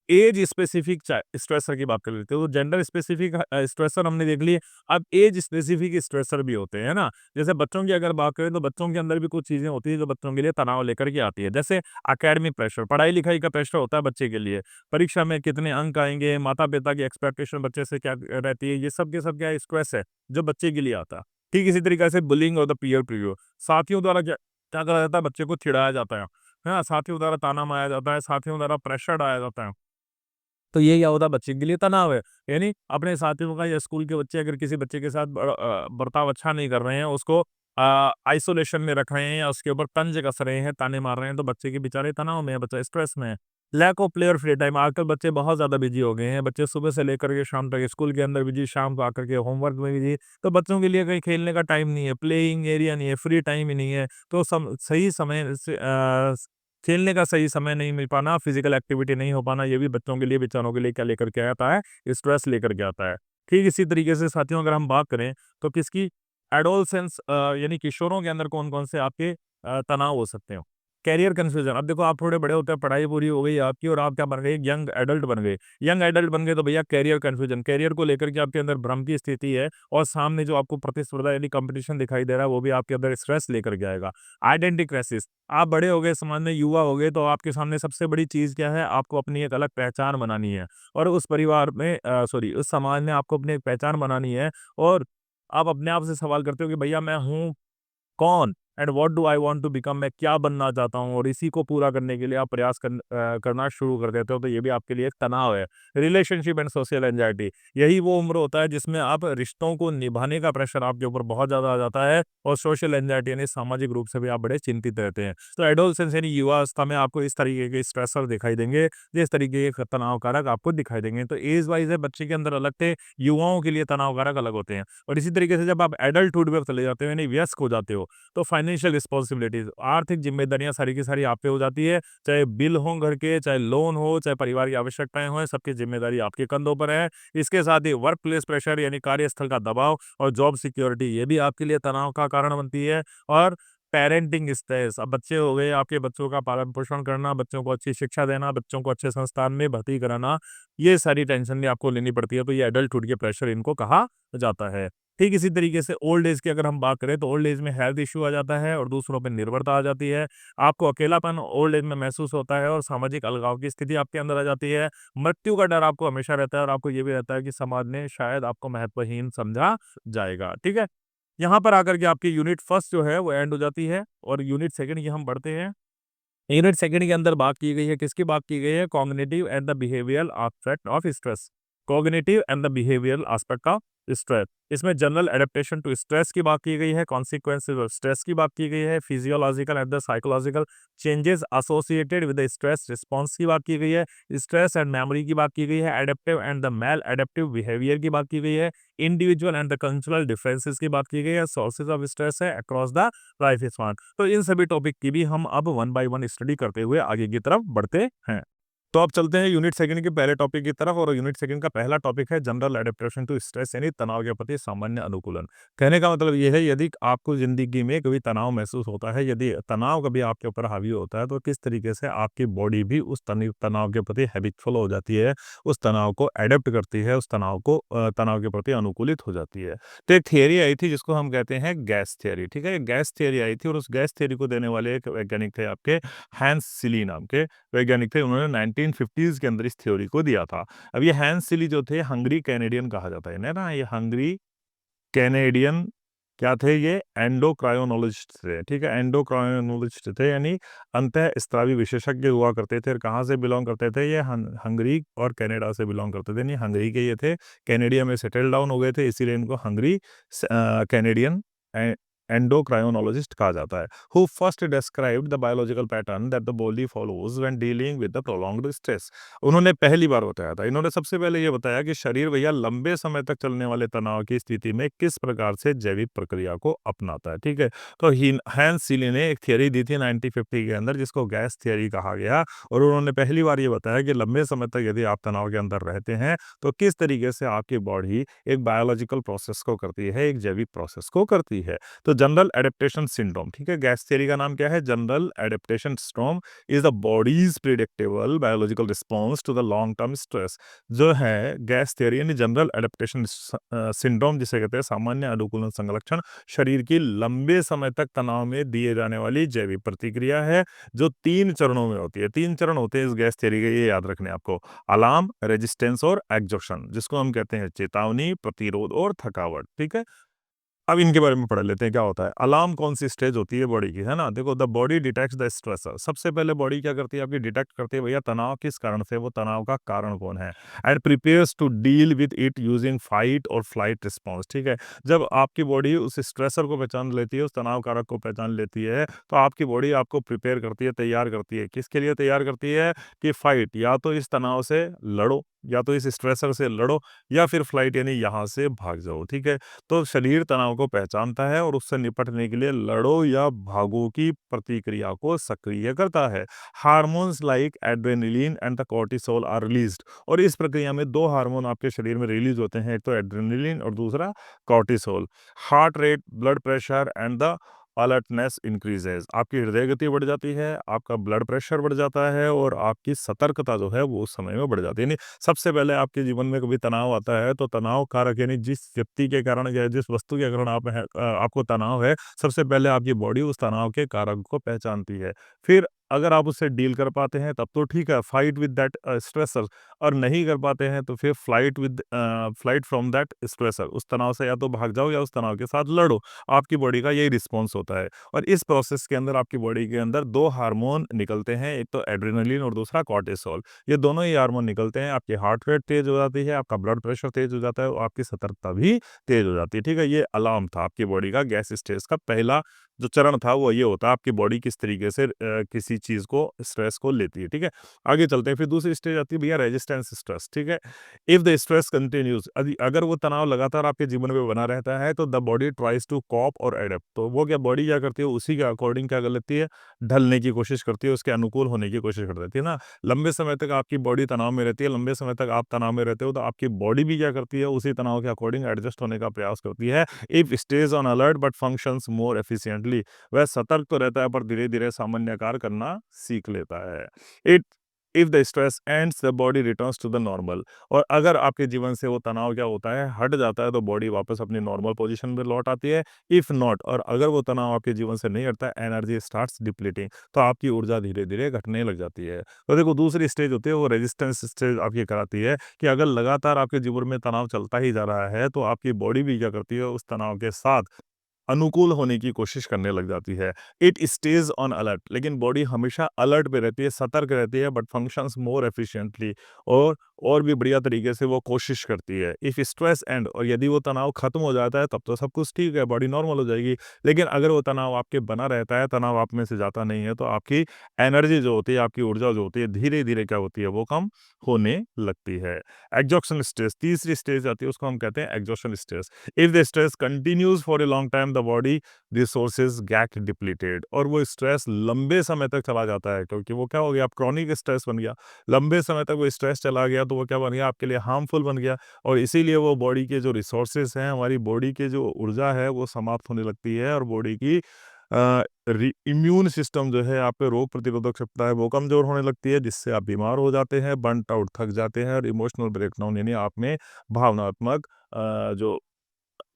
[SPEAKER 1] एज स्पेसिफिक स्ट्रेसर की बात कर लेते हैं। तो जेंडर स्पेसिफिक स्ट्रेसर हमने देख लिए। अब एज स्पेसिफिक स्ट्रेसर भी होते हैं, है ना? जैसे बच्चों की अगर बात करें तो बच्चों के अंदर भी कुछ चीज़ें होती हैं जो बच्चों के लिए तनाव लेकर के आती है। जैसे एकेडमिक प्रेशर, पढ़ाई-लिखाई का प्रेशर होता है बच्चे के लिए। परीक्षा में कितने अंक आएँगे, माता-पिता की एक्सपेक्टेशन बच्चे से क्या रहती है, ये सब के सब क्या स्ट्रेस है, जो बच्चे के लिए आता है। ठीक इसी तरीके से बुलिंग और द पीयर प्रेशर, साथियों द्वारा क्या क्या करा जाता है, बच्चे को चिढ़ाया जाता है ना? साथियों द्वारा ताना मारा जाता है, साथियों द्वारा प्रेशर डाला जाता है। तो ये क्या होता है, बच्चे के लिए तनाव है। यानी अपने साथियों का या स्कूल के बच्चे अगर किसी बच्चे के साथ बर्ताव अच्छा नहीं कर रहे हैं, उसको आइसोलेशन में रख रहे हैं या उसके ऊपर तंज कस रहे हैं, ताने मार रहे हैं, तो बच्चे के बेचारे तनाव में है, बच्चा स्ट्रेस में है। लैक ऑफ प्ले और फ्री टाइम, आजकल बच्चे बहुत ज़्यादा बिज़ी हो गए हैं। बच्चे सुबह से लेकर के शाम तक स्कूल के अंदर बिज़ी, शाम को आकर के होमवर्क में बिज़ी। तो बच्चों के लिए कहीं खेलने का टाइम नहीं है, प्लेइंग एरिया नहीं है, फ्री टाइम ही नहीं है। तो सही समय से खेलने का सही समय नहीं मिल पाना, फिज़िकल एक्टिविटी नहीं हो पाना, ये भी बच्चों के लिए, बेचारों के लिए क्या लेकर के आता है? स्ट्रेस लेकर के आता है। ठीक इसी तरीके से साथियों, अगर हम बात करें तो किसकी, एडोलसेंस यानी किशोरों के अंदर कौन-कौन से आपके तनाव हो सकते हो? करियर कन्फ्यूजन, अब देखो आप थोड़े बड़े होते हैं, पढ़ाई पूरी हो गई आपकी और आप क्या बन गए? यंग एडल्ट बन गए। यंग एडल्ट बन गए तो भैया करियर कन्फ्यूजन, करियर को लेकर के आपके अंदर भ्रम की स्थिति है और सामने जो आपको प्रतिस्पर्धा यानी कॉम्पिटिशन दिखाई दे रहा है, वो भी आपके अंदर स्ट्रेस लेकर के आएगा। आइडेंटिटी क्राइसिस, आप बड़े हो गए, समाज में युवा हो गए, तो आपके सामने सबसे बड़ी चीज़ क्या है? आपको अपनी एक अलग पहचान बनानी है और उस परिवार में सॉरी उस समाज में आपको अपनी एक पहचान बनानी है और आप अपने आप से सवाल करते हो कि भैया मैं हूँ कौन and what do I want to become, मैं क्या बनना चाहता हूँ, और इसी को पूरा करने के लिए आप प्रयास करना शुरू कर देते हो, तो ये भी आपके लिए एक तनाव है। रिलेशनशिप एंड सोशल एंजाइटी, यही वो उम्र होता है जिसमें आप रिश्तों को निभाने का प्रेशर आपके ऊपर बहुत ज़्यादा आ जाता है और सोशल एंजाइटी यानी सामाजिक रूप से भी आप बड़े चिंतित रहते हैं। तो एडोलसेंस यानी युवावस्था में आपको इस तरीके के स्ट्रेसर दिखाई देंगे, जिस तरीके के तनाव कारक आपको दिखाई देंगे। तो एज वाइज है, बच्चे के अंदर अलग थे, युवाओं के लिए तनाव कारक अलग होते हैं। और इसी तरीके से जब आप एडल्टहुड में चले जाते हो यानी वयस्क हो जाते हो, तो फाइनेंशियल रिस्पॉन्सिबिलिटीज, आर्थिक जिम्मेदारियां सारी की सारी आप पे हो जाती है। चाहे बिल हो घर के, चाहे लोन हो, चाहे परिवार की आवश्यकताएं हो, सबकी जिम्मेदारी आपके कंधों पर है। इसके साथ ही वर्क प्लेस प्रेशर यानी कार्यस्थल का दबाव और जॉब सिक्योरिटी, ये भी आपके लिए तनाव का कारण बनती है। और पेरेंटिंग स्ट्रेस, अब बच्चे हो गए, आपके बच्चों का पालन पोषण करना, बच्चों को अच्छी शिक्षा देना, बच्चों को अच्छे संस्थान में भर्ती कराना, ये सारी टेंशन भी आपको लेनी पड़ती है। तो ये एडल्टहुड के प्रेशर इनको कहा जाता है। ठीक इसी तरीके से ओल्ड एज की अगर हम बात करें तो ओल्ड एज में हेल्थ इश्यू आ जाता है और दूसरों पर निर्भरता आ जाती है। आपको अकेलापन ओल्ड एज में महसूस होता है और सामाजिक अलगाव की स्थिति आपके अंदर आ जाती है। मृत्यु का डर आपको हमेशा रहता है और आपको ये भी रहता है कि समाज ने शायद आपको महत्वहीन समझा जाएगा। ठीक है? यहाँ पर आकर के आपकी यूनिट फर्स्ट जो है वो एंड हो जाती है और यूनिट सेकंड की हम बढ़ते हैं। यूनिट सेकंड के अंदर बात की गई है, किसकी बात की गई है? Cognitive and the behavioural aspect of stress. Cognitive and the behavioural aspect of stress, इसमें जनरल एडेप्टेशन टू स्ट्रेस की बात की गई है, कॉन्सिक्वेंसेज ऑफ स्ट्रेस की बात की गई है, physiological and the psychological changes associated with the stress response की बात की गई है, स्ट्रेस एंड मेमोरी की बात की गई है, adaptive and the maladaptive behaviour की बात की गई है, individual and the cultural differences की बात की गई है, सोर्सेज ऑफ स्ट्रेस है अक्रॉस द लाइफ स्पान। तो इन सभी टॉपिक की भी हम अब वन बाय वन स्टडी करते हुए आगे की तरफ बढ़ते हैं। तो अब चलते हैं यूनिट सेकंड के पहले टॉपिक की तरफ और यूनिट सेकंड का पहला टॉपिक है जनरल एडेप्टेशन टू स्ट्रेस यानी तनाव के प्रति सामान्य अनुकूलन। कहने का मतलब ये है यदि आपको ज़िंदगी में कभी तनाव महसूस होता है, यदि तनाव कभी आपके ऊपर हावी होता है तो किस तरीके से आपकी बॉडी भी उस तनाव के प्रति हैबिचुअल हो जाती है, उस तनाव को एडेप्ट करती है, उस तनाव के प्रति अनुकूलित हो जाती है। तो एक थियरी आई थी जिसको हम कहते हैं गैस थियरी, ठीक है? गैस थियरी आई थी और उस गैस थियरी को देने वाले एक वैज्ञानिक थे आपके हैंस सिली नाम के वैज्ञानिक थे। उन्होंने 1950s के अंदर इस थ्योरी को दिया था। अब ये हैंस सिली जो थे हंगरी कैनेडियन कहा जाता है इन्हें ना, ये हंगरी कैनेडियन क्या थे, ये एंडोक्राइनोलॉजिस्ट थे, ठीक है? एंडोक्राइनोलॉजिस्ट थे यानी अंतःस्त्रावी विशेषज्ञ हुआ करते थे और कहाँ से बिलॉन्ग करते थे ये हंगरी और कनाडा से बिलॉन्ग करते थे। नहीं, हंगरी के ये थे, कनाडिया में सेटल डाउन हो गए थे, इसीलिए इनको हंगरी कैनेडियन एंडोक्राइनोलॉजिस्ट कहा जाता है। Who first described the biological pattern that the body follows when dealing with the prolonged stress. उन्होंने पहली बार बताया था, इन्होंने सबसे पहले ये बताया कि शरीर भैया लंबे समय तक चलने वाले तनाव की स्थिति में किस प्रकार से जैविक प्रक्रिया को अपनाता है, ठीक है? तो हैंस सीली ने एक थियरी दी थी 1950 के अंदर जिसको गैस थियरी कहा गया और उन्होंने पहली बार ये बताया कि लंबे समय तक यदि आप तनाव के अंदर रहते हैं तो किस तरीके से आपकी बॉडी एक बायोलॉजिकल प्रोसेस को करती है, एक जैविक प्रोसेस को करती है। तो जनरल एडेप्टेशन सिंड्रोम, ठीक है? गैस थियरी का नाम क्या है? General adaptation syndrome is the body's predictable biological response to the long term stress. जो है गैस थियरी यानी जनरल एडेप्टेशन सिंड्रोम जिसे कहते हैं सामान्य अनुकूलन संलक्षण, शरीर की लंबे समय तक तनाव में दिए जाने वाली जैविक प्रतिक्रिया है जो 3 चरणों में होती है। 3 चरण होते हैं इस गैस थियरी के, ये याद रखने आपको। अलार्म, रेजिस्टेंस और एग्जॉशन, जिसको हम कहते हैं चेतावनी, प्रतिरोध और थकावट, ठीक है? अब इनके बारे में पढ़ लेते हैं क्या होता है। अलार्म कौन सी स्टेज होती है बॉडी की, है ना? देखो, the body detects the stressor. सबसे पहले बॉडी क्या करती है आपकी, डिटेक्ट करती है भैया तनाव किस कारण से, वो तनाव का कारण कौन है, and prepares to deal with it using fight और फ्लाइट रिस्पॉन्स, ठीक है? जब आपकी बॉडी उस स्ट्रेसर को पहचान लेती है, उस तनाव कारक को पहचान लेती है, तो आपकी बॉडी आपको प्रिपेयर करती है, तैयार करती है। किसके लिए तैयार करती है? कि फाइट, या तो इस तनाव से लड़ो, या तो इस स्ट्रेसर से लड़ो, या फिर फ्लाइट यानी यहाँ से भाग जाओ, ठीक है? तो शरीर तनाव को पहचानता है और उससे निपटने के लिए लड़ो या भागो की प्रतिक्रिया को सक्रिय करता है। Hormones like adrenaline and the cortisol are released, और इस प्रक्रिया में 2 हार्मोन आपके शरीर में रिलीज होते हैं, एक तो एड्रेनलिन और दूसरा cortisol. Heart rate, blood pressure and the alertness increases, आपकी हृदय गति बढ़ जाती है, आपका ब्लड प्रेशर बढ़ जाता है और आपकी सतर्कता जो है वो उस समय में बढ़ जाती है। यानी सबसे पहले आपके जीवन में कभी तनाव आता है तो तनाव कारक यानी जिस व्यक्ति के कारण या जिस वस्तु के कारण आपको तनाव है, सबसे पहले आपकी बॉडी उस तनाव के कारक को पहचानती है। फिर अगर आप उससे डील कर पाते हैं तब तो ठीक है, फाइट विद दैट स्ट्रेसर, और नहीं कर पाते हैं तो फिर फ्लाइट फ्रॉम दैट स्ट्रेसर, उस तनाव से या तो भाग जाओ या उस तनाव के साथ लड़ो। आपकी बॉडी का यही रिस्पॉन्स होता है और इस प्रोसेस के अंदर आपकी बॉडी के अंदर 2 हार्मोन निकलते हैं, एक तो एड्रेनलिन और दूसरा कॉर्टिसोल। ये दोनों ही हार्मोन निकलते हैं, आपकी हार्ट रेट तेज हो जाती है, आपका ब्लड प्रेशर तेज हो जाता है और आपकी सतर्कता भी तेज हो जाती है, ठीक है? ये अलार्म था आपकी बॉडी का। गैस स्टेज का पहला जो चरण था वो ये होता है, आपकी बॉडी किस तरीके से किसी चीज को, स्ट्रेस को लेती है, ठीक है? आगे चलते हैं, फिर दूसरी स्टेज आती है भैया रेजिस्टेंस स्ट्रेस, ठीक है? इफ द स्ट्रेस कंटिन्यूज, अगर वो तनाव लगातार आपके जीवन में बना रहता है तो the body tries to cope और एडेप्ट, तो वो क्या बॉडी क्या करती है, उसी के अकॉर्डिंग क्या कर लेती है, ढलने की कोशिश करती है, उसके अनुकूल होने की कोशिश कर देती है ना। लंबे समय तक आपकी बॉडी तनाव में रहती है, लंबे समय तक आप तनाव में रहते हो तो आपकी बॉडी भी क्या करती है, उसी तनाव के अकॉर्डिंग एडजस्ट होने का प्रयास करती है। If stage on alert but functions more efficiently, वह सतर्क तो रहता है पर धीरे धीरे सामान्य कार्य करना सीख लेता है। It if the stress ends the body returns to the normal, और अगर आपके जीवन से वो तनाव क्या होता है, हट जाता है, तो बॉडी वापस अपनी नॉर्मल पोजीशन में लौट आती है। इफ नॉट, और अगर वो तनाव आपके जीवन से नहीं हटता, एनर्जी स्टार्ट्स डिप्लीटिंग, तो आपकी ऊर्जा धीरे धीरे घटने लग जाती है। तो देखो, दूसरी स्टेज होती है वो रेजिस्टेंस स्टेज, आपकी कराती है कि अगर लगातार आपके जीवन में तनाव चलता ही जा रहा है तो आपकी बॉडी भी क्या करती है, उस तनाव के साथ अनुकूल होने की कोशिश करने लग जाती है। इट स्टेज ऑन अलर्ट, लेकिन बॉडी हमेशा अलर्ट पे रहती है, सतर्क रहती है, बट फंक्शंस मोर एफिशिएंटली, और भी बढ़िया तरीके से वो कोशिश करती है। इफ स्ट्रेस एंड, और यदि वो तनाव खत्म हो जाता है तब तो सब कुछ ठीक है, बॉडी नॉर्मल हो जाएगी। लेकिन अगर वो तनाव आपके बना रहता है, तनाव आप में से जाता नहीं है, तो आपकी एनर्जी जो होती है, आपकी ऊर्जा जो होती है, धीरे धीरे क्या होती है, वो कम होने लगती है। एग्जॉशन स्टेज, तीसरी स्टेज आती है, उसको हम कहते हैं exhaustion stage. If the stress continues for a long time the body resources get depleted, और वो स्ट्रेस लंबे समय तक चला जाता है, क्योंकि वो क्या हो गया, आप क्रॉनिक स्ट्रेस बन गया, लंबे समय तक वो स्ट्रेस चला गया तो वो क्या बन गया, आपके लिए हार्मफुल बन गया, और इसीलिए वो बॉडी के जो रिसोर्सेज हैं, हमारी बॉडी के जो ऊर्जा है वो समाप्त होने लगती है, और बॉडी की इम्यून सिस्टम जो है, आप पे रोग प्रतिरोधक क्षमता है वो कमज़ोर होने लगती है, जिससे आप बीमार हो जाते हैं, बर्नट आउट, थक जाते हैं, और इमोशनल ब्रेकडाउन यानी आप में भावनात्मक जो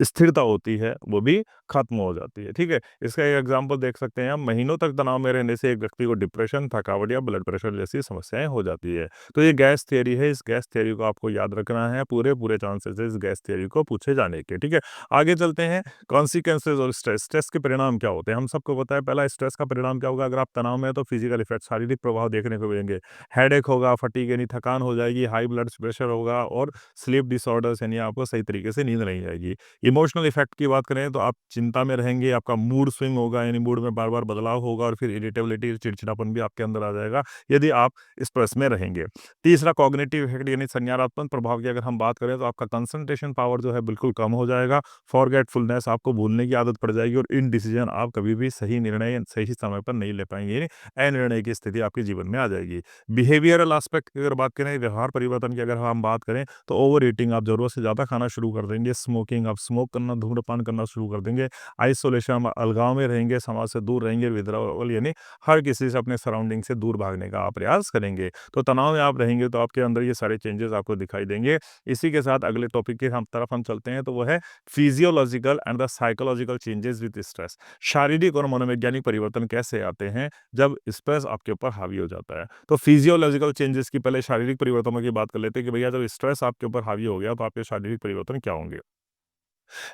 [SPEAKER 1] स्थिरता होती है वो भी खत्म हो जाती है। ठीक है, इसका एक एग्जांपल देख सकते हैं हम, महीनों तक तनाव में रहने से एक व्यक्ति को डिप्रेशन, थकावट या ब्लड प्रेशर जैसी समस्याएं हो जाती है। तो ये गैस थ्योरी है, इस गैस थ्योरी को आपको याद रखना है, पूरे पूरे चांसेस है इस गैस थ्योरी को पूछे जाने के। ठीक है, आगे चलते हैं, कॉन्सिक्वेंसेज और स्ट्रेस, स्ट्रेस के परिणाम क्या होते हैं, हम सबको पता है। पहला, स्ट्रेस का परिणाम क्या होगा, अगर आप तनाव में हैं तो फिजिकल इफेक्ट, शारीरिक प्रभाव देखने को मिलेंगे, हेडेक होगा, फटीग यानी थकान हो जाएगी, हाई ब्लड प्रेशर होगा, और स्लीप डिसऑर्डर्स यानी आपको सही तरीके से नींद नहीं आएगी। इमोशनल इफेक्ट की बात करें तो आप चिंता में रहेंगे, आपका मूड स्विंग होगा, यानी मूड में बार-बार बदलाव होगा, और फिर इरिटेबिलिटी, चिड़चिड़ापन भी आपके अंदर आ जाएगा, यदि आप स्ट्रेस में रहेंगे। तीसरा, कॉग्निटिव इफेक्ट यानी संज्ञानात्मक प्रभाव की अगर हम बात करें तो आपका कंसंट्रेशन पावर जो है बिल्कुल कम हो जाएगा, फॉरगेटफुलनेस, आपको भूलने की आदत पड़ जाएगी, और इनडिसीजन, आप कभी भी सही निर्णय सही समय पर नहीं ले पाएंगे, यानी अनिर्णय की स्थिति आपके जीवन में आ जाएगी। बिहेवियरल एस्पेक्ट की अगर बात करें, व्यवहार परिवर्तन की अगर हम बात करें तो ओवर ईटिंग, आप जरूरत से ज़्यादा खाना शुरू कर देंगे, स्मोकिंग, आप स्मोक करना, धूम्रपान करना शुरू कर देंगे, आइसोलेशन, हम अलगाव में रहेंगे, समाज से दूर रहेंगे, विथड्रॉवल यानी हर किसी से, अपने सराउंडिंग से दूर भागने का आप प्रयास करेंगे। तो तनाव में आप रहेंगे तो आपके अंदर ये सारे चेंजेस आपको दिखाई देंगे। इसी के साथ अगले टॉपिक की हम तरफ हम चलते हैं, तो वो है physiological and the psychological changes with stress. शारीरिक और मनोवैज्ञानिक परिवर्तन कैसे आते हैं जब स्ट्रेस आपके ऊपर हावी हो जाता है। तो फिजियोलॉजिकल चेंजेस की पहले शारीरिक परिवर्तनों की बात कर लेते हैं कि भैया जब स्ट्रेस आपके ऊपर हावी हो गया तो आपके शारीरिक परिवर्तन क्या होंगे।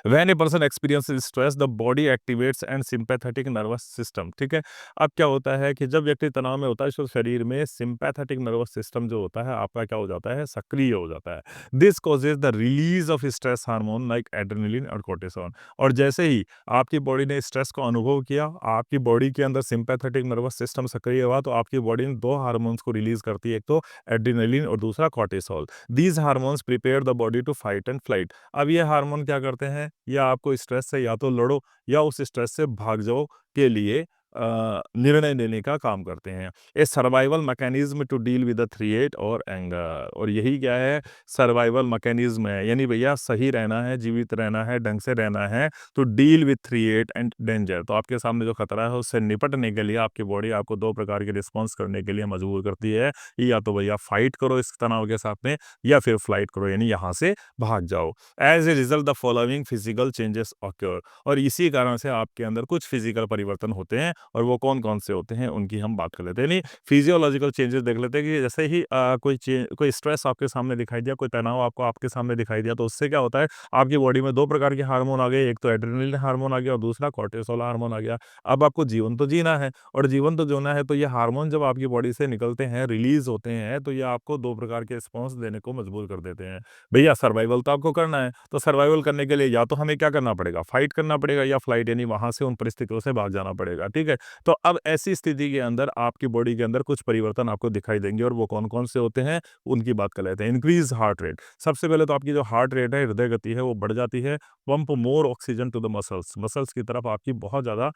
[SPEAKER 1] When a person experiences stress, the body activates and sympathetic nervous system। ठीक है, अब क्या होता है कि जब व्यक्ति तनाव में होता है तो शरीर में सिंपैथेटिक नर्वस सिस्टम जो होता है आपका क्या हो जाता है, सक्रिय हो जाता है। This causes the release of stress hormone like adrenaline और कोर्टिसोन। और जैसे ही आपकी बॉडी ने स्ट्रेस को अनुभव किया, आपकी बॉडी के अंदर सिंपैथेटिक नर्वस सिस्टम सक्रिय हुआ, तो आपकी बॉडी ने दो हार्मोन्स को रिलीज करती है, एक तो एड्रेनलिन और दूसरा cortisol. These hormones prepare the body to fight and flight. अब ये हार्मोन क्या करते हैं, या आपको स्ट्रेस से या तो लड़ो या उस स्ट्रेस से भाग जाओ के लिए निर्णय लेने का काम करते हैं। A survival mechanism to deal with the threat और एंगर। और यही क्या है, सर्वाइवल मैकेनिज्म है, यानी भैया सही रहना है, जीवित रहना है, ढंग से रहना है, तो deal with threat and danger. तो आपके सामने जो खतरा है उससे निपटने के लिए आपकी बॉडी आपको दो प्रकार के रिस्पॉन्स करने के लिए मजबूर करती है, या तो भैया फाइट करो इस तनाव के साथ में, या फिर फ्लाइट करो यानी यहाँ से भाग जाओ। As a result the following physical changes occur. और इसी कारण से आपके अंदर कुछ फिजिकल परिवर्तन होते हैं, और वो कौन-कौन से होते हैं उनकी हम बात कर लेते हैं। यानी फिजियोलॉजिकल चेंजेस देख लेते हैं कि जैसे ही कोई स्ट्रेस आपके सामने दिखाई दिया, कोई तनाव आपको आपके सामने दिखाई दिया, तो उससे क्या होता है, आपकी बॉडी में दो प्रकार के हार्मोन आ गए, एक तो एड्रेनलिन हार्मोन आ गया और दूसरा कोर्टिसोल हार्मोन आ गया। अब आपको जीवन तो जीना है, और जीवन तो जीना है तो ये हार्मोन जब आपकी बॉडी से निकलते हैं, रिलीज होते हैं, तो ये आपको दो प्रकार के रिस्पॉन्स देने को मजबूर कर देते हैं। भैया सर्वाइवल तो आपको करना है, तो सर्वाइवल करने के लिए या तो हमें क्या करना पड़ेगा, फाइट करना पड़ेगा, या फ्लाइट यानी वहां से उन परिस्थितियों से भाग जाना पड़ेगा। ठीक है, तो अब ऐसी स्थिति के अंदर आपकी बॉडी के अंदर कुछ परिवर्तन आपको दिखाई देंगे, और वो कौन-कौन से होते हैं उनकी बात कर लेते हैं। इंक्रीज हार्ट रेट, सबसे पहले तो आपकी जो हार्ट रेट है, हृदय गति है, वो बढ़ जाती है। Pump more oxygen to the muscles, muscles की तरफ आपकी बहुत ज्यादा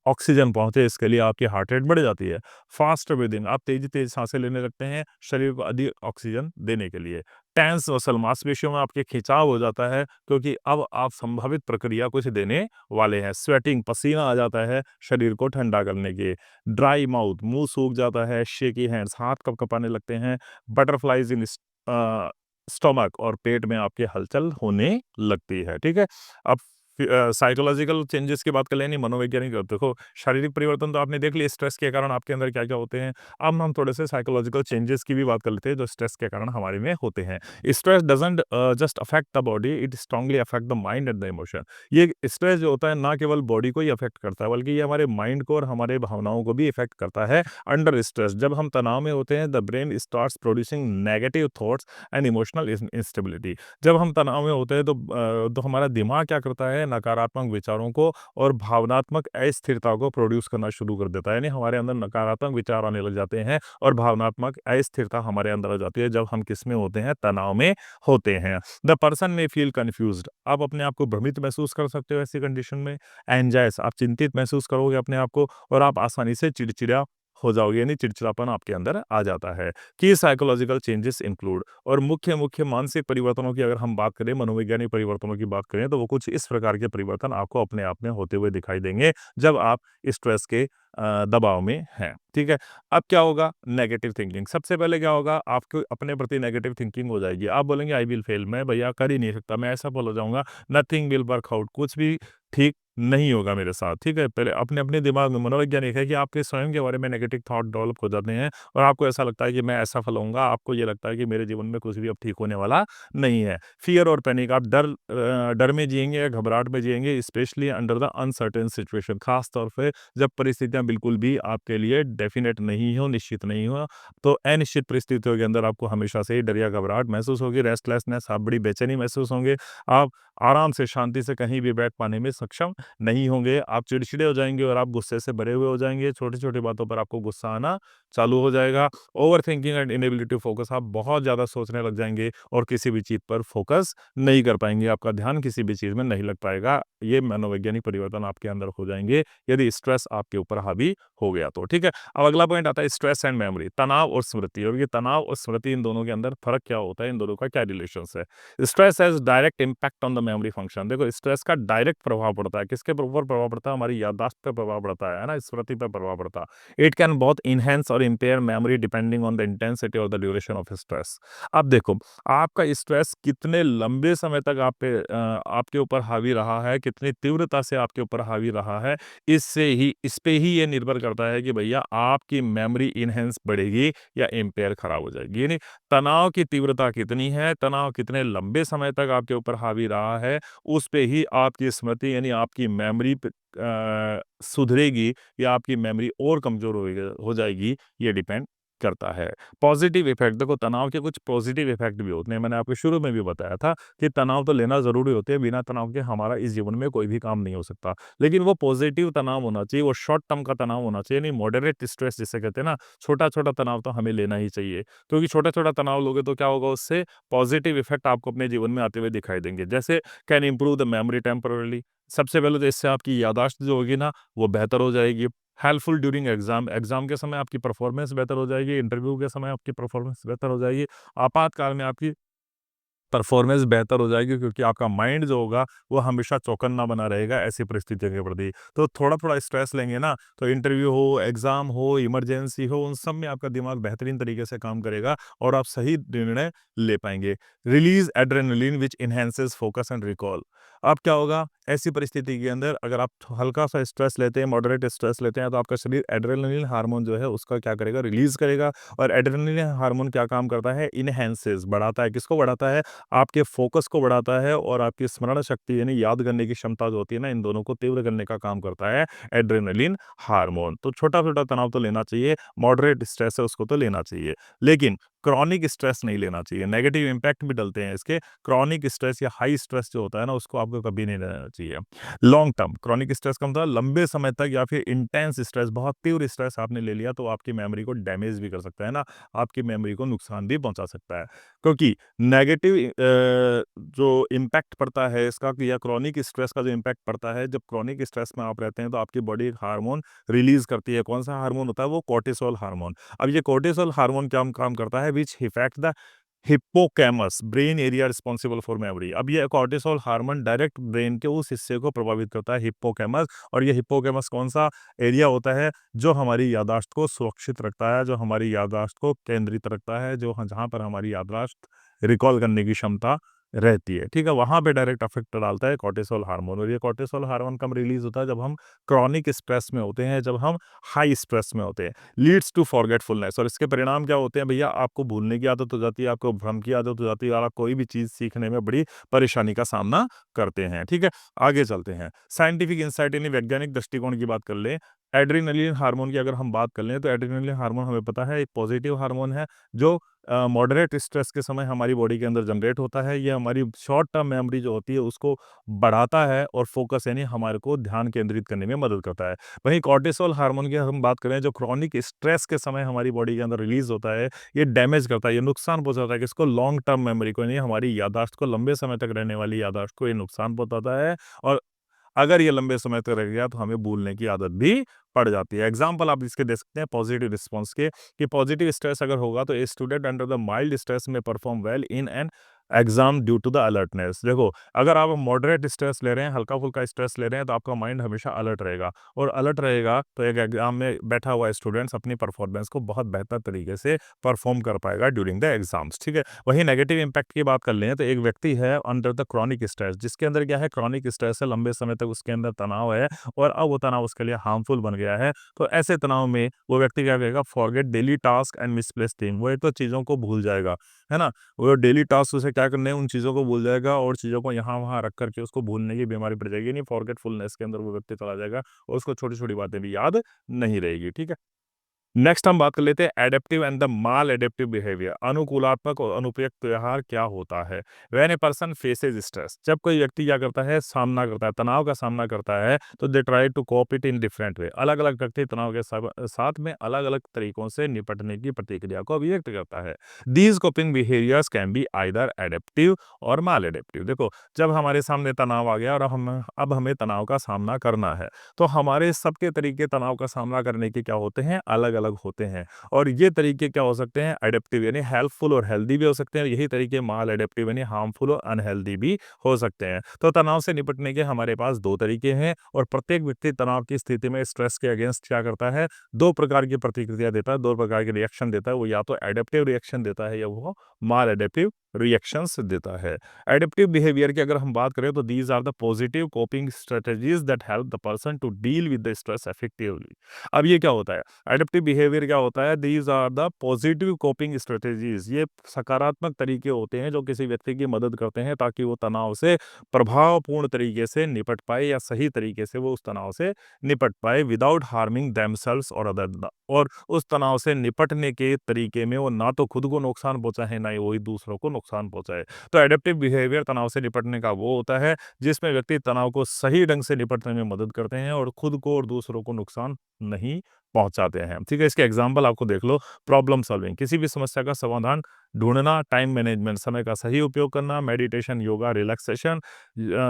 [SPEAKER 1] ऑक्सीजन पहुंचे, इसके लिए आपकी हार्ट रेट बढ़ जाती है। फास्ट ब्रीदिंग, आप तेज सांसें लेने लगते हैं शरीर को अधिक ऑक्सीजन देने के लिए। टेंस मसल, मांसपेशियों में आपके खिंचाव हो जाता है, क्योंकि अब आप संभावित प्रक्रिया कुछ देने वाले हैं। स्वेटिंग, पसीना आ जाता है शरीर को ठंडा करने के। ड्राई माउथ, मुंह सूख जाता है। शेकी हैंड्स, हाथ कपकपाने लगते हैं। बटरफ्लाइज इन स्टमक, और पेट में आपके हलचल होने लगती है। ठीक है, अब साइकोलॉजिकल चेंजेस की बात कर लें, मनोवैज्ञानिक, देखो शारीरिक परिवर्तन तो आपने देख लिया स्ट्रेस के कारण आपके अंदर क्या क्या होते हैं। अब हम थोड़े से साइकोलॉजिकल चेंजेस की भी बात कर लेते हैं जो स्ट्रेस के कारण हमारे में होते हैं। Stress doesn't just affect the body, it strongly affect the mind and the emotion. ये स्ट्रेस जो होता है ना केवल बॉडी को ही अफेक्ट करता है, बल्कि ये हमारे माइंड को और हमारे भावनाओं को भी इफेक्ट करता है। अंडर स्ट्रेस, जब हम तनाव में होते हैं, the brain starts producing negative thoughts and emotional instability. जब हम तनाव में होते हैं तो हमारा दिमाग क्या करता है, नकारात्मक विचारों को और भावनात्मक अस्थिरता को प्रोड्यूस करना शुरू कर देता है। यानी हमारे अंदर नकारात्मक विचार आने लग जाते हैं और भावनात्मक अस्थिरता हमारे अंदर आ जाती है जब हम किस में होते हैं, तनाव में होते हैं। द पर्सन में फील कन्फ्यूज्ड, आप अपने आप को भ्रमित महसूस कर सकते हो ऐसी कंडीशन में। एंजाइस, आप चिंतित महसूस करोगे अपने आप को और आप आसानी से चिड़चिड़ा हो जाओगे, यानी चिड़चिड़ापन आपके अंदर आ जाता है। की साइकोलॉजिकल चेंजेस इंक्लूड, और मुख्य मानसिक परिवर्तनों की अगर हम बात करें, मनोवैज्ञानिक परिवर्तनों की बात करें, तो वो कुछ इस प्रकार के परिवर्तन आपको अपने आप में होते हुए दिखाई देंगे जब आप स्ट्रेस के दबाव में हैं। ठीक है, अब क्या होगा, नेगेटिव थिंकिंग। सबसे पहले क्या होगा, आपको अपने प्रति नेगेटिव थिंकिंग हो जाएगी। आप बोलेंगे आई विल फेल, मैं भैया कर ही नहीं सकता, मैं ऐसा बोल जाऊंगा, नथिंग विल वर्क आउट, कुछ भी ठीक नहीं होगा मेरे साथ। ठीक है, पहले अपने अपने दिमाग में मनोवैज्ञानिक है कि आपके स्वयं के बारे में नेगेटिव थॉट डेवलप हो जाते हैं और आपको ऐसा लगता है कि मैं असफल होऊंगा। आपको ये लगता है कि मेरे जीवन में कुछ भी अब ठीक होने वाला नहीं है। फियर और पैनिक, आप डर में जिएंगे या घबराहट में जिएंगे, specially under the uncertain situation, खास तौर पे जब परिस्थितियां बिल्कुल भी आपके लिए डेफिनेट नहीं हो, निश्चित नहीं हो। तो अनिश्चित परिस्थितियों के अंदर आपको हमेशा से ही डर या घबराहट महसूस होगी, रेस्टलेसनेस, आप बड़ी बेचैनी महसूस होंगे। आप आराम से शांति से कहीं भी बैठ पाने में सक्षम नहीं होंगे। आप चिड़चिड़े हो जाएंगे और आप गुस्से से भरे हुए हो जाएंगे। छोटी-छोटी बातों पर आपको गुस्सा आना चालू हो जाएगा। Overthinking and inability to focus, आप बहुत ज़्यादा सोचने लग जाएँगे और किसी भी चीज़ पर फोकस नहीं कर पाएँगे। आपका ध्यान किसी भी चीज़ में नहीं लग पाएगा। ये मनोवैज्ञानिक परिवर्तन आपके अंदर हो जाएँगे यदि स्ट्रेस आपके ऊपर हावी हो गया तो। ठीक है? अब अगला पॉइंट आता है स्ट्रेस एंड मेमोरी, तनाव और स्मृति। और ये तनाव और स्मृति, इन दोनों के अंदर फ़र्क क्या होता है? इन दोनों का क्या रिलेशंस है? Stress has direct impact on the memory function. देखो, स्ट्रेस का डायरेक्ट प्रभाव पड़ता है, किसके ऊपर प्रभाव पड़ता है? हमारी याददाश्त पे प्रभाव पड़ता है ना? स्मृति पे प्रभाव पड़ता है। इट कैन बोथ एनहांस और empire memory depending on the intensity और द ड्यूरेशन ऑफ स्ट्रेस। अब देखो, आपका स्ट्रेस कितने लंबे समय तक आपके ऊपर हावी रहा है, कितनी तीव्रता से आपके ऊपर हावी रहा है, इस पे ही ये निर्भर करता है कि भैया आपकी मेमोरी इनहेंस बढ़ेगी या इम्पेयर खराब हो जाएगी। यानी तनाव की तीव्रता कितनी है, तनाव कितने लंबे समय तक आपके ऊपर हावी रहा है, उस पे ही आपकी स्मृति यानी आपकी मेमोरी सुधरेगी या आपकी मेमोरी और कमज़ोर हो जाएगी, ये डिपेंड करता है। पॉज़िटिव इफ़ेक्ट, देखो तनाव के कुछ पॉज़िटिव इफ़ेक्ट भी होते हैं। मैंने आपको शुरू में भी बताया था कि तनाव तो लेना ज़रूरी होते हैं, बिना तनाव के हमारा इस जीवन में कोई भी काम नहीं हो सकता। लेकिन वो पॉज़िटिव तनाव होना चाहिए, वो शॉर्ट टर्म का तनाव होना चाहिए, यानी मॉडरेट स्ट्रेस जिसे कहते हैं ना, छोटा-छोटा तनाव तो हमें लेना ही चाहिए। क्योंकि छोटा-छोटा तनाव लोगे तो क्या होगा, उससे पॉज़िटिव इफ़ेक्ट आपको अपने जीवन में आते हुए दिखाई देंगे। जैसे can improve the memory temporarily, सबसे पहले तो इससे आपकी याददाश्त जो होगी ना, वो बेहतर हो जाएगी। हेल्पफुल ड्यूरिंग एग्ज़ाम, एग्ज़ाम के समय आपकी परफ़ॉर्मेंस बेहतर हो जाएगी, इंटरव्यू के समय आपकी परफ़ॉर्मेंस बेहतर हो जाएगी, आपातकाल में आपकी परफॉर्मेंस बेहतर हो जाएगी, क्योंकि आपका माइंड जो होगा वो हमेशा चौकन्ना बना रहेगा ऐसी परिस्थितियों के प्रति। तो थोड़ा-थोड़ा स्ट्रेस लेंगे ना, तो इंटरव्यू हो, एग्ज़ाम हो, इमरजेंसी हो, उन सब में आपका दिमाग बेहतरीन तरीके से काम करेगा और आप सही निर्णय ले पाएँगे। Release adrenaline which enhances focus and recall. अब क्या होगा, ऐसी परिस्थिति के अंदर अगर आप हल्का-सा स्ट्रेस लेते हैं, मॉडरेट स्ट्रेस लेते हैं, तो आपका शरीर एड्रेनालिन हार्मोन जो है उसका क्या करेगा, रिलीज़ करेगा। और एड्रेनालिन हार्मोन क्या काम करता है, एनहांसेस, बढ़ाता है, किसको बढ़ाता है? आपके फ़ोकस को बढ़ाता है और आपकी स्मरण शक्ति यानी याद करने की क्षमता जो होती है ना, इन दोनों को तीव्र करने का काम करता है एड्रेनालिन हार्मोन। तो छोटा-छोटा तनाव तो लेना चाहिए, मॉडरेट स्ट्रेस है उसको तो लेना चाहिए। लेकिन क्रॉनिक स्ट्रेस नहीं लेना चाहिए, नेगेटिव इम्पैक्ट भी डलते हैं इसके। क्रॉनिक स्ट्रेस या हाई स्ट्रेस जो होता है ना, उसको आपको कभी नहीं लेना चाहिए। लॉन्ग टर्म क्रॉनिक स्ट्रेस का मतलब लंबे समय तक या फिर इंटेंस स्ट्रेस, बहुत तीव्र स्ट्रेस आपने ले लिया तो आपकी मेमोरी को डैमेज भी कर सकता है ना, आपकी मेमोरी को नुकसान भी पहुँचा सकता है। क्योंकि नेगेटिव जो इम्पैक्ट पड़ता है इसका, या क्रॉनिक स्ट्रेस का जो इम्पैक्ट पड़ता है, जब क्रॉनिक स्ट्रेस में आप रहते हैं तो आपकी बॉडी एक हार्मोन रिलीज़ करती है। कौन सा हार्मोन होता है वो? Cortisol hormone. अब ये कोर्टिसोल हार्मोन क्या काम करता है, which effect the hippocampus brain area responsible for memory. अब ये कोर्टिसोल हार्मोन डायरेक्ट ब्रेन के उस हिस्से को प्रभावित करता है, हिप्पोकैम्पस। और ये हिप्पोकैम्पस कौन सा एरिया होता है? जो हमारी याददाश्त को सुरक्षित रखता है, जो हमारी याददाश्त को केंद्रित रखता है, जो जहाँ पर हमारी याददाश्त रिकॉल करने की क्षमता रहती है। ठीक है, वहाँ पे डायरेक्ट इफेक्ट डालता है कोर्टिसोल हार्मोन। और ये कोर्टिसोल हार्मोन कब रिलीज होता है? जब हम क्रॉनिक स्ट्रेस में होते हैं, जब हम हाई स्ट्रेस में होते हैं। लीड्स टू फॉरगेटफुलनेस, और इसके परिणाम क्या होते हैं भैया? आपको भूलने की आदत हो जाती है, आपको भ्रम की आदत हो जाती है और आप कोई भी चीज़ सीखने में बड़ी परेशानी का सामना करते हैं। ठीक है, आगे चलते हैं। साइंटिफिक इंसाइट यानी वैज्ञानिक दृष्टिकोण की बात कर लें, एड्रेनलिन हार्मोन की अगर हम बात कर लें, तो एड्रेनलिन हार्मोन हमें पता है एक पॉजिटिव हार्मोन है जो मॉडरेट स्ट्रेस के समय हमारी बॉडी के अंदर जनरेट होता है। ये हमारी शॉर्ट टर्म मेमोरी जो होती है उसको बढ़ाता है और फोकस यानी हमारे को ध्यान केंद्रित करने में मदद करता है। वहीं कॉर्टिसोल हार्मोन की हम बात करें जो क्रॉनिक स्ट्रेस के समय हमारी बॉडी के अंदर रिलीज होता है, ये डैमेज करता है, ये नुकसान पहुंचाता है किसको, लॉन्ग टर्म मेमोरी को, यानी हमारी याददाश्त को, लंबे समय तक रहने वाली याददाश्त को ये नुकसान पहुंचाता है। और अगर ये लंबे समय तक रह गया तो हमें भूलने की आदत भी पड़ जाती है। एग्जाम्पल आप इसके दे सकते हैं पॉजिटिव रिस्पॉन्स के, कि पॉजिटिव स्ट्रेस अगर होगा तो a student under the mild stress में perform well in an exam due to the alertness. देखो, अगर आप मॉडरेट स्ट्रेस ले रहे हैं, हल्का फुल्का स्ट्रेस ले रहे हैं, तो आपका माइंड हमेशा अलर्ट रहेगा, और अलर्ट रहेगा तो एक एग्जाम में बैठा हुआ स्टूडेंट्स अपनी परफॉर्मेंस को बहुत बेहतर तरीके से परफॉर्म कर पाएगा ड्यूरिंग द एग्जाम्स। ठीक है, वहीं नेगेटिव इंपैक्ट की बात कर लें तो एक व्यक्ति है अंडर द क्रॉनिक स्ट्रेस, जिसके अंदर क्या है, क्रॉनिक स्ट्रेस है, लंबे समय तक उसके अंदर तनाव है और अब वो तनाव उसके लिए हार्मफुल बन गया है। तो ऐसे तनाव में वो व्यक्ति क्या करेगा, forget daily task and misplace thing, वो एक तो चीज़ों को भूल जाएगा, है ना, वो डेली टास्क उसे क्या करने हैं उन चीज़ों को भूल जाएगा, और चीज़ों को यहाँ वहाँ रख करके उसको भूलने की बीमारी पड़ जाएगी, नहीं फॉरगेटफुलनेस के अंदर वो व्यक्ति चला जाएगा और उसको छोटी छोटी बातें भी याद नहीं रहेगी। ठीक है, नेक्स्ट हम बात कर लेते हैं adaptive and the maladaptive behaviour. अनुकूलात्मक और अनुपयुक्त व्यवहार क्या होता है। When a person faces stress, जब कोई व्यक्ति क्या करता है, सामना करता है, तनाव का सामना करता है, तो they try to cope it in different way. अलग अलग व्यक्ति तनाव के साथ में अलग अलग तरीकों से निपटने की प्रतिक्रिया को अभिव्यक्त करता है। These coping behaviours can be either adaptive और माल एडेप्टिव। देखो, जब हमारे सामने तनाव आ गया और अब हमें तनाव का सामना करना है, तो हमारे सबके तरीके तनाव का सामना करने के क्या होते हैं, अलग अलग होते हैं। और ये तरीके क्या हो सकते हैं, एडेप्टिव यानी हेल्पफुल और हेल्दी भी हो सकते हैं, यही तरीके माल एडेप्टिव यानी हार्मफुल और अनहेल्दी भी हो सकते हैं। तो तनाव से निपटने के हमारे पास दो तरीके हैं, और प्रत्येक व्यक्ति तनाव की स्थिति में स्ट्रेस के अगेंस्ट क्या करता है, दो प्रकार की प्रतिक्रिया देता है, दो प्रकार के रिएक्शन देता है। वो या तो एडेप्टिव रिएक्शन देता है या वो माल एडेप्टिव रिएक्शंस देता है। एडेप्टिव बिहेवियर की अगर हम बात करें तो these are the positive coping strategies that help the person to deal with the stress effectively. अब ये क्या होता है, एडेप्टिव बिहेवियर क्या होता है, these are the positive coping strategies, ये सकारात्मक तरीके होते हैं जो किसी व्यक्ति की मदद करते हैं ताकि वो तनाव से प्रभावपूर्ण तरीके से निपट पाए, या सही तरीके से वो उस तनाव से निपट पाए विदाउट हार्मिंग देमसेल्व्स और अदर, और उस तनाव से निपटने के तरीके में वो ना तो खुद को नुकसान पहुंचाए ना ही वही दूसरों को नुकसान पहुंचाए। तो एडेप्टिव बिहेवियर तनाव से निपटने का वो होता है जिसमें व्यक्ति तनाव को सही ढंग से निपटने में मदद करते हैं और खुद को और दूसरों को नुकसान नहीं पहुंचाते हैं। ठीक है, इसके एग्जाम्पल आपको देख लो, प्रॉब्लम सॉल्विंग, किसी भी समस्या का समाधान ढूंढना, टाइम मैनेजमेंट, समय का सही उपयोग करना, meditation, yoga, relaxation,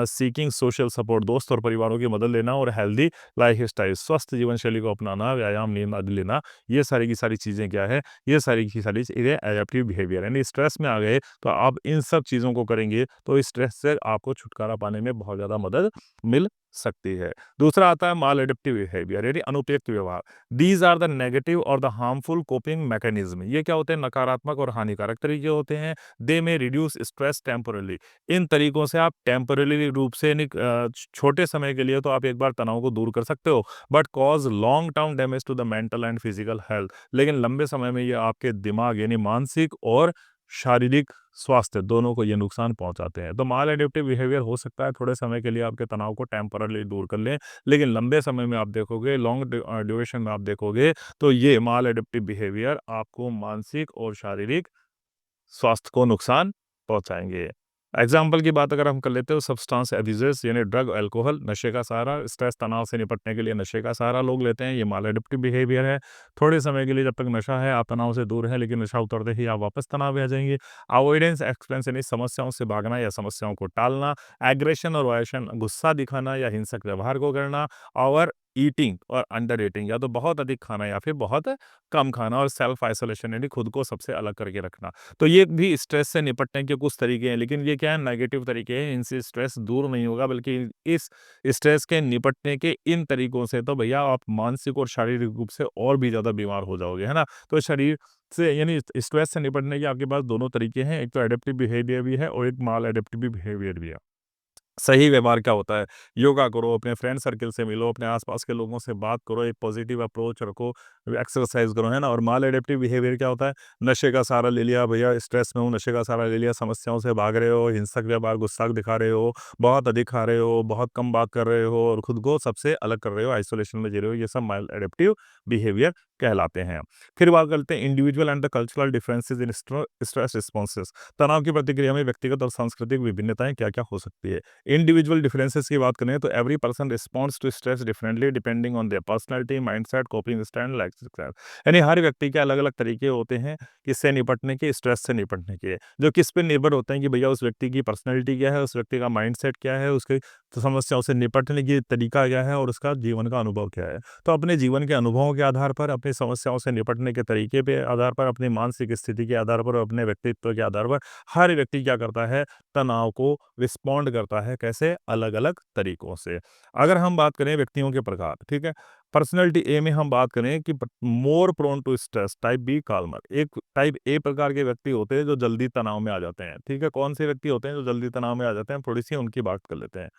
[SPEAKER 1] seeking social support, दोस्त और परिवारों की मदद लेना, और हेल्दी लाइफ स्टाइल, स्वस्थ जीवन शैली को अपनाना, व्यायाम, नींद आदि लेना, ये सारी की सारी चीज़ें क्या है, ये सारी की सारी चीज़ें एडेप्टिव बिहेवियर, यानी स्ट्रेस में आ गए तो आप इन सब चीज़ों को करेंगे तो स्ट्रेस से आपको छुटकारा पाने में बहुत ज़्यादा मदद मिल सकती है। दूसरा आता है माल एडेप्टिव बिहेवियर यानी अनुपयुक्त व्यवहार। दीज आर द नेगेटिव और द हार्मफुल कोपिंग मैकेनिज्म। ये क्या होते हैं, नकारात्मक और हानिकारक तरीके होते हैं। दे में रिड्यूस स्ट्रेस टेम्पोरली। इन तरीकों से आप टेम्पोरली रूप से छोटे समय के लिए तो आप एक बार तनाव को दूर कर सकते हो, but cause long term damage to the mental and physical health. लेकिन लंबे समय में ये आपके दिमाग यानी मानसिक और शारीरिक स्वास्थ्य दोनों को ये नुकसान पहुंचाते हैं। तो माल एडेप्टिव बिहेवियर हो सकता है थोड़े समय के लिए आपके तनाव को टेम्परली दूर कर लें, लेकिन लंबे समय में आप देखोगे, लॉन्ग ड्यूरेशन में आप देखोगे, तो ये माल एडेप्टिव बिहेवियर आपको मानसिक और शारीरिक स्वास्थ्य को नुकसान पहुंचाएंगे। एग्जाम्पल की बात अगर हम कर लेते हो, सब्सटेंस एब्यूजर्स यानी ड्रग, अल्कोहल, नशे का सहारा, स्ट्रेस तनाव से निपटने के लिए नशे का सहारा लोग लेते हैं, ये माल एडिक्टिव बिहेवियर है। थोड़े समय के लिए जब तक नशा है आप तनाव से दूर हैं, लेकिन नशा उतरते ही आप वापस तनाव में आ जाएंगे। अवॉइडेंस एक्सपेंस यानी समस्याओं से भागना या समस्याओं को टालना। एग्रेशन और वायशन, गुस्सा दिखाना या हिंसक व्यवहार को करना। और ईटिंग और अंडर ईटिंग, या तो बहुत अधिक खाना या फिर बहुत कम खाना। और सेल्फ आइसोलेशन यानी खुद को सबसे अलग करके रखना। तो ये भी स्ट्रेस से निपटने के कुछ तरीके हैं, लेकिन ये क्या है, नेगेटिव तरीके हैं, इनसे स्ट्रेस दूर नहीं होगा, बल्कि इस स्ट्रेस के निपटने के इन तरीकों से तो भैया आप मानसिक और शारीरिक रूप से और भी ज़्यादा बीमार हो जाओगे, है ना। तो शरीर से यानी स्ट्रेस से निपटने के आपके पास दोनों तरीके हैं, एक तो एडेप्टिव बिहेवियर भी है और एक माल एडेप्टिव बिहेवियर भी है। सही व्यवहार क्या होता है? योगा करो, अपने फ्रेंड सर्किल से मिलो, अपने आस-पास के लोगों से बात करो, एक पॉजिटिव अप्रोच रखो, एक्सरसाइज़ करो, है ना? और माल एडप्टिव बिहेवियर क्या होता है? नशे का सहारा ले लिया, भैया स्ट्रेस में हूँ, नशे का सहारा ले लिया, समस्याओं से भाग रहे हो, हिंसक व्यवहार, गुस्सा दिखा रहे हो, बहुत अधिक खा रहे हो, बहुत कम बात कर रहे हो और खुद को सबसे अलग कर रहे हो, आइसोलेशन में जी रहे हो, ये सब माल एडप्टिव बिहेवियर कहलाते हैं। फिर बात करते हैं individual and the cultural differences in stress responses. तनाव की प्रतिक्रिया में व्यक्तिगत और सांस्कृतिक विभिन्नताएँ क्या-क्या हो सकती है? इंडिविजुअल डिफरेंसेस की बात करें तो every person responds to stress differently depending on their personality, mindset, coping style, lifestyle. यानी हर व्यक्ति के अलग-अलग तरीके होते हैं किससे निपटने के, स्ट्रेस से निपटने के, जो किस पे निर्भर होते हैं कि भैया उस व्यक्ति की पर्सनैलिटी क्या है, उस व्यक्ति का माइंडसेट क्या है, उसके समस्याओं से निपटने की तरीका क्या है और उसका जीवन का अनुभव क्या है। तो अपने जीवन के अनुभवों के आधार पर, अपनी समस्याओं से निपटने के तरीके पे आधार पर, अपनी मानसिक स्थिति के आधार पर और अपने व्यक्तित्व के आधार पर हर व्यक्ति क्या करता है, तनाव को रिस्पॉन्ड करता है कैसे? अलग-अलग तरीकों से। अगर हम बात करें व्यक्तियों के प्रकार, ठीक है? पर्सनैलिटी ए में हम बात करें कि प more prone to stress, type B calmer. एक टाइप ए प्रकार के व्यक्ति होते हैं जो जल्दी तनाव में आ जाते हैं, ठीक है? कौन से व्यक्ति होते हैं जो जल्दी तनाव में आ जाते हैं? थोड़ी-सी उनकी बात कर लेते हैं।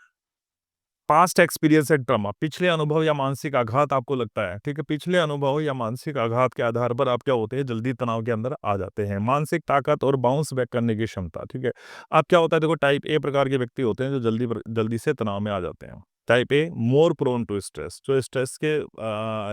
[SPEAKER 1] पास्ट एक्सपीरियंस एंड ट्रॉमा, पिछले अनुभव या मानसिक आघात आपको लगता है, ठीक है? पिछले अनुभव या मानसिक आघात के आधार पर आप क्या होते हैं, जल्दी तनाव के अंदर आ जाते हैं। मानसिक ताकत और बाउंस बैक करने की क्षमता, ठीक है? अब क्या होता है देखो, टाइप ए प्रकार के व्यक्ति होते हैं जो जल्दी से तनाव में आ जाते हैं। Type A more prone to stress, जो स्ट्रेस के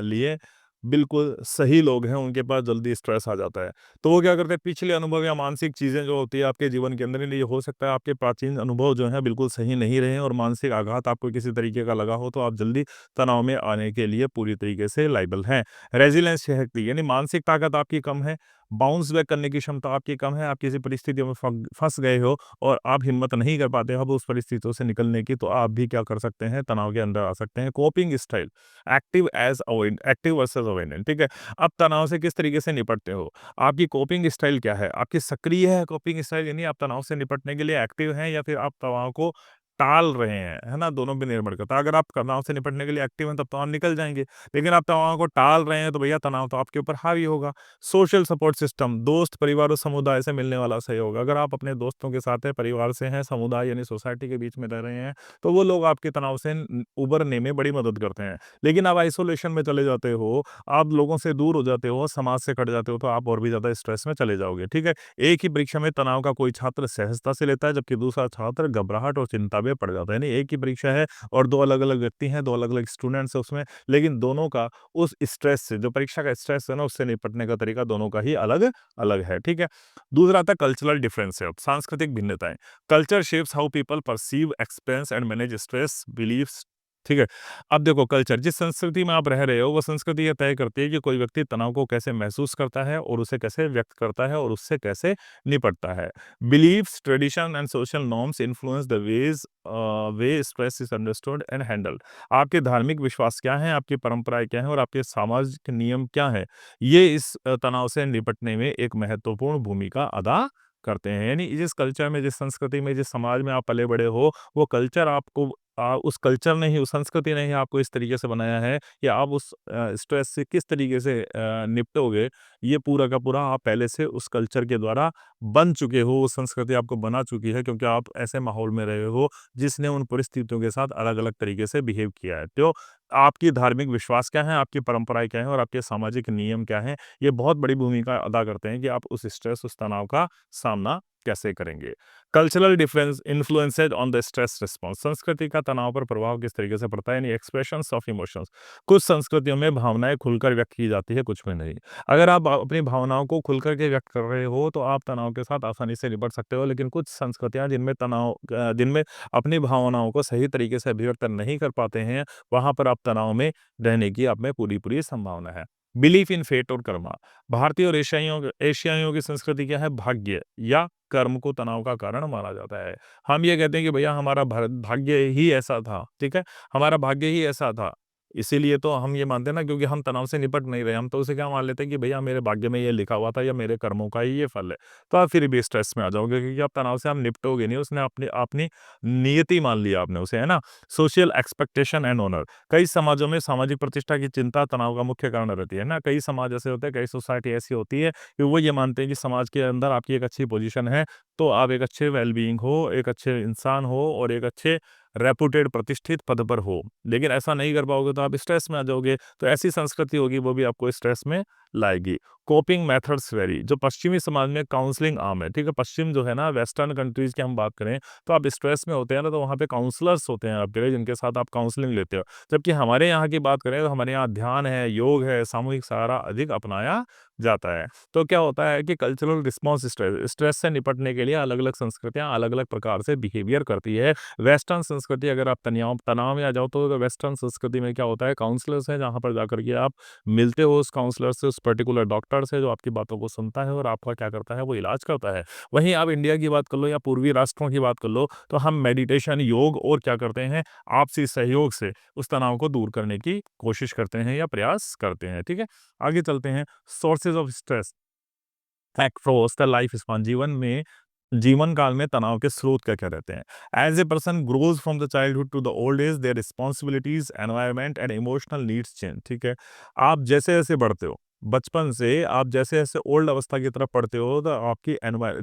[SPEAKER 1] लिए बिल्कुल सही लोग हैं, उनके पास जल्दी स्ट्रेस आ जाता है। तो वो क्या करते हैं, पिछले अनुभव या मानसिक चीज़ें जो होती है आपके जीवन के अंदर, ये हो सकता है आपके प्राचीन अनुभव जो हैं बिल्कुल सही नहीं रहे और मानसिक आघात आपको किसी तरीके का लगा हो तो आप जल्दी तनाव में आने के लिए पूरी तरीके से लायबल हैं। रेज़िलियंस शक्ति, यानी मानसिक ताकत आपकी कम है, बाउंस बैक करने की क्षमता आपकी कम है, आप किसी परिस्थितियों में फँस गए हो और आप हिम्मत नहीं कर पाते हो अब उस परिस्थितियों से निकलने की, तो आप भी क्या कर सकते हैं, तनाव के अंदर आ सकते हैं। Coping style, active versus avoidant, ठीक है? अब तनाव से किस तरीके से निपटते हो? आपकी कोपिंग स्टाइल क्या है? आपकी सक्रिय है कोपिंग स्टाइल, यानी आप तनाव से निपटने के लिए एक्टिव हैं या फिर आप तनाव को टाल रहे हैं, है ना? दोनों पे निर्भर करता है। अगर आप तनाव से निपटने के लिए एक्टिव हैं तब तो आप निकल जाएँगे, लेकिन आप तनाव को टाल रहे हैं तो भैया तनाव तो आपके ऊपर हावी होगा। सोशल सपोर्ट सिस्टम, दोस्त, परिवार और समुदाय से मिलने वाला सहयोग। अगर आप अपने दोस्तों के साथ हैं, परिवार से हैं, समुदाय यानी सोसाइटी के बीच में रह रहे हैं, तो वो लोग आपके तनाव से उबरने में बड़ी मदद करते हैं। लेकिन आप आइसोलेशन में चले जाते हो, आप लोगों से दूर हो जाते हो, समाज से कट जाते हो, तो आप और भी ज़्यादा स्ट्रेस में चले जाओगे, ठीक है? एक ही परीक्षा में तनाव का कोई छात्र सहजता से लेता है, जबकि दूसरा छात्र घबराहट और चिंता में पड़ जाता है। यानी एक ही परीक्षा है और 2 अलग-अलग व्यक्ति हैं, 2 अलग-अलग स्टूडेंट्स हैं उसमें, लेकिन दोनों का उस स्ट्रेस से, जो परीक्षा का स्ट्रेस है ना, उससे निपटने का तरीका दोनों का ही अलग-अलग है, ठीक है? दूसरा आता है कल्चरल डिफरेंस है, सांस्कृतिक भिन्नताएँ। Culture shapes how people perceive, experience and manage stress, beliefs, ठीक है? अब देखो, कल्चर, जिस संस्कृति में आप रह रहे हो, वो संस्कृति ये तय करती है कि कोई व्यक्ति तनाव को कैसे महसूस करता है और उसे कैसे व्यक्त करता है और उससे कैसे निपटता है। Beliefs, tradition and social norms influence the way stress is understood and handled. आपके धार्मिक विश्वास क्या हैं, आपकी परंपराएँ क्या हैं और आपके सामाजिक नियम क्या हैं, ये इस तनाव से निपटने में एक महत्वपूर्ण भूमिका अदा करते हैं। यानी जिस कल्चर में, जिस संस्कृति में, जिस समाज में आप पले-बड़े हो, वो कल्चर आपको उस कल्चर ने ही, उस संस्कृति ने ही आपको इस तरीके से बनाया है कि आप उस स्ट्रेस से किस तरीके से निपटोगे, ये पूरा का पूरा आप पहले से उस कल्चर के द्वारा बन चुके हो, वो संस्कृति आपको बना चुकी है क्योंकि आप ऐसे माहौल में रहे हो, जिसने उन परिस्थितियों के साथ अलग-अलग तरीके से बिहेव किया है। तो आपकी धार्मिक विश्वास क्या हैं, आपकी परंपराएँ क्या हैं और आपके सामाजिक नियम क्या हैं, ये बहुत बड़ी भूमिका अदा करते हैं कि आप उस स्ट्रेस, उस तनाव का सामना कैसे करेंगे। Cultural difference influences on the stress response, संस्कृति का तनाव पर प्रभाव किस तरीके से पड़ता है, यानी एक्सप्रेशंस ऑफ इमोशंस। कुछ संस्कृतियों में भावनाएं खुलकर व्यक्त की जाती है, कुछ में नहीं। अगर आप अपनी भावनाओं को खुलकर के व्यक्त कर रहे हो तो आप तनाव के साथ आसानी से निपट सकते हो, लेकिन कुछ संस्कृतियां जिनमें अपनी भावनाओं को सही तरीके से अभिव्यक्त नहीं कर पाते हैं, वहां पर आप तनाव में रहने की आप में पूरी पूरी संभावना है। बिलीफ इन फेट और कर्मा, भारतीय और एशियाइयों की संस्कृति क्या है, भाग्य या कर्म को तनाव का कारण माना जाता है। हम ये कहते हैं कि भैया हमारा भाग्य ही ऐसा था, ठीक है? हमारा भाग्य ही ऐसा था। इसीलिए तो हम ये मानते हैं ना, क्योंकि हम तनाव से निपट नहीं रहे, हम तो उसे क्या मान लेते हैं कि भैया मेरे भाग्य में ये लिखा हुआ था या मेरे कर्मों का ही ये फल है। तो आप फिर भी स्ट्रेस में आ जाओगे, क्योंकि आप तनाव से आप निपटोगे नहीं, उसने अपनी अपनी नियति मान लिया आपने उसे, है ना? Social expectation and honour. कई समाजों में सामाजिक प्रतिष्ठा की चिंता तनाव का मुख्य कारण रहती है ना। कई समाज ऐसे होते हैं, कई सोसाइटी ऐसी होती है कि वो ये मानते हैं कि समाज के अंदर आपकी एक अच्छी पोजीशन है, तो आप एक अच्छे वेल-बीइंग हो, एक अच्छे इंसान हो और एक अच्छे रेपुटेड प्रतिष्ठित पद पर हो। लेकिन ऐसा नहीं कर पाओगे तो आप स्ट्रेस में आ जाओगे। तो ऐसी संस्कृति होगी, वो भी आपको स्ट्रेस में लाएगी। Coping methods very. जो पश्चिमी समाज में काउंसलिंग आम है, ठीक है? पश्चिम जो है ना, वेस्टर्न कंट्रीज़ की हम बात करें, तो आप स्ट्रेस में होते हैं ना, तो वहाँ पे काउंसलर्स होते हैं आपके लिए, जिनके साथ आप काउंसलिंग लेते हो। जबकि हमारे यहाँ की बात करें, तो हमारे यहाँ ध्यान है, योग है, सामूहिक सहारा अधिक अपनाया जाता है। तो क्या होता है कि कल्चरल रिस्पॉन्स स्ट्रेस, स्ट्रेस से निपटने के लिए अलग-अलग संस्कृतियाँ अलग-अलग प्रकार से बिहेवियर करती है। वेस्टर्न संस्कृति, अगर आप तनियाव तनाव में आ जाओ, तो वेस्टर्न संस्कृति में क्या होता है, काउंसलर्स हैं, जहाँ पर जाकर के आप मिलते हो उस काउंसलर से, उस पर्टिकुलर डॉक्टर से, जो आपकी बातों को सुनता है और आपका क्या करता है, वो इलाज करता है। वहीं आप इंडिया की बात कर लो या पूर्वी राष्ट्रों की बात कर लो, तो हम मेडिटेशन, योग और क्या करते हैं, आपसी सहयोग से उस तनाव को दूर करने की कोशिश करते हैं या प्रयास करते हैं। ठीक है? आगे चलते हैं। Sources of stress across the life span. जीवन काल में तनाव के स्रोत क्या-क्या रहते हैं? As a person grows from the childhood to the old age, their responsibilities, environment and emotional needs change. ठीक है? आप जैसे-जैसे बढ़ते हो, बचपन से आप जैसे-जैसे ओल्ड अवस्था की तरफ बढ़ते हो, तो आपकी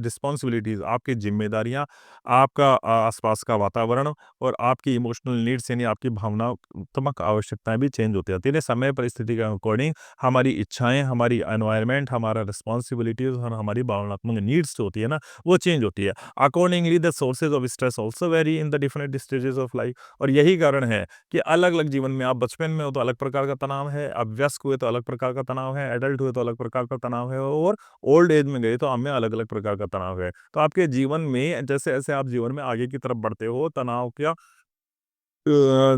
[SPEAKER 1] रिस्पॉन्सिबिलिटीज़, आपकी ज़िम्मेदारियाँ, आपका आस-पास का वातावरण और आपकी इमोशनल नीड्स, यानी आपकी भावनात्मक आवश्यकताएँ भी चेंज होती जाती हैं। समय परिस्थिति के अकॉर्डिंग हमारी इच्छाएँ, हमारी एनवायरनमेंट, हमारा रिस्पॉन्सिबिलिटीज़ और हमारी भावनात्मक नीड्स जो होती है ना, वो चेंज होती है। Accordingly the sources of stress also very in the different stages of life. और यही कारण है कि अलग-अलग जीवन में, आप बचपन में हो तो अलग प्रकार का तनाव है, आप वयस्क हुए तो अलग प्रकार का तनाव है, एडल्ट हुए तो अलग प्रकार का तनाव है और ओल्ड एज में गए तो आप में अलग-अलग प्रकार का तनाव है। तो आपके जीवन में जैसे-जैसे आप जीवन में आगे की तरफ बढ़ते हो,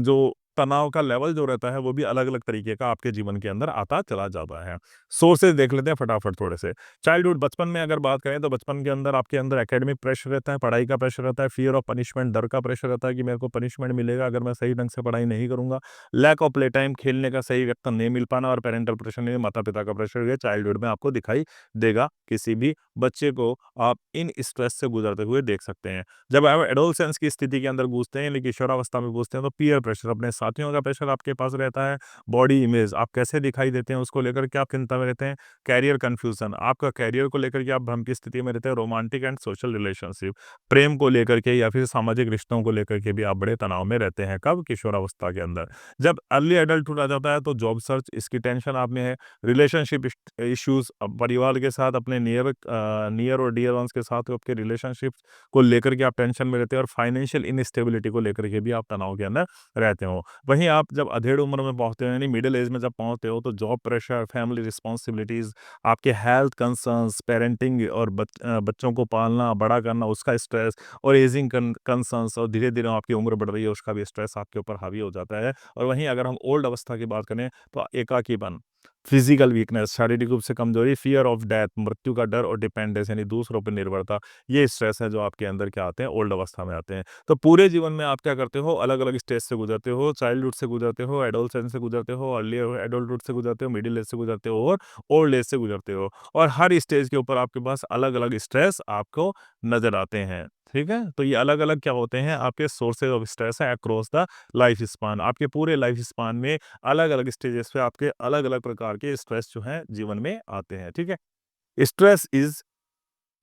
[SPEAKER 1] जो तनाव का लेवल जो रहता है, वो भी अलग-अलग तरीके का आपके जीवन के अंदर आता चला जाता है। सोर्सेज़ देख लेते हैं फटाफट थोड़े से। चाइल्डहुड, बचपन में अगर बात करें, तो बचपन के अंदर आपके अंदर एकेडमिक प्रेशर रहता है, पढ़ाई का प्रेशर रहता है, फियर ऑफ पनिशमेंट, डर का प्रेशर रहता है कि मेरे को पनिशमेंट मिलेगा अगर मैं सही ढंग से पढ़ाई नहीं करूँगा। लैक ऑफ प्ले टाइम, खेलने का सही वक़्त नहीं मिल पाना और पैरेंटल प्रेशर, यानी माता-पिता का प्रेशर, ये चाइल्डहुड में आपको दिखाई देगा। किसी भी बच्चे को आप इन स्ट्रेस से गुजरते हुए देख सकते हैं। जब आप एडोलसेंस की स्थिति के अंदर घुसते हैं, यानी किशोरावस्था में घुसते हैं, तो पीयर प्रेशर, अपने साथियों का प्रेशर आपके पास रहता है। बॉडी इमेज, आप कैसे दिखाई देते हैं उसको लेकर के आप चिंता में रहते हैं। कैरियर कन्फ्यूजन, आपका कैरियर को लेकर के आप भ्रम की स्थिति में रहते हैं। रोमांटिक एंड सोशल रिलेशनशिप, प्रेम को लेकर के या फिर सामाजिक रिश्तों को लेकर के भी आप बड़े तनाव में रहते हैं। कब? किशोरावस्था के अंदर। जब अर्ली एडल्टहुड आ जाता है, तो जॉब सर्च, इसकी टेंशन आप में है। रिलेशनशिप इश्यूज, परिवार के साथ, अपने नियर और डियर वंस के साथ आपके रिलेशनशिप को लेकर के आप टेंशन में रहते हो और फाइनेंशियल इनस्टेबिलिटी को लेकर के भी आप तनाव के अंदर रहते हो। वहीं आप जब अधेड़ उम्र में पहुँचते हो, यानी मिडिल एज में जब पहुँचते हो, तो जॉब प्रेशर, फैमिली रिस्पॉन्सिबिलिटीज़, आपके हेल्थ कंसर्न्स, पेरेंटिंग और बच्चों को पालना, बड़ा करना, उसका स्ट्रेस और एजिंग कंसर्न्स, और धीरे-धीरे आपकी उम्र बढ़ रही है, उसका भी स्ट्रेस आपके ऊपर हावी हो जाता है। और वहीं अगर हम ओल्ड अवस्था की बात करें, तो एकाकीपन, फिजिकल वीकनेस, शारीरिक रूप से कमजोरी, फियर ऑफ डेथ, मृत्यु का डर और डिपेंडेंस, यानी दूसरों पर निर्भरता, ये स्ट्रेस है जो आपके अंदर क्या आते हैं, ओल्ड अवस्था में आते हैं। तो पूरे जीवन में आप क्या करते हो, अलग-अलग स्टेज से गुजरते हो, चाइल्डहुड से गुजरते हो, एडोलसेंस से गुजरते हो, अर्ली एडल्टहुड से गुजरते हो, मिडिल एज से गुजरते हो और ओल्ड एज से गुजरते हो। और हर स्टेज के ऊपर आपके पास अलग-अलग स्ट्रेस आपको नज़र आते हैं। ठीक है? तो ये अलग-अलग क्या होते हैं, आपके सोर्सेज़ ऑफ स्ट्रेस है अक्रॉस द लाइफ स्पान। आपके पूरे लाइफ स्पान में अलग-अलग स्टेजेस पे आपके अलग-अलग प्रकार के स्ट्रेस जो हैं जीवन में आते हैं। ठीक है? Stress is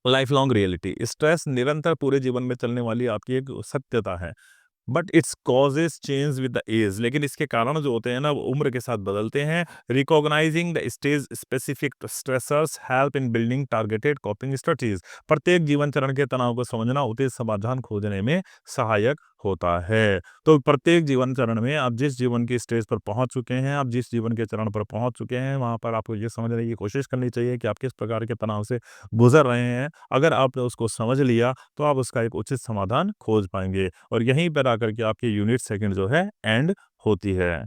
[SPEAKER 1] life long reality. Stress निरंतर पूरे जीवन में चलने वाली आपकी एक सत्यता है। But it's causes change with the age, लेकिन इसके कारण जो होते हैं ना, वो उम्र के साथ बदलते हैं। Recognising the stage specific stressors help in building targeted कॉपिंग strategies. प्रत्येक जीवन चरण के तनाव को समझना उचित समाधान खोजने में सहायक होता है। तो प्रत्येक जीवन चरण में आप जिस जीवन की स्टेज पर पहुंच चुके हैं, आप जिस जीवन के चरण पर पहुंच चुके हैं, वहां पर आपको ये समझने की कोशिश करनी चाहिए कि आप किस प्रकार के तनाव से गुजर रहे हैं। अगर आपने उसको समझ लिया, तो आप उसका एक उचित समाधान खोज पाएंगे और यहीं पर आकर के आपकी यूनिट सेकंड जो है एंड होती है।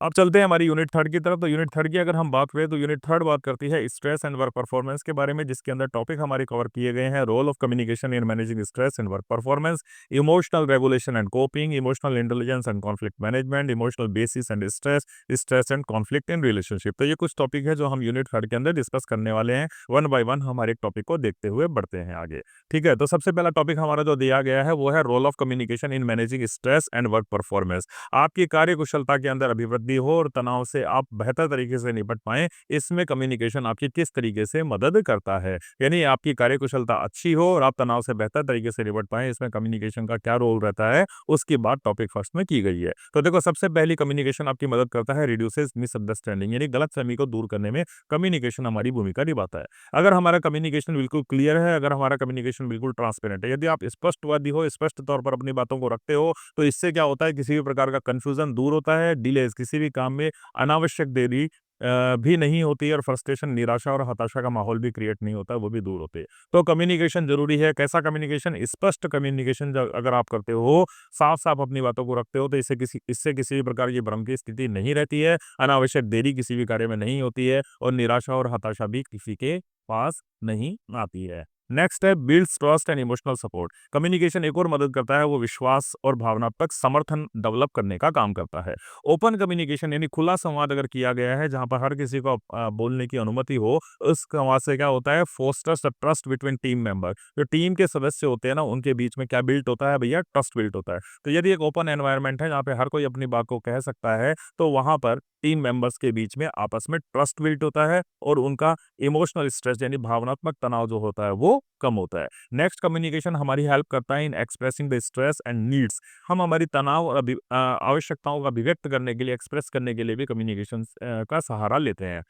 [SPEAKER 1] अब चलते हैं हमारी यूनिट थर्ड की तरफ। तो यूनिट थर्ड की अगर हम बात करें तो यूनिट थर्ड बात करती है स्ट्रेस एंड वर्क परफॉर्मेंस के बारे में, जिसके अंदर टॉपिक हमारे कवर किए गए हैं role of communication in managing stress and work performance, emotional regulation and coping, emotional intelligence and conflict management, emotional basis and stress, stress and conflict in relationship. तो ये कुछ टॉपिक है जो हम यूनिट थर्ड के अंदर डिस्कस करने वाले हैं। वन बाय वन हम हर एक टॉपिक को देखते हुए बढ़ते हैं आगे। ठीक है, तो सबसे पहला टॉपिक हमारा जो दिया गया है वो है role of communication in managing stress and work performance. आपकी कार्य कुशलता के अंदर अभिवृद्धि हो और तनाव से आप बेहतर तरीके से निपट पाएं, इसमें कम्युनिकेशन आपकी किस तरीके से मदद करता है। यानी आपकी कार्य कुशलता अच्छी हो और आप तनाव से बेहतर तरीके से निपट पाएं, इसमें कम्युनिकेशन का क्या रोल रहता है, उसकी बात टॉपिक फर्स्ट में की गई है। तो देखो, सबसे पहली कम्युनिकेशन आपकी मदद करता है रिड्यूसेस मिसअंडरस्टैंडिंग, यानी गलतफहमी को दूर करने में कम्युनिकेशन हमारी भूमिका निभाता है। अगर हमारा कम्युनिकेशन बिल्कुल क्लियर है, अगर हमारा कम्युनिकेशन बिल्कुल ट्रांसपेरेंट है, यदि आप स्पष्टवादी हो, स्पष्ट तौर पर अपनी बातों को रखते हो, तो इससे क्या होता है, किसी भी प्रकार का कंफ्यूजन दूर होता है, डिलेज किसी भी काम में अनावश्यक देरी भी नहीं होती है, और फ्रस्ट्रेशन, निराशा और हताशा का माहौल भी क्रिएट नहीं होता, वो भी दूर होते हैं। तो कम्युनिकेशन जरूरी है। कैसा कम्युनिकेशन? स्पष्ट कम्युनिकेशन अगर आप करते हो, साफ साफ अपनी बातों को रखते हो, तो इससे किसी भी प्रकार की भ्रम की स्थिति नहीं रहती है, अनावश्यक देरी किसी भी कार्य में नहीं होती है, और निराशा और हताशा भी किसी के पास नहीं आती है। नेक्स्ट है builds trust and emotional support. Communication एक और मदद करता है, वो विश्वास और भावनात्मक समर्थन डेवलप करने का काम करता है। ओपन कम्युनिकेशन यानी खुला संवाद अगर किया गया है, जहां पर हर किसी को बोलने की अनुमति हो, उस संवाद से क्या होता है, fosters trust between team member. जो टीम के सदस्य होते हैं ना, उनके बीच में क्या बिल्ट होता है भैया? ट्रस्ट बिल्ट होता है। तो यदि एक ओपन एनवायरनमेंट है जहाँ पे हर कोई अपनी बात को कह सकता है, तो वहां पर टीम मेंबर्स के बीच में आपस में ट्रस्ट बिल्ट होता है, और उनका इमोशनल स्ट्रेस यानी भावनात्मक तनाव जो होता है वो कम होता है। नेक्स्ट, कम्युनिकेशन हमारी हेल्प करता है इन expressing the stress and needs. हम हमारी तनाव और आवश्यकताओं का अभिव्यक्त करने के लिए, एक्सप्रेस करने के लिए भी कम्युनिकेशन का सहारा लेते हैं।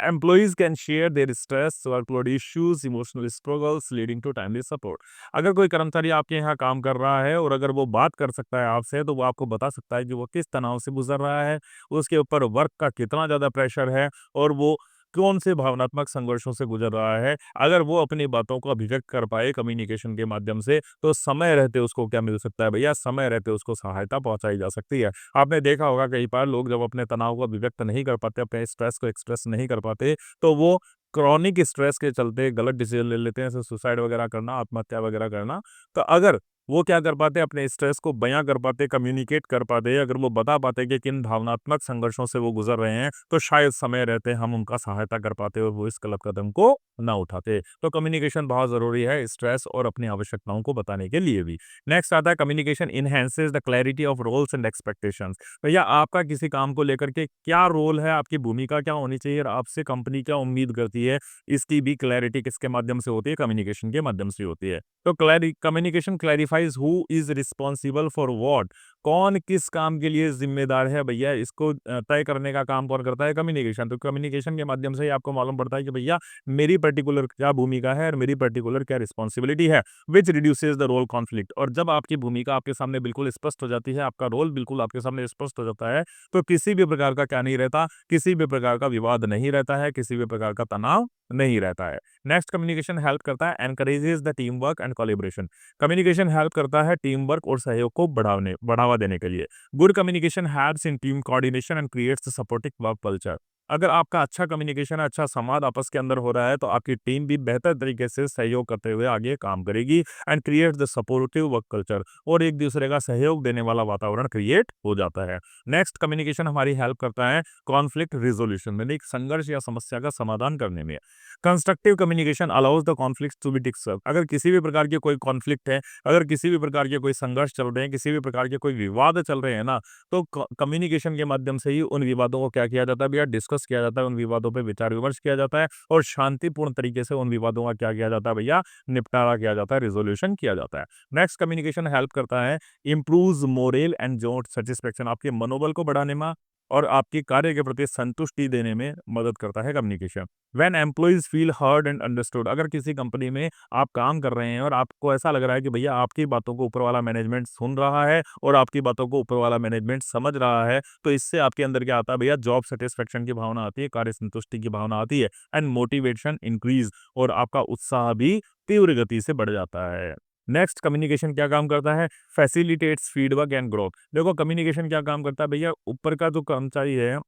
[SPEAKER 1] Employees can share their stress, workload issues, emotional struggles leading to timely support. अगर कोई कर्मचारी आपके यहाँ काम कर रहा है और अगर वो बात कर सकता है आपसे, तो वो आपको बता सकता है कि वो किस तनाव से गुजर रहा है, उसके ऊपर वर्क का कितना ज़्यादा प्रेशर है, और वो कौन से भावनात्मक संघर्षों से गुजर रहा है। अगर वो अपनी बातों को अभिव्यक्त कर पाए कम्युनिकेशन के माध्यम से, तो समय रहते उसको क्या मिल सकता है भैया? समय रहते उसको सहायता पहुंचाई जा सकती है। आपने देखा होगा कई बार लोग जब अपने तनाव को अभिव्यक्त नहीं कर पाते, अपने स्ट्रेस को एक्सप्रेस नहीं कर पाते, तो वो क्रॉनिक स्ट्रेस के चलते गलत डिसीजन ले लेते हैं, जैसे सुसाइड वगैरह करना, आत्महत्या वगैरह करना। तो अगर वो क्या कर पाते, अपने स्ट्रेस को बयां कर पाते, कम्युनिकेट कर पाते, अगर वो बता पाते कि किन भावनात्मक संघर्षों से वो गुजर रहे हैं, तो शायद समय रहते हम उनका सहायता कर पाते और वो इस गलत कदम को ना उठाते। तो कम्युनिकेशन बहुत जरूरी है स्ट्रेस और अपनी आवश्यकताओं को बताने के लिए भी। नेक्स्ट आता है communication enhances the clarity of roles and expectations. भैया, आपका किसी काम को लेकर के क्या रोल है, आपकी भूमिका क्या होनी चाहिए, और आपसे कंपनी क्या उम्मीद करती है, इसकी भी क्लैरिटी किसके माध्यम से होती है? कम्युनिकेशन के माध्यम से होती है। तो communication clarifies who is responsible for what. कौन किस काम के लिए जिम्मेदार है भैया, इसको तय करने का काम कौन करता है? कम्युनिकेशन। तो कम्युनिकेशन के माध्यम से ही आपको मालूम पड़ता है कि भैया मेरी पर्टिकुलर क्या भूमिका है और मेरी पर्टिकुलर क्या रिस्पॉन्सिबिलिटी है, विच रिड्यूसेस द रोल कॉन्फ्लिक्ट। और जब आपकी भूमिका आपके सामने बिल्कुल स्पष्ट हो जाती है, आपका रोल बिल्कुल आपके सामने स्पष्ट हो जाता है, तो किसी भी प्रकार का क्या नहीं रहता, किसी भी प्रकार का विवाद नहीं रहता है, किसी भी प्रकार का तनाव नहीं रहता है। नेक्स्ट, कम्युनिकेशन हेल्प करता है encourages the team work and collaboration. Communication help करता है टीम वर्क और सहयोग को बढ़ावा देने के लिए। Good communication helps in team coordination and creates supportive work culture. अगर आपका अच्छा कम्युनिकेशन, अच्छा संवाद आपस के अंदर हो रहा है, तो आपकी टीम भी बेहतर तरीके से सहयोग करते हुए आगे काम करेगी, and create the supportive work culture, और एक दूसरे का सहयोग देने वाला वातावरण क्रिएट हो जाता है। नेक्स्ट, कम्युनिकेशन हमारी हेल्प करता है कॉन्फ्लिक्ट रिजोल्यूशन, यानी संघर्ष या समस्या का समाधान करने में। Constructive communication allows the conflict to be discussed. अगर किसी भी प्रकार की कोई कॉन्फ्लिक्ट है, अगर किसी भी प्रकार के कोई संघर्ष चल रहे हैं, किसी भी प्रकार के कोई विवाद चल रहे हैं ना, तो कम्युनिकेशन के माध्यम से ही उन विवादों को क्या किया जाता है भैया? डिस्कस किया जाता है, उन विवादों पे विचार विमर्श किया जाता है, और शांतिपूर्ण तरीके से उन विवादों का क्या किया जाता है भैया? निपटारा किया जाता है, रिजोल्यूशन किया जाता है। नेक्स्ट, कम्युनिकेशन हेल्प करता है improve moral and job satisfaction. आपके मनोबल को बढ़ाने में और आपकी कार्य के प्रति संतुष्टि देने में मदद करता है communication. When employees feel heard and understood. अगर किसी कंपनी में आप काम कर रहे हैं और आपको ऐसा लग रहा है कि भैया आपकी बातों को ऊपर वाला मैनेजमेंट सुन रहा है और आपकी बातों को ऊपर वाला मैनेजमेंट समझ रहा है, तो इससे आपके अंदर क्या आता है भैया? जॉब सेटिस्फेक्शन की भावना आती है, कार्य संतुष्टि की भावना आती है, एंड मोटिवेशन इंक्रीज, और आपका उत्साह भी तीव्र गति से बढ़ जाता है। नेक्स्ट, कम्युनिकेशन क्या काम करता है? Facilitates feedback and growth. देखो कम्युनिकेशन क्या काम करता है भैया, ऊपर का जो कर्मचारी है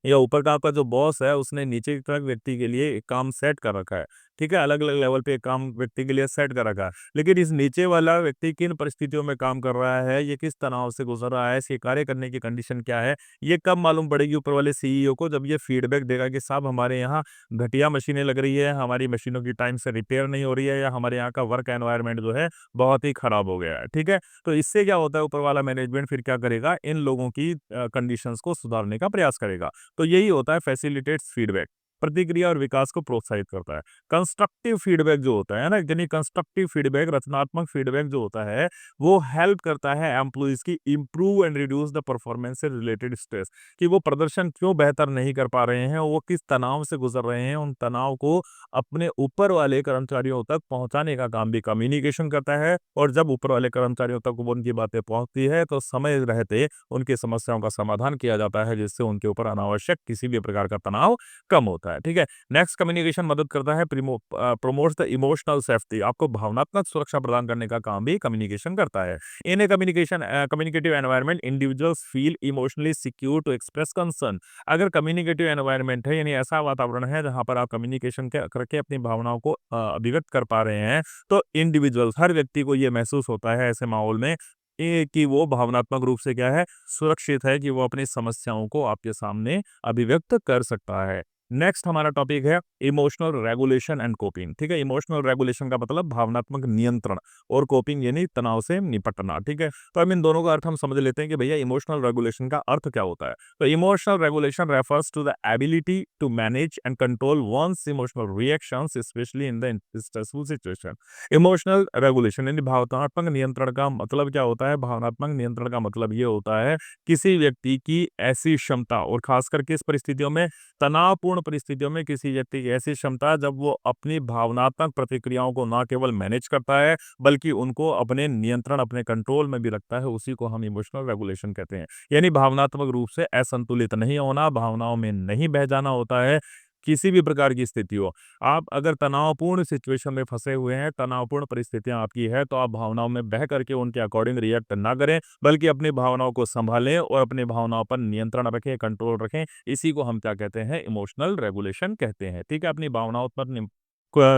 [SPEAKER 1] या ऊपर का आपका जो बॉस है, उसने नीचे की तरफ व्यक्ति के लिए एक काम सेट कर रखा है। ठीक है, अलग अलग लेवल पे एक काम व्यक्ति के लिए सेट कर रखा है, लेकिन इस नीचे वाला व्यक्ति किन परिस्थितियों में काम कर रहा है, ये किस तनाव से गुजर रहा है, इसके कार्य करने की कंडीशन क्या है, ये कब मालूम पड़ेगी ऊपर वाले सीईओ को? जब ये फीडबैक देगा कि साहब हमारे यहाँ घटिया मशीनें लग रही है, हमारी मशीनों की टाइम से रिपेयर नहीं हो रही है, या हमारे यहाँ का वर्क एनवायरनमेंट जो है बहुत ही खराब हो गया है। ठीक है, तो इससे क्या होता है, ऊपर वाला मैनेजमेंट फिर क्या करेगा, इन लोगों की कंडीशंस को सुधारने का प्रयास करेगा। तो यही होता है फैसिलिटेट्स फीडबैक, प्रतिक्रिया और विकास को प्रोत्साहित करता है। कंस्ट्रक्टिव फीडबैक जो होता है ना, यानी कंस्ट्रक्टिव फीडबैक, रचनात्मक फीडबैक जो होता है, वो हेल्प करता है एम्प्लॉइज की improve and reduce the performance से रिलेटेड स्ट्रेस, कि वो प्रदर्शन क्यों बेहतर नहीं कर पा रहे हैं, वो किस तनाव से गुजर रहे हैं, उन तनाव को अपने ऊपर वाले कर्मचारियों तक पहुंचाने का काम भी कम्युनिकेशन करता है। और जब ऊपर वाले कर्मचारियों तक वो उनकी बातें पहुंचती है, तो समय रहते उनकी समस्याओं का समाधान किया जाता है, जिससे उनके ऊपर अनावश्यक किसी भी प्रकार का तनाव कम होता है। ठीक है, नेक्स्ट, कम्युनिकेशन मदद करता है प्रमोट्स द इमोशनल सेफ्टी, आपको भावनात्मक सुरक्षा प्रदान करने का काम भी कम्युनिकेशन करता है। In a communicative environment individuals feel emotionally secure to express concern. अगर कम्युनिकेटिव एनवायरनमेंट है, यानी ऐसा वातावरण है जहां पर आप कम्युनिकेशन करके अपनी भावनाओं को अभिव्यक्त कर पा रहे हैं, तो इंडिविजुअल्स, हर व्यक्ति को ये महसूस होता है ऐसे माहौल में कि वो भावनात्मक रूप से क्या है, सुरक्षित है, कि वो अपनी समस्याओं को आपके सामने अभिव्यक्त कर सकता है। नेक्स्ट हमारा टॉपिक है इमोशनल रेगुलेशन एंड कोपिंग। ठीक है, इमोशनल रेगुलेशन का मतलब भावनात्मक नियंत्रण, और कोपिंग यानी तनाव से निपटना। ठीक है, तो हम इन दोनों का अर्थ हम समझ लेते हैं कि भैया इमोशनल रेगुलेशन का अर्थ क्या होता है। तो emotional regulation refers to the ability to manage and control one's emotional reactions, especially in the stressful situation. Emotional regulation यानी भावनात्मक नियंत्रण का मतलब क्या होता है? भावनात्मक नियंत्रण का मतलब ये होता है किसी व्यक्ति की ऐसी क्षमता, और खासकर किस परिस्थितियों में, तनावपूर्ण परिस्थितियों में किसी व्यक्ति की ऐसी क्षमता जब वो अपनी भावनात्मक प्रतिक्रियाओं को ना केवल मैनेज करता है, बल्कि उनको अपने नियंत्रण, अपने कंट्रोल में भी रखता है, उसी को हम इमोशनल रेगुलेशन कहते हैं। यानी भावनात्मक रूप से असंतुलित नहीं होना, भावनाओं में नहीं बह जाना होता है, किसी भी प्रकार की स्थिति हो। आप अगर तनावपूर्ण सिचुएशन में फंसे हुए हैं, तनावपूर्ण परिस्थितियां आपकी है, तो आप भावनाओं में बह करके उनके अकॉर्डिंग रिएक्ट ना करें, बल्कि अपनी भावनाओं को संभालें और अपनी भावनाओं पर नियंत्रण रखें, कंट्रोल रखें। इसी को हम क्या कहते हैं? इमोशनल रेगुलेशन कहते हैं। ठीक है, अपनी भावनाओं पर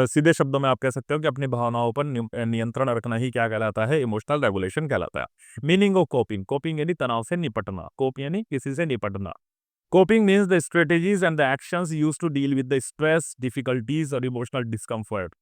[SPEAKER 1] सीधे शब्दों में आप कह सकते हो कि अपनी भावनाओं पर नियंत्रण रखना ही क्या कहलाता है? इमोशनल रेगुलेशन कहलाता है। मीनिंग ऑफ कोपिंग, कोपिंग यानी तनाव से निपटना, कोप यानी किसी से निपटना। Coping means the strategies and the actions used to deal with the stress, difficulties और इमोशनल डिस्कम्फर्ट।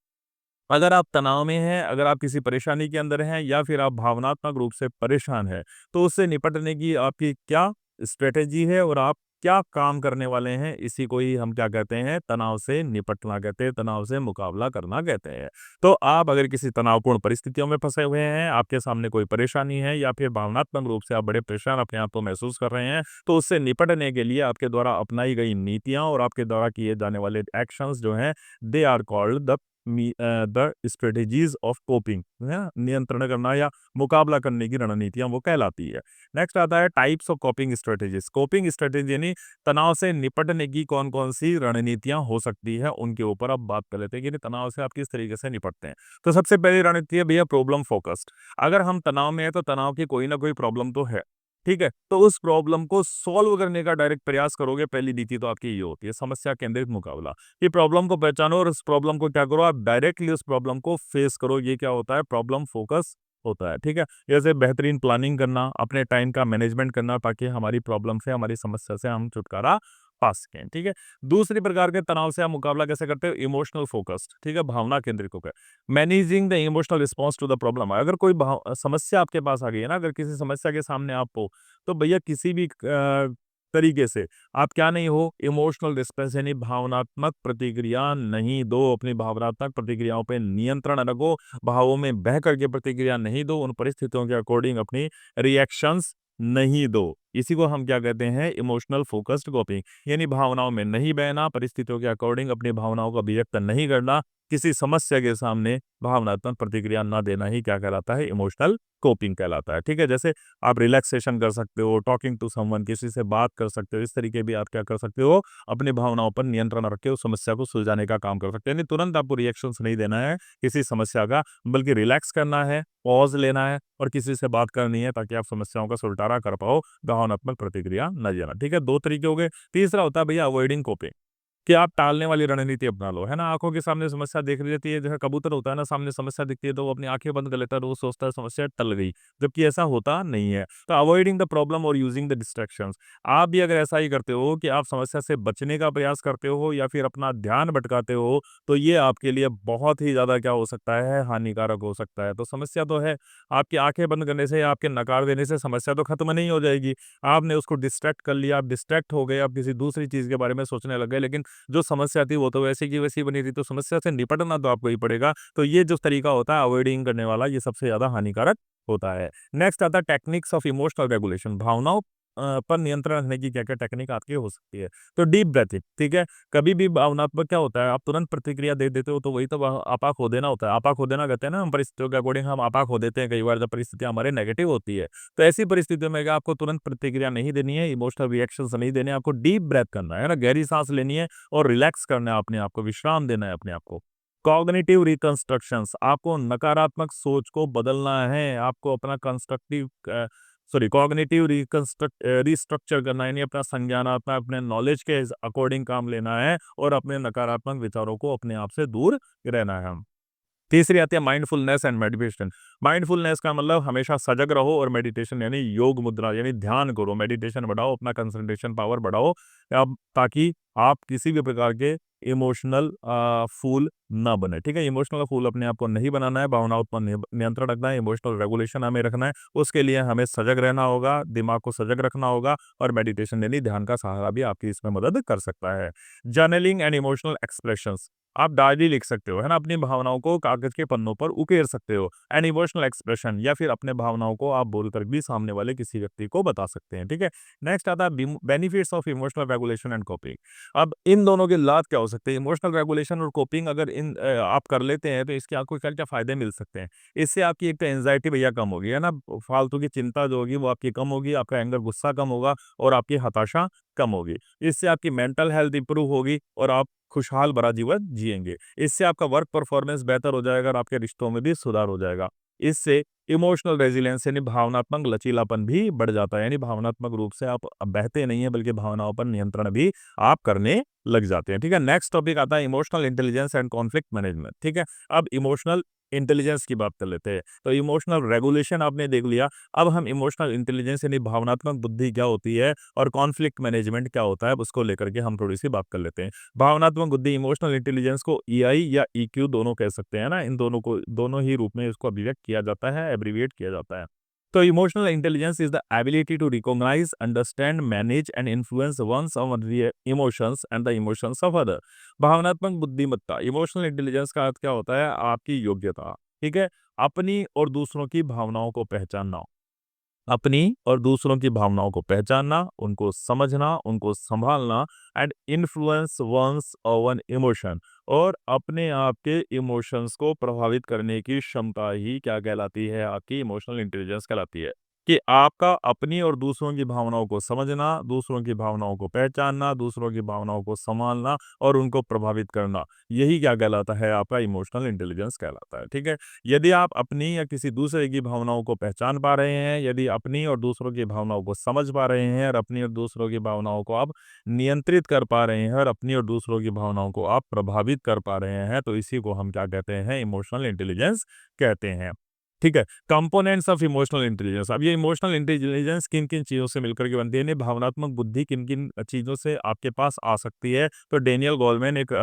[SPEAKER 1] अगर आप तनाव में हैं, अगर आप किसी परेशानी के अंदर हैं, या फिर आप भावनात्मक रूप से परेशान हैं, तो उससे निपटने की आपकी क्या स्ट्रेटेजी है और आप क्या काम करने वाले हैं, इसी को ही हम क्या कहते हैं? तनाव से निपटना कहते हैं, तनाव से मुकाबला करना कहते हैं। तो आप अगर किसी तनावपूर्ण परिस्थितियों में फंसे हुए हैं, आपके सामने कोई परेशानी है, या फिर भावनात्मक रूप से आप बड़े परेशान अपने आप को महसूस कर रहे हैं, तो उससे निपटने के लिए आपके द्वारा अपनाई गई नीतियां और आपके द्वारा किए जाने वाले एक्शंस जो हैं, they are called the strategies of coping, है ना? नियंत्रण करना या मुकाबला करने की रणनीतियां वो कहलाती है। नेक्स्ट आता है types of coping strategies. Coping strategy यानी तनाव से निपटने की कौन कौन सी रणनीतियां हो सकती है, उनके ऊपर अब बात कर लेते हैं कि तनाव से आप किस तरीके से निपटते हैं। तो सबसे पहली रणनीति है भैया प्रॉब्लम फोकस्ड। अगर हम तनाव में है, तो तनाव की कोई ना कोई प्रॉब्लम तो है। ठीक है, तो उस प्रॉब्लम को सॉल्व करने का डायरेक्ट प्रयास करोगे, पहली नीति तो आपकी ये होती है, समस्या केंद्रित मुकाबला। ये प्रॉब्लम को पहचानो और उस प्रॉब्लम को क्या करो, आप डायरेक्टली उस प्रॉब्लम को फेस करो। ये क्या होता है? प्रॉब्लम फोकस होता है। ठीक है, जैसे बेहतरीन प्लानिंग करना, अपने टाइम का मैनेजमेंट करना, ताकि हमारी प्रॉब्लम से, हमारी समस्या से हम छुटकारा पा सकें। ठीक है, दूसरी प्रकार के तनाव से आप मुकाबला कैसे करते हो? Emotional focused. ठीक है, भावना केंद्रित होकर managing the emotional response to the problem. अगर कोई समस्या आपके पास आ गई है ना, अगर किसी समस्या के सामने आप हो, तो भैया किसी भी तरीके से आप क्या नहीं हो? इमोशनल रिस्पॉन्स यानी भावनात्मक प्रतिक्रिया नहीं दो, अपनी भावनात्मक प्रतिक्रियाओं पे नियंत्रण रखो, भावों में बह करके प्रतिक्रिया नहीं दो, उन परिस्थितियों के अकॉर्डिंग अपनी रिएक्शंस नहीं दो। इसी को हम क्या कहते हैं? Emotional focused कॉपिंग। यानी भावनाओं में नहीं बहना, परिस्थितियों के अकॉर्डिंग अपनी भावनाओं का अभिव्यक्त नहीं करना, किसी समस्या के सामने भावनात्मक प्रतिक्रिया ना देना ही क्या कहलाता है, इमोशनल कोपिंग कहलाता है। ठीक है, जैसे आप रिलैक्सेशन कर सकते हो, टॉकिंग टू समवन, किसी से बात कर सकते हो, इस तरीके भी आप क्या कर सकते हो, अपनी भावनाओं पर नियंत्रण रख के उस समस्या को सुलझाने का काम कर सकते हैं। यानी तुरंत आपको रिएक्शंस नहीं देना है किसी समस्या का, बल्कि रिलैक्स करना है, पॉज लेना है और किसी से बात करनी है ताकि आप समस्याओं का सुलटारा कर पाओ, भावनात्मक प्रतिक्रिया न देना। ठीक है, 2 तरीके हो गए। तीसरा होता है भैया अवॉइडिंग कोपिंग, कि आप टालने वाली रणनीति अपना लो, है ना? आँखों के सामने समस्या दिख रही रहती है, जैसे कबूतर होता है ना, सामने समस्या दिखती है तो वो अपनी आँखें बंद कर लेता है, तो वो सोचता है समस्या टल गई, जबकि ऐसा होता नहीं है। तो अवॉइडिंग द प्रॉब्लम और यूजिंग द डिस्ट्रैक्शंस, आप भी अगर ऐसा ही करते हो कि आप समस्या से बचने का प्रयास करते हो या फिर अपना ध्यान भटकाते हो, तो ये आपके लिए बहुत ही ज़्यादा क्या हो सकता है, हानिकारक हो सकता है। तो समस्या तो है, आपकी आँखें बंद करने से या आपके नकार देने से समस्या तो खत्म नहीं हो जाएगी। आपने उसको डिस्ट्रैक्ट कर लिया, आप डिस्ट्रैक्ट हो गए, आप किसी दूसरी चीज़ के बारे में सोचने लग गए, लेकिन जो समस्या थी वो तो वैसी की वैसी बनी थी, तो समस्या से निपटना तो आपको ही पड़ेगा। तो ये जो तरीका होता है अवॉइडिंग करने वाला, ये सबसे ज़्यादा हानिकारक होता है। नेक्स्ट आता है टेक्निक्स ऑफ इमोशनल रेगुलेशन, भावनाओं पर नियंत्रण रखने की क्या-क्या टेक्निक आपकी हो सकती है। तो डीप ब्रीथिंग, ठीक है? कभी भी भावनात्मक क्या होता है, आप तुरंत प्रतिक्रिया दे देते हो तो वही तो आपा खो देना होता है। आपा खो देना कहते हैं ना, हम परिस्थितियों के अकॉर्डिंग हम आपा खो देते हैं कई बार जब परिस्थितियाँ हमारे नेगेटिव होती है। तो ऐसी परिस्थितियों में क्या आपको तुरंत प्रतिक्रिया नहीं देनी है, इमोशनल रिएक्शंस नहीं देने हैं, आपको डीप ब्रेथ करना है ना? गहरी सांस लेनी है और रिलैक्स करना है अपने आप को, विश्राम देना है अपने आप को। कॉग्निटिव रिकंस्ट्रक्शंस, आपको नकारात्मक सोच को बदलना है, आपको अपना कॉग्निटिव रिस्ट्रक्चर करना है, यानी अपना संज्ञानात्मक, अपने नॉलेज के अकॉर्डिंग काम लेना है और अपने नकारात्मक विचारों को अपने आप से दूर रहना है। तीसरी आती है माइंडफुलनेस एंड मेडिटेशन। माइंडफुलनेस का मतलब हमेशा सजग रहो और मेडिटेशन यानी योग मुद्रा यानी ध्यान करो, मेडिटेशन बढ़ाओ, अपना कंसंट्रेशन पावर बढ़ाओ, अब ताकि आप किसी भी प्रकार के इमोशनल फूल ना बने। ठीक है, इमोशनल फूल अपने आप को नहीं बनाना है, भावनाओं पर नियंत्रण रखना है, इमोशनल रेगुलेशन हमें रखना है। उसके लिए हमें सजग रहना होगा, दिमाग को सजग रखना होगा और मेडिटेशन यानी ध्यान का सहारा भी आपकी इसमें मदद कर सकता है। जर्नलिंग एंड इमोशनल एक्सप्रेशंस, आप डायरी लिख सकते हो, है ना? अपनी भावनाओं को कागज के पन्नों पर उकेर सकते हो। एन इमोशनल एक्सप्रेशन, या फिर अपने भावनाओं को आप बोलकर भी सामने वाले किसी व्यक्ति को बता सकते हैं। ठीक है, नेक्स्ट आता है benefits of emotional regulation and coping. अब इन दोनों के लाभ क्या हो सकते हैं? इमोशनल रेगुलेशन और कोपिंग अगर आप कर लेते हैं तो इसके आपको क्या क्या फायदे मिल सकते हैं? इससे आपकी एक तो एंजाइटी भैया कम होगी, है ना? फालतू की चिंता जो होगी वो आपकी कम होगी, आपका एंगर गुस्सा कम होगा और आपकी हताशा कम होगी। इससे आपकी मेंटल हेल्थ इंप्रूव होगी और आप खुशहाल भरा जीवन जिएँगे। इससे आपका वर्क परफॉर्मेंस बेहतर हो जाएगा और आपके रिश्तों में भी सुधार हो जाएगा। इससे इमोशनल रेजिलियंस यानी भावनात्मक लचीलापन भी बढ़ जाता है, यानी भावनात्मक रूप से आप बहते नहीं हैं बल्कि भावनाओं पर नियंत्रण भी आप करने लग जाते हैं। ठीक है, नेक्स्ट टॉपिक आता है emotional intelligence and conflict management. ठीक है, अब इमोशनल इंटेलिजेंस की बात कर लेते हैं। तो इमोशनल रेगुलेशन आपने देख लिया, अब हम इमोशनल इंटेलिजेंस यानी भावनात्मक बुद्धि क्या होती है और कॉन्फ्लिक्ट मैनेजमेंट क्या होता है, उसको लेकर के हम थोड़ी-सी बात कर लेते हैं। भावनात्मक बुद्धि इमोशनल इंटेलिजेंस को ईआई या ईक्यू दोनों कह सकते हैं ना, इन दोनों को दोनों ही रूप में इसको अभिव्यक्त किया जाता है, एब्रिविएट किया जाता है। तो emotional intelligence is the ability to recognise, understand, manage and influence one's own emotions and the emotions of other. भावनात्मक बुद्धिमत्ता, इमोशनल इंटेलिजेंस का अर्थ क्या होता है? आपकी योग्यता, ठीक है, अपनी और दूसरों की भावनाओं को पहचानना, अपनी और दूसरों की भावनाओं को पहचानना, उनको समझना, उनको संभालना and influence one's own emotion, और अपने आप के इमोशंस को प्रभावित करने की क्षमता ही क्या कहलाती है? आपकी इमोशनल इंटेलिजेंस कहलाती है। कि आपका अपनी और दूसरों की भावनाओं को समझना, दूसरों की भावनाओं को पहचानना, दूसरों की भावनाओं को संभालना और उनको प्रभावित करना, यही क्या कहलाता है? आपका इमोशनल इंटेलिजेंस कहलाता है। ठीक है, यदि आप अपनी या किसी दूसरे की भावनाओं को पहचान पा रहे हैं, यदि अपनी और दूसरों की भावनाओं को समझ पा रहे हैं और अपनी और दूसरों की भावनाओं को आप नियंत्रित कर पा रहे हैं और अपनी और दूसरों की भावनाओं को आप प्रभावित कर पा रहे हैं, तो इसी को हम क्या कहते हैं? इमोशनल इंटेलिजेंस कहते हैं। ठीक है, कंपोनेंट्स ऑफ इमोशनल इंटेलिजेंस, अब ये इमोशनल इंटेलिजेंस किन-किन चीज़ों से मिलकर के बनती है, यानी भावनात्मक बुद्धि किन-किन चीज़ों से आपके पास आ सकती है। तो डेनियल गोलमैन एक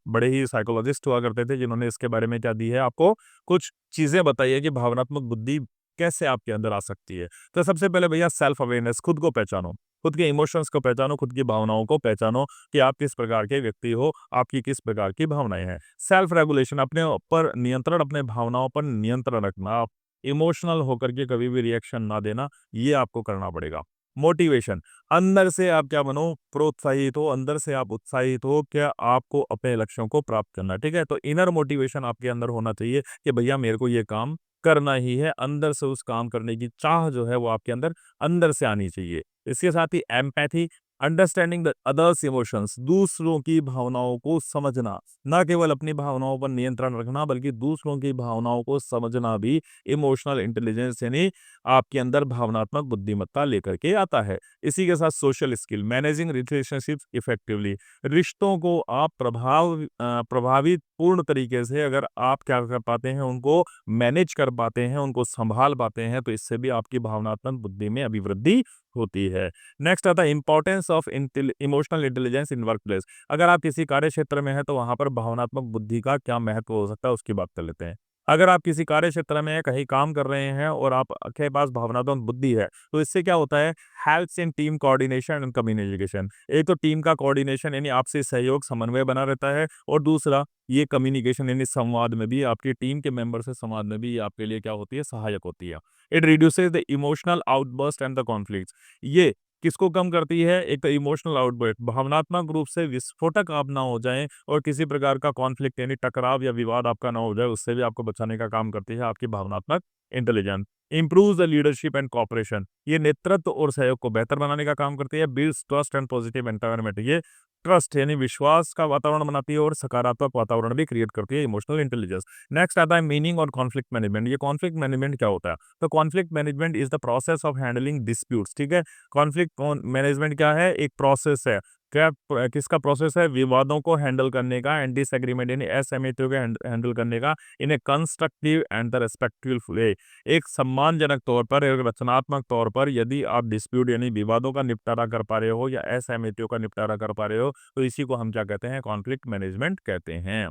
[SPEAKER 1] बड़े ही साइकोलॉजिस्ट हुआ करते थे जिन्होंने इसके बारे में क्या दी है आपको, कुछ चीज़ें बताई है कि भावनात्मक बुद्धि कैसे आपके अंदर आ सकती है। तो सबसे पहले भैया सेल्फ अवेयरनेस, खुद को पहचानो, खुद के इमोशंस को पहचानो, खुद की भावनाओं को पहचानो कि आप किस प्रकार के व्यक्ति हो, आपकी किस प्रकार की भावनाएँ हैं। सेल्फ रेगुलेशन, अपने ऊपर नियंत्रण, अपने भावनाओं पर नियंत्रण रखना, आप इमोशनल होकर के कभी भी रिएक्शन ना देना, ये आपको करना पड़ेगा। मोटिवेशन, अंदर से आप क्या बनो, प्रोत्साहित हो, अंदर से आप उत्साहित हो क्या आपको अपने लक्ष्यों को प्राप्त करना है, ठीक है। तो इनर मोटिवेशन आपके अंदर होना चाहिए कि भैया मेरे को ये काम करना ही है, अंदर से उस काम करने की चाह जो है वो आपके अंदर से आनी चाहिए। इसके साथ ही empathy, understanding the others emotions, दूसरों की भावनाओं को समझना, ना केवल अपनी भावनाओं पर नियंत्रण रखना बल्कि दूसरों की भावनाओं को समझना भी इमोशनल इंटेलिजेंस यानी आपके अंदर भावनात्मक बुद्धिमत्ता लेकर के आता है। इसी के साथ social skill, managing relationships effectively, रिश्तों को आप प्रभावित पूर्ण तरीके से अगर आप क्या कर पाते हैं, उनको मैनेज कर पाते हैं, उनको संभाल पाते हैं, तो इससे भी आपकी भावनात्मक बुद्धि में अभिवृद्धि होती है। नेक्स्ट आता है importance of emotional intelligence in work place. अगर आप किसी कार्य क्षेत्र में हैं तो वहां पर भावनात्मक बुद्धि का क्या महत्व हो सकता है उसकी बात कर लेते हैं। अगर आप किसी कार्य क्षेत्र में कहीं काम कर रहे हैं और आपके पास भावनात्मक बुद्धि है तो इससे क्या होता है, helps in team coordination and communication. एक तो टीम का कोऑर्डिनेशन यानी आपसी सहयोग समन्वय बना रहता है, और दूसरा ये कम्युनिकेशन यानी संवाद में भी आपकी टीम के मेंबर से संवाद में भी आपके लिए क्या होती है, सहायक होती है। It reduces the emotional outburst and the conflicts. ये किसको कम करती है, एक तो इमोशनल आउटबर्स्ट, भावनात्मक रूप से विस्फोटक आप ना हो जाएं और किसी प्रकार का कॉन्फ्लिक्ट यानी टकराव या विवाद आपका ना हो जाए, उससे भी आपको बचाने का काम करती है आपकी भावनात्मक intelligence. Improve the leadership and cooperation, ये नेतृत्व और सहयोग को बेहतर बनाने का काम करती है। Builds trust and positive environment, ये ट्रस्ट यानी विश्वास का वातावरण बनाती है और सकारात्मक वातावरण भी क्रिएट करती है इमोशनल इंटेलिजेंस। नेक्स्ट आता है मीनिंग और कॉन्फ्लिक्ट मैनेजमेंट। ये कॉन्फ्लिक्ट मैनेजमेंट क्या होता है, तो conflict management is the process of handling disputes, ठीक है। कॉन्फ्लिक्ट मैनेजमेंट क्या है, एक प्रोसेस है। क्या किसका प्रोसेस है, विवादों को हैंडल करने का एंड डिसएग्रीमेंट यानी असहमतियों को हैंडल करने का इन ए कंस्ट्रक्टिव एंड द रेस्पेक्टफुल वे। एक सम्मानजनक तौर पर, एक रचनात्मक तौर पर यदि आप डिस्प्यूट यानी विवादों का निपटारा कर पा रहे हो या असहमतियों का निपटारा कर पा रहे हो तो इसी को हम क्या कहते हैं, कॉन्फ्लिक्ट मैनेजमेंट कहते हैं।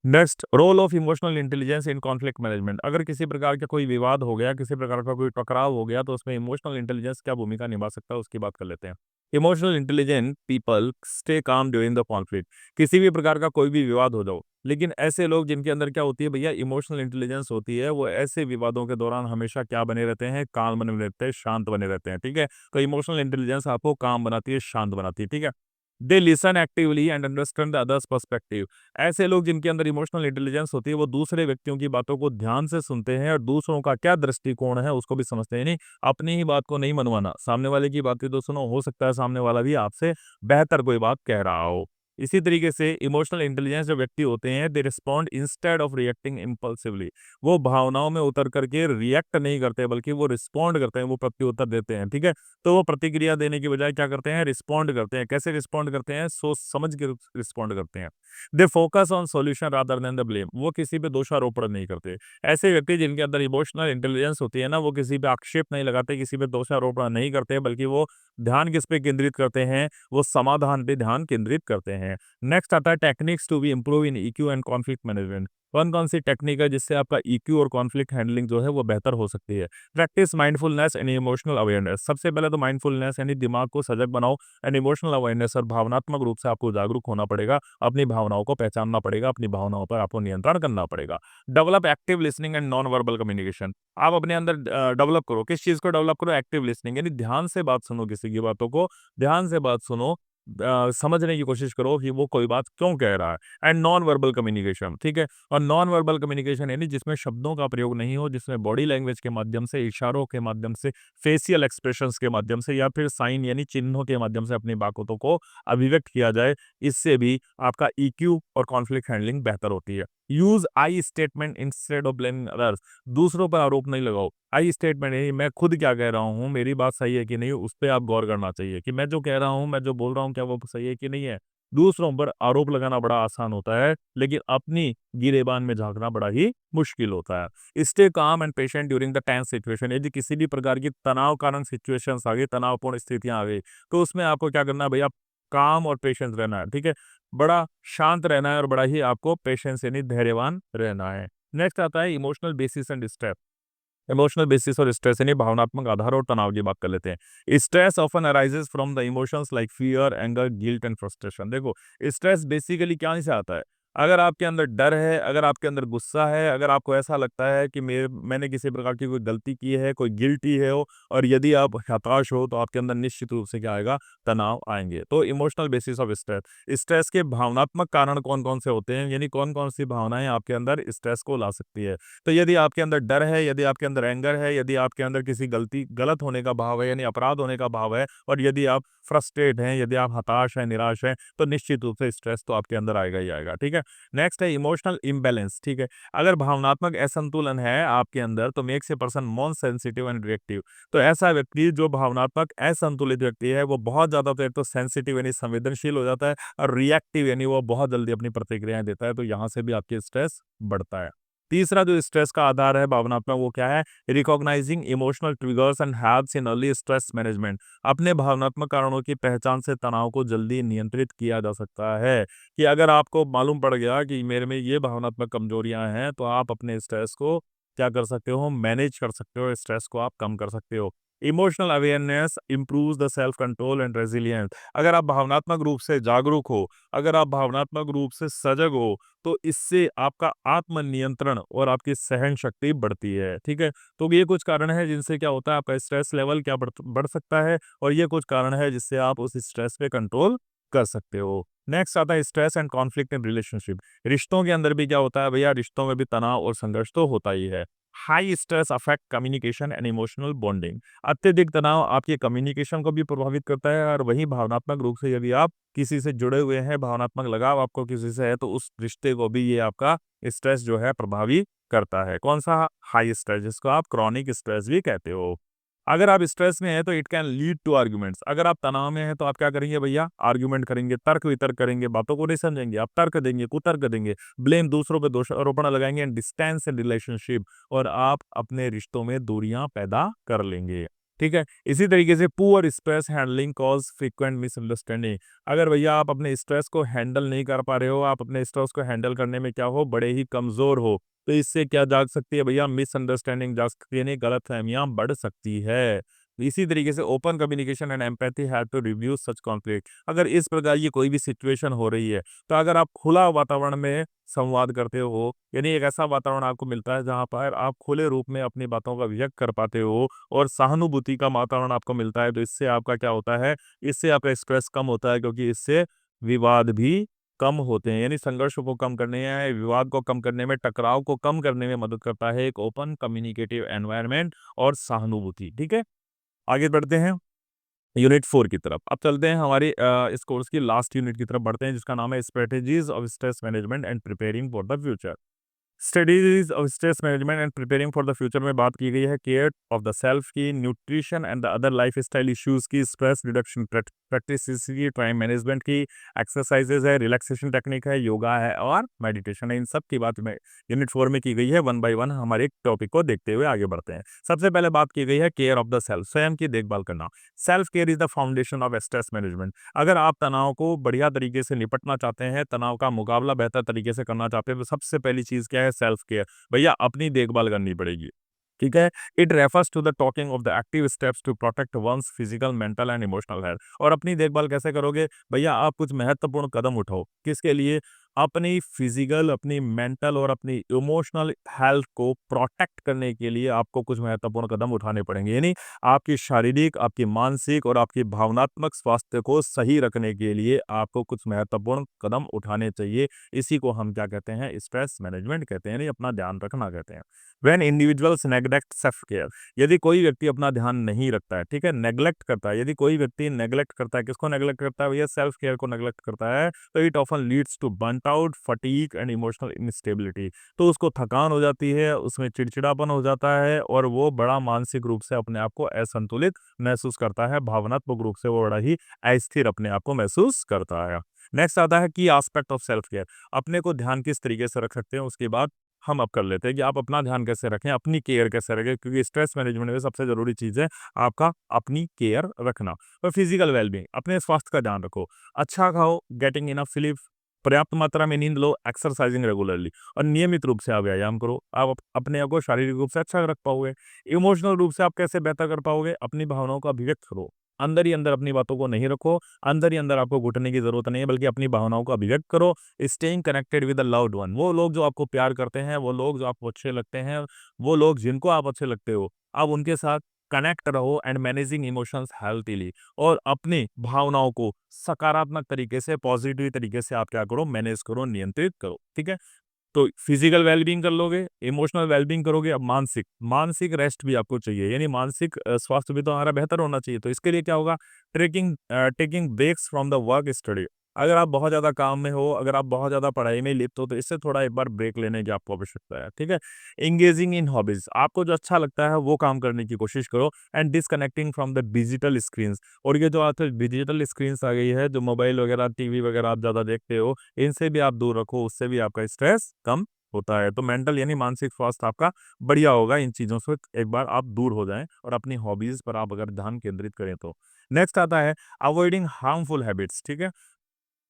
[SPEAKER 1] Next, role of emotional intelligence in conflict management. अगर किसी प्रकार का कोई विवाद हो गया, किसी प्रकार का कोई टकराव हो गया तो उसमें इमोशनल इंटेलिजेंस क्या भूमिका निभा सकता है उसकी बात कर लेते हैं। Emotional intelligent people stay calm during the conflict. किसी भी प्रकार का कोई भी विवाद हो जाओ, लेकिन ऐसे लोग जिनके अंदर क्या होती है भैया, इमोशनल इंटेलिजेंस होती है, वो ऐसे विवादों के दौरान हमेशा क्या बने रहते हैं, काम बने रहते हैं, शांत बने रहते हैं, ठीक है। तो इमोशनल इंटेलिजेंस आपको काम बनाती है, शांत बनाती है, ठीक है। They listen actively and understand the others perspective. ऐसे लोग जिनके अंदर इमोशनल इंटेलिजेंस होती है वो दूसरे व्यक्तियों की बातों को ध्यान से सुनते हैं और दूसरों का क्या दृष्टिकोण है उसको भी समझते हैं। नहीं, अपनी ही बात को नहीं मनवाना, सामने वाले की बातें तो सुनो, हो सकता है सामने वाला भी आपसे बेहतर कोई बात कह रहा हो। इसी तरीके से इमोशनल इंटेलिजेंस जो व्यक्ति होते हैं, they respond instead of reacting impulsively. वो भावनाओं में उतर करके रिएक्ट नहीं करते बल्कि वो रिस्पॉन्ड करते हैं, वो प्रत्युत्तर देते हैं, ठीक है। तो वो प्रतिक्रिया देने की बजाय क्या करते हैं, रिस्पॉन्ड करते हैं। कैसे रिस्पॉन्ड करते हैं, सोच समझ के रिस्पॉन्ड करते हैं। They focus on solution rather than the blame. वो किसी पे दोषारोपण नहीं करते। ऐसे व्यक्ति जिनके अंदर इमोशनल इंटेलिजेंस होती है ना, वो किसी पे आक्षेप नहीं लगाते, किसी पे दोषारोपण नहीं करते, बल्कि वो ध्यान किस पे केंद्रित करते हैं, वो समाधान पे ध्यान केंद्रित करते हैं। नेक्स्ट आता है techniques to be improve in EQ and conflict management. कौन कौन सी टेक्निक है जिससे आपका ईक्यू और कॉन्फ्लिक्ट हैंडलिंग जो है वो बेहतर हो सकती है। Practice mindfulness and emotional awareness. सबसे पहले तो माइंडफुलनेस यानी दिमाग को सजग बनाओ, एंड इमोशनल अवेयरनेस और भावनात्मक रूप से आपको जागरूक होना पड़ेगा, अपनी भावनाओं को पहचानना पड़ेगा, अपनी भावनाओं पर आपको नियंत्रण करना पड़ेगा। Develop active listening and non verbal communication. आप अपने अंदर डेवलप करो, किस चीज को डेवलप करो, एक्टिव लिसनिंग यानी ध्यान से बात सुनो, किसी की बातों को ध्यान से बात सुनो, समझने की कोशिश करो कि वो कोई बात क्यों कह रहा है। एंड नॉन वर्बल कम्युनिकेशन, ठीक है। और नॉन वर्बल कम्युनिकेशन यानी जिसमें शब्दों का प्रयोग नहीं हो, जिसमें बॉडी लैंग्वेज के माध्यम से, इशारों के माध्यम से, फेशियल एक्सप्रेशंस के माध्यम से या फिर साइन यानी चिन्हों के माध्यम से अपनी बातों को अभिव्यक्त किया जाए। इससे भी आपका ईक्यू और कॉन्फ्लिक्ट हैंडलिंग बेहतर होती है। Use I statement instead of blaming others. दूसरों पर आरोप नहीं लगाओ। आई स्टेटमेंट यानी मैं खुद क्या कह रहा हूँ, मेरी बात सही है कि नहीं, उस पर आप गौर करना चाहिए कि मैं जो कह रहा हूँ, मैं जो बोल रहा हूँ, क्या वो सही है कि नहीं है। दूसरों पर आरोप लगाना बड़ा आसान होता है, लेकिन अपनी गिरेबान में झांकना बड़ा ही मुश्किल होता है। Stay calm and patient during the tense situation. यदि किसी भी प्रकार की तनाव कारण सिचुएशंस आ गई, तनावपूर्ण स्थितियां आ गई, तो उसमें आपको क्या करना है भैया, काम और पेशेंस रहना है, ठीक है। बड़ा शांत रहना है और बड़ा ही आपको पेशेंस यानी धैर्यवान रहना है। नेक्स्ट आता है emotional basis and step. Emotional basis और स्ट्रेस यानी भावनात्मक आधार और तनाव की बात कर लेते हैं। Stress often arises from the emotions like fear, anger, guilt and frustration. देखो, स्ट्रेस बेसिकली क्या से आता है, अगर आपके अंदर डर है, अगर आपके अंदर गुस्सा है, अगर आपको ऐसा लगता है कि मैंने किसी प्रकार की कोई गलती की है, कोई गिल्टी है हो, और यदि आप हताश हो तो आपके अंदर निश्चित रूप से क्या आएगा, तनाव आएँगे। तो emotional basis of stress, stress के भावनात्मक कारण कौन-कौन से होते हैं, यानी कौन-कौन सी भावनाएँ आपके अंदर स्ट्रेस को ला सकती है। तो यदि आपके अंदर डर है, यदि आपके अंदर एंगर है, यदि आपके अंदर किसी गलत होने का भाव है, यानी अपराध होने का भाव है, और यदि आप फ्रस्ट्रेट हैं, यदि आप हताश हैं, निराश हैं, तो निश्चित रूप से स्ट्रेस तो आपके अंदर आएगा ही आएगा, ठीक है? नेक्स्ट है इमोशनल इम्बैलेंस, ठीक है? अगर भावनात्मक असंतुलन है आपके अंदर तो makes a person more sensitive and reactive. तो ऐसा व्यक्ति जो भावनात्मक असंतुलित व्यक्ति है वो बहुत ज़्यादा फिर तो सेंसिटिव यानी संवेदनशील हो जाता है, और रिएक्टिव यानी वो बहुत जल्दी अपनी प्रतिक्रियाएँ देता है, तो यहाँ से भी आपकी स्ट्रेस बढ़ता है। तीसरा जो स्ट्रेस का आधार है भावनात्मक, वो क्या है? Recognising emotional triggers and helps in early stress management. अपने भावनात्मक कारणों की पहचान से तनाव को जल्दी नियंत्रित किया जा सकता है। कि अगर आपको मालूम पड़ गया कि मेरे में ये भावनात्मक कमजोरियां हैं, तो आप अपने स्ट्रेस को क्या कर सकते हो? मैनेज कर सकते हो, स्ट्रेस को आप कम कर सकते हो। Emotional awareness improves the self control and resilience. अगर आप भावनात्मक रूप से जागरूक हो, अगर आप भावनात्मक रूप से सजग हो, तो इससे आपका आत्मनियंत्रण और आपकी सहन शक्ति बढ़ती है, ठीक है? तो ये कुछ कारण है जिनसे क्या होता है, आपका स्ट्रेस लेवल क्या बढ़ सकता है, और ये कुछ कारण है जिससे आप उस स्ट्रेस पे कंट्रोल कर सकते हो। नेक्स्ट आता है stress and conflict in relationship. रिश्तों के अंदर भी क्या होता है भैया, रिश्तों में भी तनाव और संघर्ष तो होता ही है। High stress affect communication and emotional bonding. अत्यधिक तनाव आपके कम्युनिकेशन को भी प्रभावित करता है, और वहीं भावनात्मक रूप से यदि आप किसी से जुड़े हुए हैं, भावनात्मक लगाव आपको किसी से है, तो उस रिश्ते को भी ये आपका स्ट्रेस जो है प्रभावी करता है। कौन सा? हाई स्ट्रेस, जिसको आप क्रॉनिक स्ट्रेस भी कहते हो। अगर आप स्ट्रेस में हैं तो it can lead to arguments. अगर आप तनाव में हैं तो आप क्या करेंगे भैया? आर्गुमेंट करेंगे, तर्क-वितर्क करेंगे, बातों को नहीं समझेंगे, आप तर्क देंगे, कुतर्क देंगे, ब्लेम दूसरों पे दोषारोपण लगाएँगे एंड डिस्टेंस इन रिलेशनशिप, और आप अपने रिश्तों में दूरियां पैदा कर लेंगे। ठीक है? इसी तरीके से poor stress handling cause frequent misunderstanding. अगर भैया आप अपने स्ट्रेस को हैंडल नहीं कर पा रहे हो, आप अपने स्ट्रेस को हैंडल करने में क्या हो, बड़े ही कमज़ोर हो, तो इससे क्या जाग सकती है भैया? मिसअंडरस्टैंडिंग जाग सकती है, यानी गलतफ़हमियाँ बढ़ सकती है। इसी तरीके से open communication and empathy help to reduce such conflict. अगर इस प्रकार की कोई भी सिचुएशन हो रही है, तो अगर आप खुला वातावरण में संवाद करते हो, यानी एक ऐसा वातावरण आपको मिलता है जहाँ पर आप खुले रूप में अपनी बातों का व्यक्त कर पाते हो, और सहानुभूति का वातावरण आपको मिलता है, तो इससे आपका क्या होता है? इससे आपका स्ट्रेस कम होता है, क्योंकि इससे विवाद भी कम होते हैं, यानी संघर्ष को कम करने या विवाद को कम करने में, टकराव को कम करने में मदद करता है एक ओपन कम्युनिकेटिव एनवायरनमेंट और सहानुभूति। ठीक है? आगे बढ़ते हैं यूनिट 4 की तरफ। अब चलते हैं हमारी इस कोर्स की लास्ट यूनिट की तरफ बढ़ते हैं, जिसका नाम है strategies of stress management and preparing for the future. Studies of stress management and preparing for the future में बात की गई है केयर ऑफ द सेल्फ की, nutrition and the other lifestyle issues की, स्ट्रेस रिडक्शन प्रैक्टिसेस की, time management की, exercises है, रिलैक्सेशन टेक्निक है, योगा है और मेडिटेशन है। इन सब की बात में यूनिट 4 में की गई है। वन बाय वन हमारे एक टॉपिक को देखते हुए आगे बढ़ते हैं। सबसे पहले बात की गई है केयर ऑफ द सेल्फ, स्वयं की देखभाल करना। Self care is the foundation of stress management. अगर आप तनाव को बढ़िया तरीके से निपटना चाहते हैं, तनाव का मुकाबला बेहतर तरीके से करना चाहते हैं, तो सबसे पहली चीज क्या है? Self care. भैया अपनी देखभाल करनी पड़ेगी। ठीक है? It refers to the talking of the active steps to protect one's physical, mental and emotional health. और अपनी देखभाल कैसे करोगे? भैया आप कुछ महत्वपूर्ण कदम उठाओ। किसके लिए? अपनी फिजिकल, अपनी मेंटल और अपनी इमोशनल हेल्थ को प्रोटेक्ट करने के लिए आपको कुछ महत्वपूर्ण कदम उठाने पड़ेंगे। यानी आपकी शारीरिक, आपकी मानसिक और आपकी भावनात्मक स्वास्थ्य को सही रखने के लिए आपको कुछ महत्वपूर्ण कदम उठाने चाहिए। इसी को हम क्या कहते हैं? स्ट्रेस मैनेजमेंट कहते हैं, यानी अपना ध्यान रखना कहते हैं। When individuals neglect self care, यदि कोई व्यक्ति अपना ध्यान नहीं रखता है, ठीक है, नेग्लेक्ट करता है, यदि कोई व्यक्ति नेग्लेक्ट करता है, किसको नेग्लेक्ट करता है भैया? सेल्फ केयर को नेग्लेक्ट करता है, तो it often leads to burnt out, fatigue and emotional instability. तो उसको थकान हो जाती है, उसमें चिड़चिड़ापन हो जाता है, और वो बड़ा मानसिक रूप से अपने आप को असंतुलित महसूस करता है, भावनात्मक रूप से वो बड़ा ही अस्थिर अपने आप को महसूस करता है। नेक्स्ट आता है की एस्पेक्ट ऑफ सेल्फ केयर। अपने को ध्यान किस तरीके से रख सकते हैं, उसके बाद हम अब कर लेते हैं कि आप अपना ध्यान कैसे रखें, अपनी केयर कैसे रखें, क्योंकि स्ट्रेस मैनेजमेंट में सबसे जरूरी चीज़ है आपका अपनी केयर रखना। और फिजिकल वेलबींग, अपने स्वास्थ्य का ध्यान रखो, अच्छा खाओ, गेटिंग इनफ स्लीप, पर्याप्त मात्रा में नींद लो, एक्सरसाइजिंग रेगुलरली, और नियमित रूप से आप व्यायाम करो। आप अपने आप को शारीरिक रूप से अच्छा रख पाओगे। इमोशनल रूप से आप कैसे बेहतर कर पाओगे? अपनी भावनाओं का अभिव्यक्त करो, अंदर ही अंदर अपनी बातों को नहीं रखो, अंदर ही अंदर आपको घुटने की जरूरत नहीं है, बल्कि अपनी भावनाओं का अभिव्यक्त करो। Staying connected with the loved one, वो लोग जो आपको प्यार करते हैं, वो लोग जो आपको अच्छे लगते हैं, वो लोग जिनको आप अच्छे लगते हो, आप उनके साथ कनेक्ट रहो। एंड मैनेजिंग इमोशंस हेल्थीली, और अपनी भावनाओं को सकारात्मक तरीके से, पॉजिटिव तरीके से आप क्या करो, मैनेज करो, नियंत्रित करो। ठीक है, तो फिजिकल वेलबींग कर लोगे, इमोशनल वेलबींग करोगे, अब मानसिक मानसिक रेस्ट भी आपको चाहिए, यानी मानसिक स्वास्थ्य भी तो हमारा बेहतर होना चाहिए। तो इसके लिए क्या होगा, taking breaks from the work study. अगर आप बहुत ज़्यादा काम में हो, अगर आप बहुत ज़्यादा पढ़ाई में लिप्त हो, तो इससे थोड़ा एक बार ब्रेक लेने की आपको आवश्यकता है। ठीक है, इंगेजिंग इन हॉबीज, आपको जो अच्छा लगता है वो काम करने की कोशिश करो। And disconnecting from the digital screen, और ये जो आजकल डिजिटल स्क्रीन आ गई है, जो मोबाइल वगैरह, टीवी वगैरह आप ज़्यादा देखते हो, इनसे भी आप दूर रखो, उससे भी आपका स्ट्रेस कम होता है। तो मेंटल यानी मानसिक स्वास्थ्य आपका बढ़िया होगा इन चीज़ों से एक बार आप दूर हो जाएं और अपनी हॉबीज़ पर आप अगर ध्यान केंद्रित करें तो। नेक्स्ट आता है अवॉइडिंग हार्मफुल हैबिट्स। ठीक है,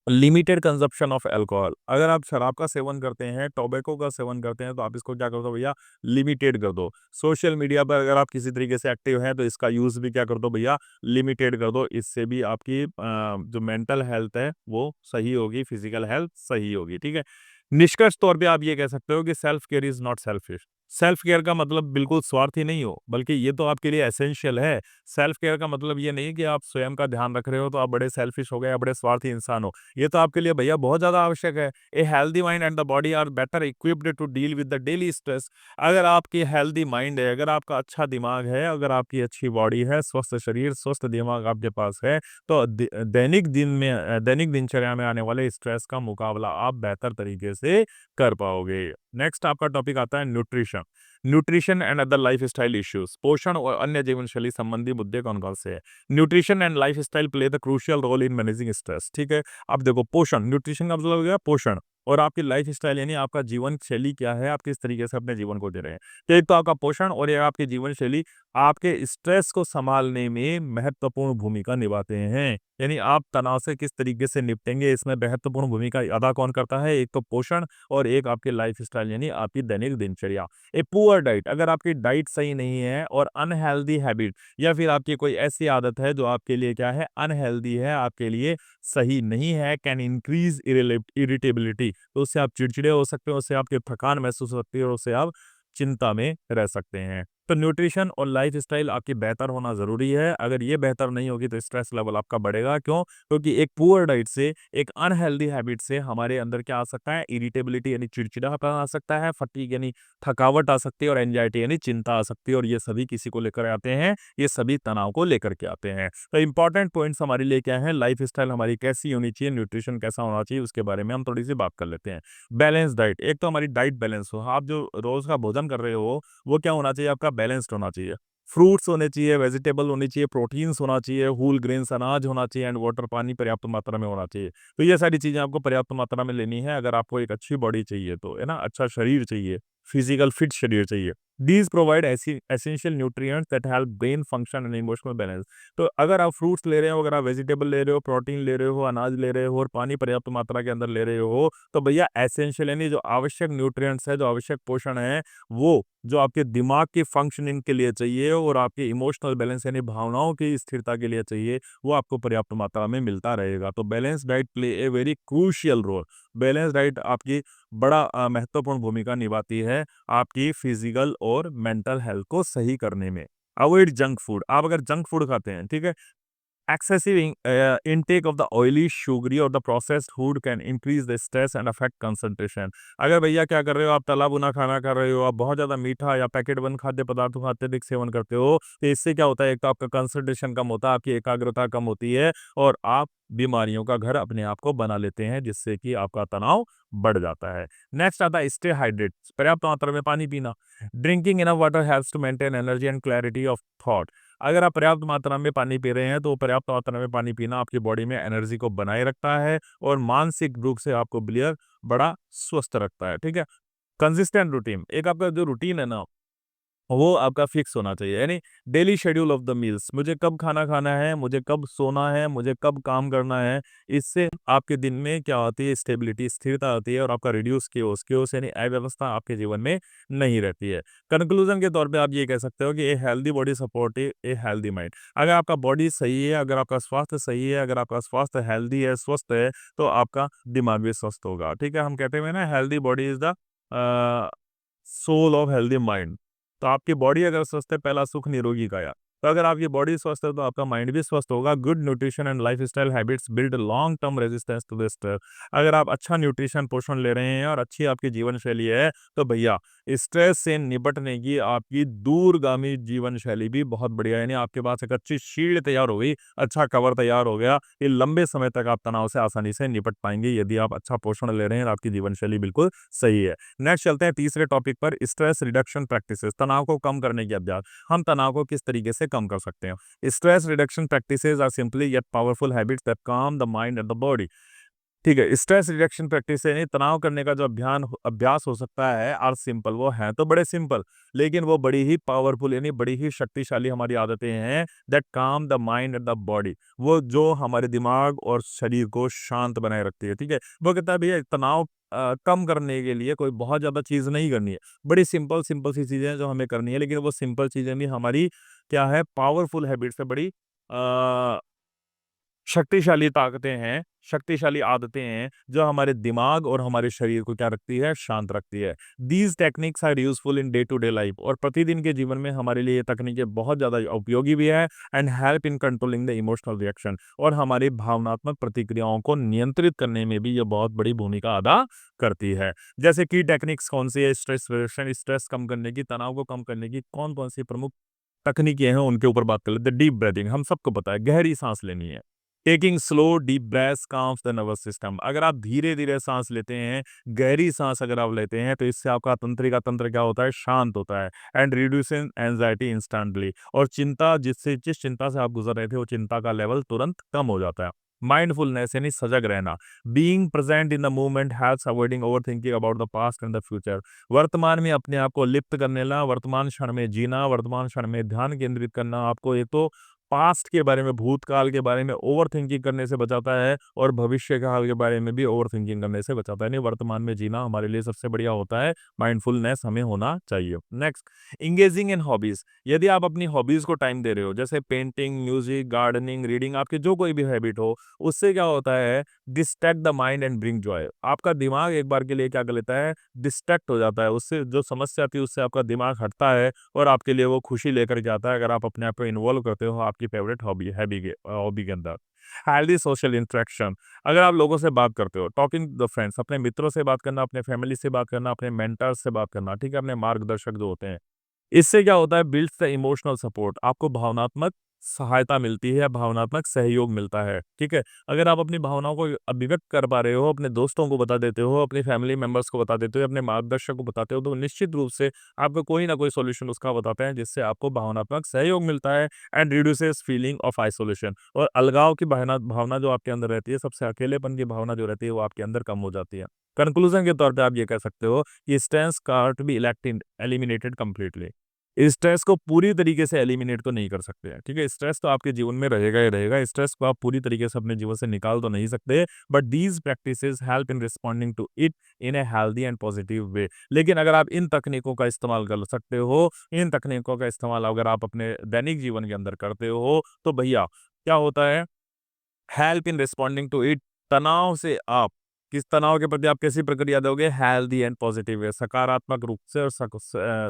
[SPEAKER 1] लिमिटेड कंजप्शन ऑफ अल्कोहल, अगर आप शराब का सेवन करते हैं, टोबैको का सेवन करते हैं, तो आप इसको क्या कर दो भैया, लिमिटेड कर दो। सोशल मीडिया पर अगर आप किसी तरीके से एक्टिव हैं, तो इसका यूज़ भी क्या कर दो भैया, लिमिटेड कर दो। इससे भी आपकी जो मेंटल हेल्थ है वो सही होगी, फिजिकल हेल्थ सही होगी। ठीक है, निष्कर्ष तौर पे आप ये कह सकते हो कि self care is not selfish. Self care का मतलब बिल्कुल स्वार्थी नहीं हो, बल्कि ये तो आपके लिए एसेंशियल है। सेल्फ केयर का मतलब ये नहीं कि आप स्वयं का ध्यान रख रहे हो तो आप बड़े सेल्फिश हो गए या बड़े स्वार्थी इंसान हो। ये तो आपके लिए भैया बहुत ज़्यादा आवश्यक है। A healthy mind and the body are better equipped to deal with the daily stress. अगर आपकी हेल्दी माइंड है, अगर आपका अच्छा दिमाग है, अगर आपकी अच्छी बॉडी है, स्वस्थ शरीर, स्वस्थ दिमाग आपके पास है, तो दैनिक दिनचर्या में आने वाले स्ट्रेस का मुकाबला आप बेहतर तरीके से कर पाओगे। नेक्स्ट आपका टॉपिक आता है nutrition. Nutrition and other lifestyle issues, पोषण और अन्य जीवन शैली संबंधी मुद्दे कौन कौन से हैं? Nutrition and lifestyle play the crucial role in managing stress. ठीक है, अब देखो, पोषण, न्यूट्रिशन का मतलब हो गया पोषण, और आपकी लाइफ स्टाइल यानी आपका जीवन शैली क्या है, आप किस तरीके से अपने जीवन को जी रहे हैं। तो एक तो आपका पोषण और एक आपकी जीवन शैली आपके स्ट्रेस को संभालने में महत्वपूर्ण भूमिका निभाते हैं। यानी आप तनाव से किस तरीके से निपटेंगे, इसमें महत्वपूर्ण भूमिका अदा कौन करता है, एक तो पोषण और एक आपकी लाइफ स्टाइल यानी आपकी दैनिक दिनचर्या। ए पुअर डाइट, अगर आपकी डाइट सही नहीं है और अनहेल्दी हैबिट, या फिर आपकी कोई ऐसी आदत है जो आपके लिए क्या है, अनहेल्दी है, आपके लिए सही नहीं है, कैन इंक्रीज इरिटेबिलिटी, तो उससे आप चिड़चिड़े हो सकते हो, उससे आपकी थकान महसूस हो सकती है और उससे आप चिंता में रह सकते हैं। तो न्यूट्रिशन और लाइफस्टाइल आपकी बेहतर होना ज़रूरी है। अगर ये बेहतर नहीं होगी तो स्ट्रेस लेवल आपका बढ़ेगा। क्यों? क्योंकि एक पुअर डाइट से, एक अनहेल्दी हैबिट से हमारे अंदर क्या आ सकता है, इरिटेबिलिटी यानी चिड़चिड़ापन आ सकता है, फटीग यानी थकावट आ सकती है, और एंजाइटी यानी चिंता आ सकती है। और ये सभी किसी को लेकर आते हैं, ये सभी तनाव को लेकर के आते हैं। तो इंपॉर्टेंट पॉइंट्स हमारे लिए क्या है, लाइफस्टाइल हमारी कैसी होनी चाहिए, न्यूट्रिशन कैसा होना चाहिए, उसके बारे में हम थोड़ी सी बात कर लेते हैं। बैलेंस डाइट, एक तो हमारी डाइट बैलेंस हो, आप जो रोज़ का भोजन कर रहे हो वो क्या होना चाहिए, आपका बैलेंस्ड होना चाहिए। फ्रूट्स होने चाहिए, वेजिटेबल होनी चाहिए, प्रोटीन्स होना चाहिए, होल ग्रेन्स अनाज होना चाहिए, एंड वाटर पानी पर्याप्त मात्रा में होना चाहिए। तो ये सारी चीज़ें आपको पर्याप्त मात्रा में लेनी है अगर आपको एक अच्छी बॉडी चाहिए तो, है ना? अच्छा शरीर चाहिए, फिजिकल फिट शरीर चाहिए। These provide essential nutrients that help brain function and emotional balance. तो अगर आप फ्रूट्स ले रहे हो, अगर आप वेजिटेबल ले रहे हो, प्रोटीन ले रहे हो, अनाज ले रहे हो और पानी पर्याप्त मात्रा के अंदर ले रहे हो, तो भैया एसेंशियल यानी जो आवश्यक न्यूट्रिएंट्स है, जो आवश्यक पोषण है, वो जो आपके दिमाग की फंक्शनिंग के लिए चाहिए और आपके इमोशनल बैलेंस यानी भावनाओं की स्थिरता के लिए चाहिए, वो आपको पर्याप्त मात्रा में मिलता रहेगा। तो balance diet play a very crucial role. Balance diet आपकी बड़ा महत्वपूर्ण भूमिका निभाती है आपकी फिजिकल और मेंटल हेल्थ को सही करने में। अवॉइड जंक फूड, आप अगर जंक फूड खाते हैं, ठीक है, excessive intake of the oily, sugary or the processed food can increase the stress and affect concentration। अगर भैया क्या कर रहे हो, आप तला भुना खाना खा रहे हो, आप बहुत ज़्यादा मीठा या पैकेट बंद खाद्य पदार्थों का अत्यधिक सेवन करते हो, तो इससे क्या होता है, एक तो आपका कंसंट्रेशन कम होता है, आपकी एकाग्रता कम होती है, और आप बीमारियों का घर अपने आप को बना लेते हैं, जिससे कि आपका तनाव बढ़ जाता है। नेक्स्ट आता है स्टे हाइड्रेट, पर्याप्त मात्रा में पानी पीना। Drinking enough water helps to maintain energy and clarity of thought. अगर आप पर्याप्त मात्रा में पानी पी रहे हैं, तो पर्याप्त मात्रा में पानी पीना आपकी बॉडी में एनर्जी को बनाए रखता है और मानसिक रूप से आपको बड़ा स्वस्थ रखता है। ठीक है, कंसिस्टेंट रूटीन, एक आपका जो रूटीन है ना, वो आपका फिक्स होना चाहिए, यानी daily schedule of the meals, मुझे कब खाना खाना है, मुझे कब सोना है, मुझे कब काम करना है। इससे आपके दिन में क्या होती है, स्टेबिलिटी, स्थिरता होती है और आपका रिड्यूस केओस, केओस यानी अव्यवस्था आपके जीवन में नहीं रहती है। कंक्लूजन के तौर पे आप ये कह सकते हो कि a healthy body support A healthy mind. अगर आपका बॉडी सही है, अगर आपका स्वास्थ्य सही है, अगर आपका स्वास्थ्य हेल्दी है, स्वस्थ है, तो आपका दिमाग भी स्वस्थ होगा। ठीक है, हम कहते हैं ना, healthy body is the soul of healthy mind. तो आपकी बॉडी अगर स्वस्थ है, पहला सुख निरोगी काया। तो अगर आपकी बॉडी स्वस्थ है तो आपका माइंड भी स्वस्थ होगा। Good nutrition and lifestyle habits build long term resistance to the stress. अगर आप अच्छा न्यूट्रिशन पोषण ले रहे हैं और अच्छी आपकी जीवन शैली है, तो भैया स्ट्रेस से निपटने की आपकी दूरगामी जीवन शैली भी बहुत बढ़िया है। यानी आपके पास एक अच्छी शील्ड तैयार हो गई, अच्छा कवर तैयार हो गया, ये लंबे समय तक आप तनाव से आसानी से निपट पाएंगे यदि आप अच्छा पोषण ले रहे हैं और आपकी जीवन शैली बिल्कुल सही है। नेक्स्ट चलते हैं तीसरे टॉपिक पर, स्ट्रेस रिडक्शन प्रैक्टिसेस, तनाव को कम करने की अभ्यास। हम तनाव को किस तरीके से कम कर सकते हैं? Stress reduction practices are simply yet powerful habits that calm the mind and the body. ठीक है, स्ट्रेस रिडक्शन प्रैक्टिस यानी तनाव करने का जो अभ्यास हो सकता है, आर सिंपल, वो है तो बड़े सिंपल, लेकिन वो बड़ी ही पावरफुल यानी बड़ी ही शक्तिशाली हमारी आदतें हैं, that calm the mind and the body, वो जो हमारे दिमाग और शरीर को शांत बनाए रखती है। ठीक है, वो कहता है भैया तनाव कम करने के लिए कोई बहुत ज्यादा चीज नहीं करनी है, बड़ी सिंपल सिंपल सी चीजें हैं जो हमें करनी है, लेकिन वो सिंपल चीजें भी हमारी क्या है, पावरफुल हैबिट्स है, बड़ी शक्तिशाली ताकतें हैं, शक्तिशाली आदतें हैं, जो हमारे दिमाग और हमारे शरीर को क्या रखती है, शांत रखती है। These techniques are useful in day to day life, और प्रतिदिन के जीवन में हमारे लिए ये तकनीकें बहुत ज़्यादा उपयोगी भी है, and help in controlling the emotional reaction, और हमारी भावनात्मक प्रतिक्रियाओं को नियंत्रित करने में भी ये बहुत बड़ी भूमिका अदा करती है। जैसे की टेक्निक्स कौन सी है, स्ट्रेस रिडक्शन, स्ट्रेस कम करने की, तनाव को कम करने की कौन कौन सी प्रमुख तकनीकें हैं, उनके ऊपर बात कर लेते हैं। डीप ब्रीथिंग, हम सबको पता है गहरी सांस लेनी है। Taking slow deep breaths calms the nervous system, अगर आप धीरे धीरे सांस लेते हैं, गहरी सांस अगर आप लेते हैं, तो इससे आपका तंत्रिका तंत्र क्या होता है, शांत होता है, एंड रिड्यूसिंग एंजाइटी इंस्टेंटली, और चिंता, जिस चिंता से आप गुजर रहे थे, वो चिंता का लेवल तुरंत कम हो जाता है। माइंडफुलनेस यानी सजग रहना, being present in the moment helps avoiding overthinking about the past and the future. वर्तमान में अपने आप को लिप्त करने ला, वर्तमान क्षण में जीना, वर्तमान क्षण में ध्यान केंद्रित करना आपको एक तो पास्ट के बारे में, भूतकाल के बारे में ओवरथिंकिंग करने से बचाता है, और भविष्य काल के बारे में भी ओवरथिंकिंग करने से बचाता है। नहीं, वर्तमान में जीना हमारे लिए सबसे बढ़िया होता है, माइंडफुलनेस हमें होना चाहिए। नेक्स्ट, इंगेजिंग इन हॉबीज, यदि आप अपनी हॉबीज को टाइम दे रहे हो, जैसे पेंटिंग, म्यूजिक, गार्डनिंग, रीडिंग, आपकी जो कोई भी हैबिट हो, उससे क्या होता है, distract the mind and bring Joy, आपका दिमाग एक बार के लिए क्या कर लेता है, डिस्ट्रैक्ट हो जाता है, उससे जो समस्या थी उससे आपका दिमाग हटता है, और आपके लिए वो खुशी लेकर के आता है, अगर आप अपने आप को इन्वॉल्व करते हो आपकी फेवरेट हॉबी के अंदर। हेल्दी सोशल इंटरेक्शन, अगर आप लोगों से बात करते हो, टॉकिंग द फ्रेंड्स, अपने मित्रों से बात करना, अपने फैमिली से बात करना, अपने मेंटर्स से बात करना, ठीक है, अपने मार्गदर्शक जो होते हैं, इससे क्या होता है, बिल्ड्स द इमोशनल सपोर्ट, आपको भावनात्मक सहायता मिलती है, भावनात्मक सहयोग मिलता है। ठीक है, अगर आप अपनी भावनाओं को अभिव्यक्त कर पा रहे हो, अपने दोस्तों को बता देते हो, अपनी फैमिली मेंबर्स को बता देते हो, अपने मार्गदर्शक को बताते हो, तो निश्चित रूप से आपको कोई ना कोई सॉल्यूशन उसका बताते हैं, जिससे आपको भावनात्मक सहयोग मिलता है, and reduces feeling of isolation, और अलगाव की भावना भावना जो आपके अंदर रहती है, सबसे अकेलेपन की भावना जो रहती है, वो आपके अंदर कम हो जाती है। कंक्लूजन के तौर पे आप ये कह सकते हो कि stress can't be elected eliminated completely, stress को पूरी तरीके से एलिमिनेट तो नहीं कर सकते हैं। ठीक है, स्ट्रेस तो आपके जीवन में रहेगा ही रहेगा, स्ट्रेस को आप पूरी तरीके से अपने जीवन से निकाल तो नहीं सकते, but these practices help in responding to it in a healthy and positive way. लेकिन अगर आप इन तकनीकों का इस्तेमाल कर सकते हो, इन तकनीकों का इस्तेमाल अगर आप अपने दैनिक जीवन के अंदर करते हो, तो भैया क्या होता है, help in responding to it, तनाव से आप, किस तनाव के प्रति आप कैसी प्रक्रिया दोगे, हेल्दी एंड पॉजिटिव वे, सकारात्मक रूप से और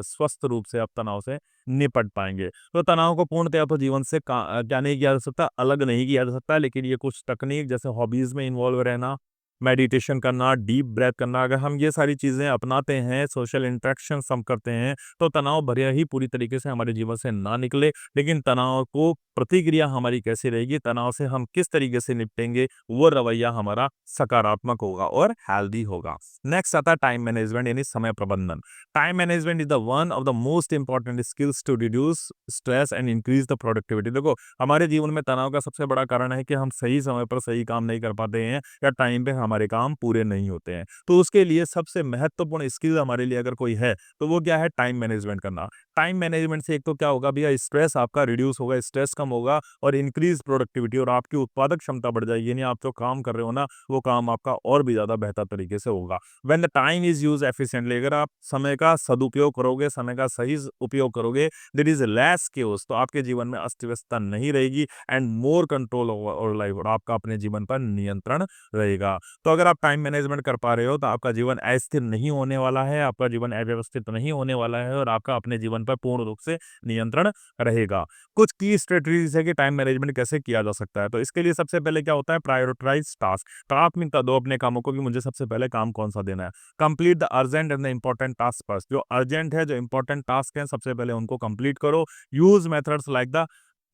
[SPEAKER 1] स्वस्थ रूप से आप तनाव से निपट पाएंगे। तो तनाव को पूर्णतया तो जीवन से क्या नहीं किया जा सकता, अलग नहीं किया जा सकता, लेकिन ये कुछ तकनीक जैसे हॉबीज में इन्वॉल्व रहना, मेडिटेशन करना, डीप ब्रेथ करना, अगर हम ये सारी चीजें अपनाते हैं, सोशल इंटरेक्शन हम करते हैं, तो तनाव भले ही पूरी तरीके से हमारे जीवन से ना निकले, लेकिन तनाव को प्रतिक्रिया हमारी कैसी रहेगी, तनाव से हम किस तरीके से निपटेंगे, वो रवैया हमारा सकारात्मक होगा और हेल्दी होगा। नेक्स्ट आता है टाइम मैनेजमेंट यानी समय प्रबंधन। Time management is the one of the most important skills to reduce stress and increase the productivity. देखो, हमारे जीवन में तनाव का सबसे बड़ा कारण है कि हम सही समय पर सही काम नहीं कर पाते हैं, या टाइम पे हमारे काम पूरे नहीं होते हैं। तो उसके लिए सबसे महत्वपूर्ण स्किल हमारे लिए अगर कोई है, तो वो क्या है, टाइम मैनेजमेंट करना। टाइम मैनेजमेंट से एक तो क्या होगा भैया, स्ट्रेस आपका रिड्यूस होगा, स्ट्रेस कम होगा और इंक्रीज प्रोडक्टिविटी, और आपकी उत्पादक क्षमता बढ़ जाएगी, यानी आप जो काम कर रहे हो ना वो काम आपका और भी ज्यादा बेहतर तरीके से होगा। When the time is use efficiently, अगर आप समय का सदुपयोग करोगे, समय का सही उपयोग करोगे, देयर इज लेस केओस, तो आपके जीवन में अस्त व्यस्तता नहीं रहेगी and more control over life, और आपका अपने जीवन पर नियंत्रण रहेगा। तो अगर आप टाइम मैनेजमेंट कर पा रहे हो तो आपका जीवन अस्थिर नहीं होने वाला है, आपका जीवन अव्यवस्थित नहीं होने वाला है, और आपका अपने जीवन पर पूर्ण रूप से नियंत्रण रहेगा। कुछ की स्ट्रेटजीज है कि टाइम मैनेजमेंट कैसे किया जा सकता है। तो इसके लिए सबसे पहले क्या होता है, प्रायोरिटाइज टास्क, प्राथमिकता दो अपने कामों को कि मुझे सबसे पहले काम कौन सा देना है। Complete the urgent and the important task first, जो अर्जेंट है, जो इंपॉर्टेंट टास्क है, सबसे पहले उनको कंप्लीट करो। Use methods like the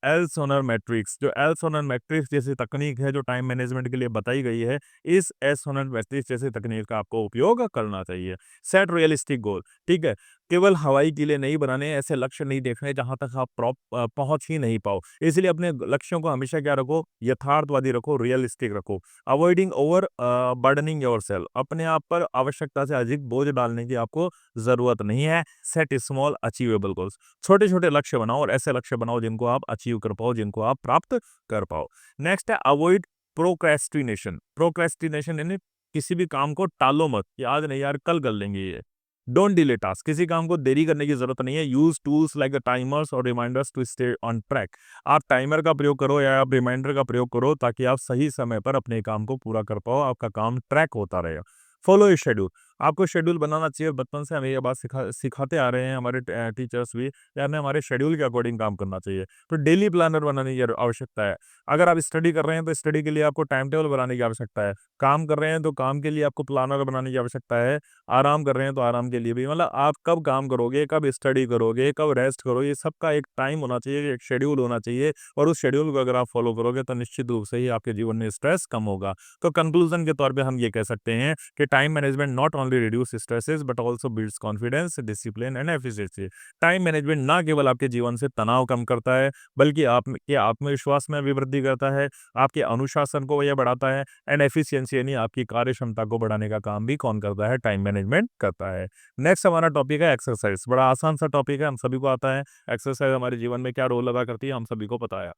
[SPEAKER 1] Eisenhower matrix, जो एल्सोनर मैट्रिक्स जैसी तकनीक है जो टाइम मैनेजमेंट के लिए बताई गई है, इस एल्सोनर मैट्रिक्स जैसी तकनीक का आपको उपयोग करना चाहिए। सेट रियलिस्टिक गोल, ठीक है, केवल हवाई किले नहीं बनाने, ऐसे लक्ष्य नहीं देखने जहां तक आप पहुंच ही नहीं पाओ, इसलिए अपने लक्ष्यों को हमेशा क्या रखो, यथार्थवादी रखो, रियलिस्टिक रखो। अवॉइडिंग ओवर बर्डनिंग योरसेल्फ, अपने आप पर आवश्यकता से अधिक बोझ डालने की आपको जरूरत नहीं है। सेट स्मॉल अचीवेबल गोल्स, छोटे छोटे लक्ष्य बनाओ और ऐसे लक्ष्य बनाओ जिनको आप अचीव कर पाओ, जिनको आप प्राप्त कर पाओ। नेक्स्ट है अवॉइड प्रोक्रेस्टिनेशन, प्रोक्रेस्टिनेशन यानी किसी भी काम को टालो मत कि आज नहीं यार कल कर लेंगे ये। डोंट डिले टास्क, किसी काम को देरी करने की जरूरत नहीं है। Use tools like the timers और reminders to stay on track, आप टाइमर का प्रयोग करो या आप रिमाइंडर का प्रयोग करो ताकि आप सही समय पर अपने काम को पूरा कर पाओ, आपका काम ट्रैक होता रहे। फॉलो शेड्यूल, आपको शेड्यूल बनाना चाहिए, बचपन से हमें ये बात सिखाते आ रहे हैं हमारे टीचर्स भी, या हमें हमारे शेड्यूल के अकॉर्डिंग काम करना चाहिए। तो डेली प्लानर बनाने की आवश्यकता है। अगर आप स्टडी कर रहे हैं तो स्टडी के लिए आपको टाइम टेबल बनाने की आवश्यकता है। काम कर रहे हैं तो काम के लिए आपको प्लानर बनाने की आवश्यकता है। आराम कर रहे हैं तो आराम के लिए भी, मतलब आप कब काम करोगे, कब स्टडी करोगे, कब रेस्ट करोगे, ये सबका एक टाइम होना चाहिए, एक शेड्यूल होना चाहिए, और उस शेड्यूल को अगर आप फॉलो करोगे तो निश्चित रूप से ही आपके जीवन में स्ट्रेस कम होगा। तो कंक्लूजन के तौर पे हम ये कह सकते हैं कि time management not only reduce stresses but also builds confidence, discipline and efficiency. Time management ना केवल आपके जीवन से तनाव कम करता है बल्कि आपके आत्मविश्वास में भी वृद्धि करता है, आपके अनुशासन को यह बढ़ाता है, एंड एफिशिएंसी यानी आपकी कार्य क्षमता को बढ़ाने का काम भी कौन करता है, टाइम मैनेजमेंट करता है। नेक्स्ट हमारा टॉपिक है एक्सरसाइज, बड़ा आसान सा टॉपिक है, हम सभी को आता है। एक्सरसाइज हमारे जीवन में क्या रोल अदा करती है हम सभी को पता है।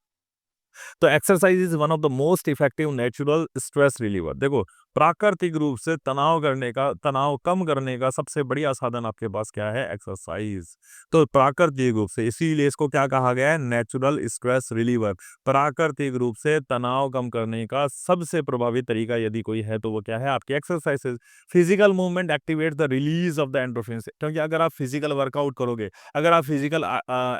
[SPEAKER 1] तो exercise is one of the most effective natural stress reliever. देखो, प्राकृतिक रूप से तनाव कम करने का सबसे बढ़िया साधन आपके पास क्या है, एक्सरसाइज। तो प्राकृतिक रूप से, इसीलिए इसको क्या कहा गया है, नेचुरल स्ट्रेस रिलीवर। प्राकृतिक रूप से तनाव कम करने का सबसे प्रभावी तरीका यदि कोई है तो वो क्या है, आपकी exercise. Physical movement activate the release of the endorphins, क्योंकि अगर आप फिजिकल वर्कआउट करोगे, अगर आप फिजिकल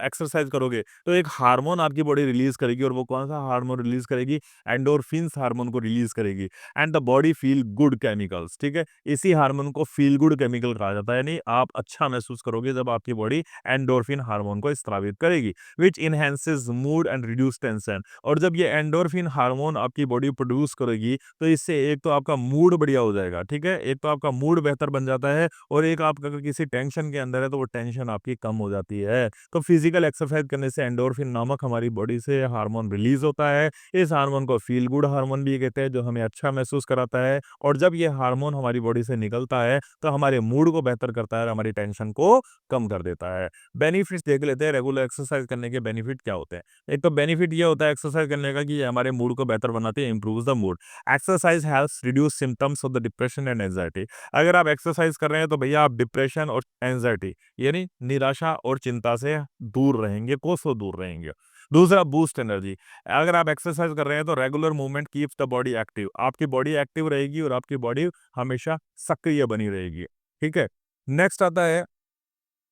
[SPEAKER 1] एक्सरसाइज करोगे तो एक हार्मोन आपकी बॉडी रिलीज करेगी, और वो कौन सा हार्मोन रिलीज करेगी, एंडोर्फिन्स हार्मोन को रिलीज करेगी। And the body feel good chemicals, ठीक है, इसी हार्मोन को फील गुड केमिकल कहा जाता है, यानी आप अच्छा महसूस करोगे जब आपकी बॉडी एंडोर्फिन हार्मोन को स्रावित करेगी, which enhances mood and reduce tension. और जब ये एंडोर्फिन हार्मोन आपकी बॉडी प्रोड्यूस करेगी तो इससे एक तो आपका मूड बढ़िया हो जाएगा, ठीक है, एक तो आपका मूड बेहतर बन जाता है, और एक आप अगर किसी टेंशन के अंदर है तो वो टेंशन आपकी कम हो जाती है। तो फिजिकल एक्सरसाइज करने से एंडोर्फिन नामक हमारी बॉडी से हार्मोन रिलीज होता है। इस हार्मोन को फील गुड हार्मोन भी कहते हैं, जो हमें अच्छा महसूस कराता है, और जब ये हार्मोन हमारी बॉडी से निकलता है तो हमारे मूड को बेहतर करता है और हमारी टेंशन को कम कर देता है। बेनिफिट्स देख लेते हैं, रेगुलर एक्सरसाइज करने के बेनिफिट क्या होते हैं। एक तो बेनिफिट ये होता है एक्सरसाइज करने का कि ये हमारे मूड को बेहतर बनाती है, improves the mood. Exercise helps reduce symptoms of the depression and anxiety. अगर आप एक्सरसाइज कर रहे हैं तो भैया आप डिप्रेशन और एंजाइटी यानी निराशा और चिंता से दूर रहेंगे, कोसों दूर रहेंगे। दूसरा, बूस्ट एनर्जी। अगर आप एक्सरसाइज कर रहे हैं तो regular movement keeps the body active, आपकी बॉडी एक्टिव रहेगी और आपकी बॉडी हमेशा सक्रिय बनी रहेगी, ठीक है। नेक्स्ट आता है,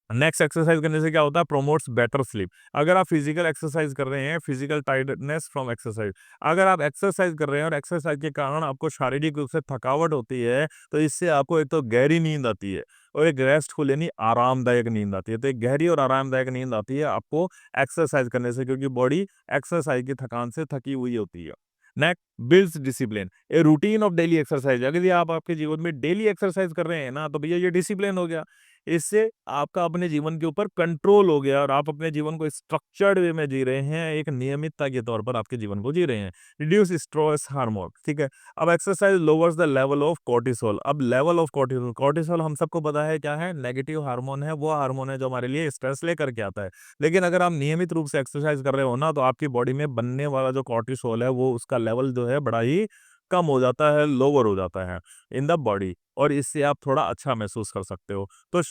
[SPEAKER 1] नेक्स्ट एक्सरसाइज करने से क्या होता है, प्रोमोट्स बेटर स्लीप। अगर आप फिजिकल एक्सरसाइज कर रहे हैं, फिजिकल टायर्डनेस फ्रॉम एक्सरसाइज, अगर आप एक्सरसाइज कर रहे हैं और एक्सरसाइज के कारण आपको शारीरिक रूप से थकावट होती है तो इससे आपको एक तो गहरी नींद आती है और एक रेस्टफुल यानी आरामदायक नींद आती है। तो एक गहरी और आरामदायक नींद आती है आपको एक्सरसाइज करने से, क्योंकि बॉडी एक्सरसाइज की थकान से थकी हुई होती है। Next, builds discipline, a routine of daily exercise. अगर ये आप आपके जीवन में डेली एक्सरसाइज कर रहे हैं ना तो भैया ये डिसिप्लिन हो गया। इससे आपका अपने जीवन के ऊपर कंट्रोल हो गया और आप अपने जीवन को स्ट्रक्चर्ड वे में जी रहे हैं, एक नियमितता के तौर पर आपके जीवन को जी रहे हैं। रिड्यूस स्ट्रेस हार्मोन, ठीक है। अब exercise lowers the level of cortisol. अब लेवल ऑफ कोर्टिसोल, कोर्टिसोल हम सबको पता है क्या है, नेगेटिव हार्मोन है, वो हार्मोन है जो हमारे लिए स्ट्रेस लेकर के आता है। लेकिन अगर आप नियमित रूप से एक्सरसाइज कर रहे हो ना, तो आपकी बॉडी में बनने वाला जो कोर्टिसोल है वो उसका लेवल जो है बड़ा ही कम हो जाता है, लोअर हो जाता है इन द बॉडी, और इससे आप थोड़ा अच्छा महसूस कर सकते हो। तो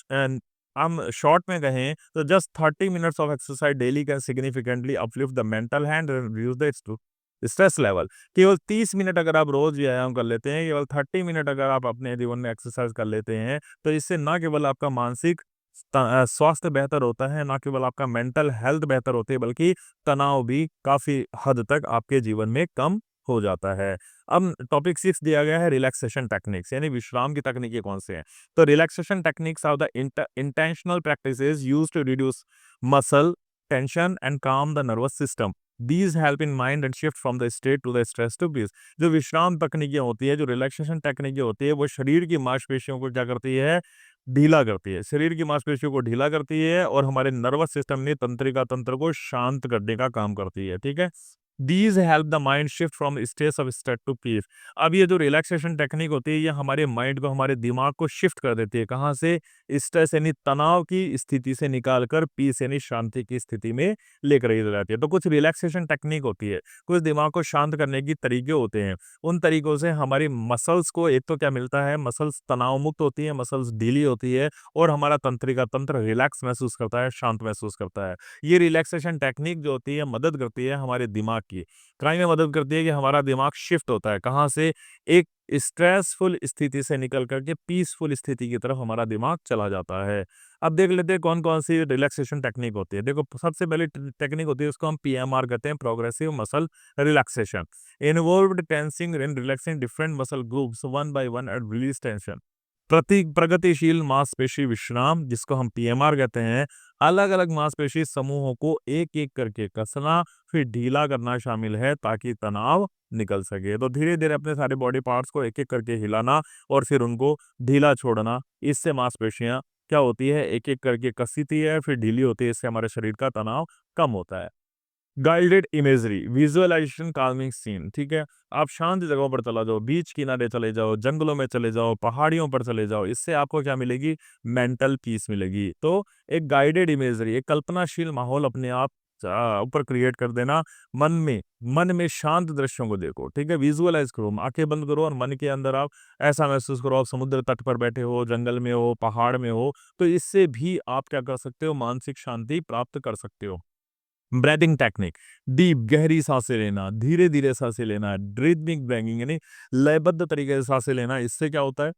[SPEAKER 1] हम शॉर्ट में कहें तो just 30 minutes of exercise daily can significantly uplift the mental health and reduce the stress level. केवल 30 मिनट अगर आप रोज व्यायाम कर लेते हैं, केवल 30 मिनट अगर आप अपने जीवन में एक्सरसाइज कर लेते हैं, तो इससे ना केवल आपका मानसिक स्वास्थ्य बेहतर होता है, ना केवल आपका मेंटल हेल्थ बेहतर होती है, बल्कि तनाव भी काफी हद तक आपके जीवन में कम हो जाता है। अब टॉपिक 6 दिया गया है रिलैक्सेशन टेक्निक्स, यानी विश्राम की तकनीकें कौन से हैं। तो relaxation techniques are the intentional practices used to reduce muscle tension and calm the nervous system. These help in mind and shift from the state to the stress to peace। जो विश्राम तकनीकें होती है, जो रिलैक्सेशन तकनीकें होती है, वो शरीर की मांसपेशियों को क्या करती है, ढीला करती है। शरीर की मांसपेशियों को ढीला करती है और हमारे नर्वस सिस्टम ने तंत्रिका तंत्र को शांत करने का काम करती है, ठीक है। These help the mind shift from state of stress to peace. अब ये जो रिलैक्सेशन टेक्निक होती है, ये हमारे माइंड को, हमारे दिमाग को शिफ्ट कर देती है, कहाँ से, स्ट्रेस यानी तनाव की स्थिति से निकालकर पीस यानी शांति की स्थिति में लेकर जाती है। तो कुछ रिलैक्सेशन टेक्निक होती है, कुछ दिमाग को शांत करने की तरीके होते हैं। उन तरीकों से हमारी मसल्स को एक तो क्या मिलता है, मसल्स तनाव मुक्त होती है, मसल्स ढीली होती है और हमारा तंत्रिका तंत्र रिलैक्स महसूस करता है, शांत महसूस करता है। ये रिलैक्सेशन टेक्निक जो होती है मदद करती है हमारे दिमाग की, काई में मदद करती है कि हमारा दिमाग शिफ्ट होता है, कहाँ से, एक स्ट्रेसफुल स्थिति से निकल करके पीसफुल स्थिति की तरफ हमारा दिमाग चला जाता है। अब देख लेते हैं कौन कौन सी रिलैक्सेशन टेक्निक होती है। देखो, सबसे पहले टेक्निक होती है, उसको हम पीएमआर कहते हैं, progressive muscle relaxation. Involved tensing and relaxing different muscle groups one by one and release tension. प्रगतिशील मांसपेशी विश्राम, जिसको हम पीएमआर कहते हैं, अलग अलग मांसपेशी समूहों को एक एक करके कसना फिर ढीला करना शामिल है ताकि तनाव निकल सके। तो धीरे धीरे अपने सारे बॉडी पार्ट्स को एक एक करके हिलाना और फिर उनको ढीला छोड़ना, इससे मांसपेशियां क्या होती है, एक एक करके कसती है, फिर ढीली होती है, इससे हमारे शरीर का तनाव कम होता है। Guided imagery, visualisation, calming scene, ठीक है। आप शांत जगहों पर चला जाओ, बीच किनारे चले जाओ, जंगलों में चले जाओ, पहाड़ियों पर चले जाओ, इससे आपको क्या मिलेगी, मेंटल पीस मिलेगी। तो एक गाइडेड इमेजरी, एक कल्पनाशील माहौल अपने आप ऊपर क्रिएट कर देना। मन में शांत दृश्यों को देखो, ठीक है, विजुअलाइज करो, आंखें बंद करो और मन के अंदर आप ऐसा महसूस करो, आप समुद्र तट पर बैठे हो, जंगल में हो, पहाड़ में हो, तो इससे भी आप क्या कर सकते हो, मानसिक शांति प्राप्त कर सकते हो। ब्रीथिंग टेक्निक, डीप गहरी सांसें लेना, धीरे धीरे सांसें लेना, रिदमिक ब्रीथिंग यानी लयबद्ध तरीके से सांसें लेना। इससे क्या होता है,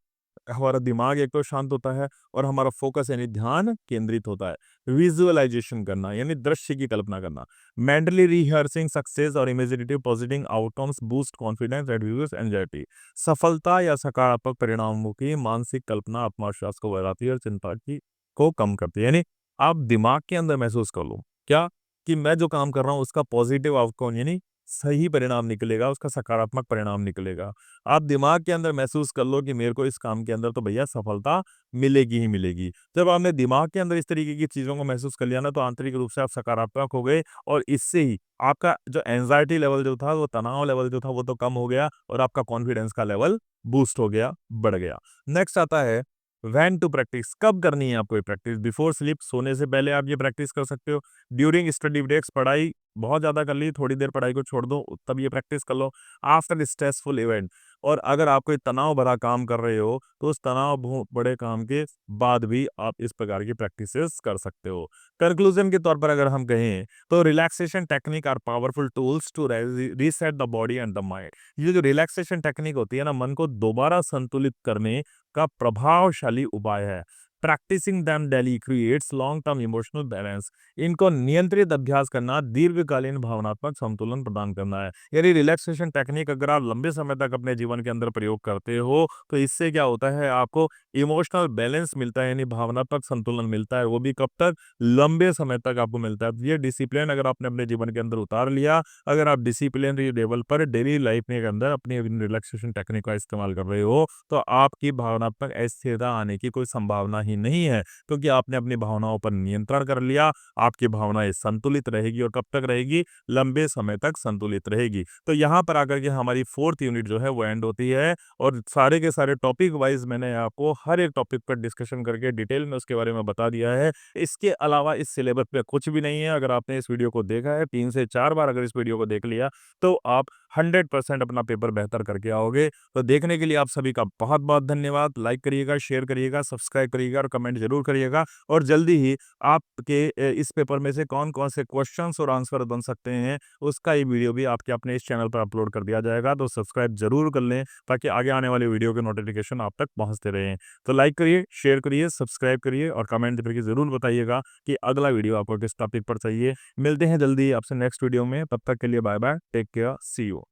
[SPEAKER 1] हमारा दिमाग एक तो शांत होता है और हमारा फोकस यानी ध्यान केंद्रित होता है। विजुअलाइजेशन करना यानी दृश्य की कल्पना करना। मेंटली रिहर्सिंग सक्सेस और imaginative positive outcomes boost confidence reduce anxiety. सफलता या सकारात्मक परिणामों की मानसिक कल्पना आत्मविश्वास को बढ़ाती है और चिंता की को कम करती है। यानी आप दिमाग के अंदर महसूस कर लो क्या, कि मैं जो काम कर रहा हूँ उसका पॉजिटिव आउटकम यानी सही परिणाम निकलेगा, उसका सकारात्मक परिणाम निकलेगा। आप दिमाग के अंदर महसूस कर लो कि मेरे को इस काम के अंदर तो भैया सफलता मिलेगी ही मिलेगी। जब आपने दिमाग के अंदर इस तरीके की चीज़ों को महसूस कर लिया ना, तो आंतरिक रूप से आप सकारात्मक हो गए और इससे ही आपका जो एंजाइटी लेवल जो था, वो तनाव लेवल जो था, वो तो कम हो गया और आपका कॉन्फिडेंस का लेवल बूस्ट हो गया, बढ़ गया। नेक्स्ट आता है व्हेन टू प्रैक्टिस, कब करनी है आपको ये प्रैक्टिस। बिफोर स्लीप, सोने से पहले आप ये प्रैक्टिस कर सकते हो। ड्यूरिंग स्टडी ब्रेक्स, पढ़ाई बहुत ज़्यादा कर ली, थोड़ी देर पढ़ाई को छोड़ दो, तब ये प्रैक्टिस कर लो। आफ्टर स्ट्रेसफुल इवेंट, और अगर आप कोई तनाव भरा काम कर रहे हो, तो उस तनाव बड़े काम के बाद भी आप इस प्रकार की प्रैक्टिसेस कर सकते हो। कंक्लूजन के तौर पर अगर हम कहें, तो relaxation technique are powerful tools to reset the body and the mind. ये जो रिलैक्सेशन टेक्निक होती है ना, मन को दोबारा संतुलित करने का प्रभावशाली उपाय है। Practising them daily creates long term emotional balance. इनको नियंत्रित अभ्यास करना दीर्घकालीन भावनात्मक संतुलन प्रदान करना है। यानी रिलैक्सेशन टेक्निक अगर आप लंबे समय तक अपने जीवन के अंदर प्रयोग करते हो, तो इससे क्या होता है, आपको इमोशनल बैलेंस मिलता है, यानी भावनात्मक संतुलन मिलता है। वो भी कब तक, लंबे समय तक आपको मिलता है। ये डिसिप्लिन अगर आपने अपने जीवन के अंदर उतार लिया, अगर आप डिसिप्लिन लेवल पर डेली लाइफ के अंदर अपनी रिलैक्सेशन टेक्निक का इस्तेमाल कर रहे हो, तो आपकी भावनात्मक अस्थिरता आने की कोई संभावना ही ही नहीं है, क्योंकि आपने अपनी भावनाओं पर नियंत्रण कर लिया। आपकी भावनाएं संतुलित रहेगी और कब तक रहेगी? लंबे समय तक संतुलित रहेगी। तो यहाँ पर आकर के हमारी 4th यूनिट जो है वो एंड होती है और सारे के सारे टॉपिक वाइज मैंने आपको हर एक टॉपिक पर डिस्कशन करके डिटेल में उसके बारे में बता दिया है। इसके अलावा इस सिलेबस पे कुछ भी नहीं है। अगर आपने इस वीडियो को देखा है 3 से 4 बार अगर इस वीडियो को देख लिया, तो आप 100% अपना पेपर बेहतर करके आओगे। तो देखने के लिए आप सभी का बहुत-बहुत धन्यवाद। लाइक करिएगा, शेयर करिएगा, सब्सक्राइब करिएगा और कमेंट ज़रूर करिएगा। और जल्दी ही आपके इस पेपर में से कौन-कौन से क्वेश्चंस और आंसर बन सकते हैं, उसका ये वीडियो भी आपके अपने इस चैनल पर अपलोड कर दिया जाएगा। तो सब्सक्राइब ज़रूर कर लें, ताकि आगे आने वाली वीडियो के नोटिफिकेशन आप तक पहुँचते रहें। तो लाइक करिए, शेयर करिए, सब्सक्राइब करिए और कमेंट करके ज़रूर बताइएगा कि अगला वीडियो आपको किस टॉपिक पर चाहिए। मिलते हैं जल्दी आपसे नेक्स्ट वीडियो में। तब तक के लिए bye bye, take care, see you.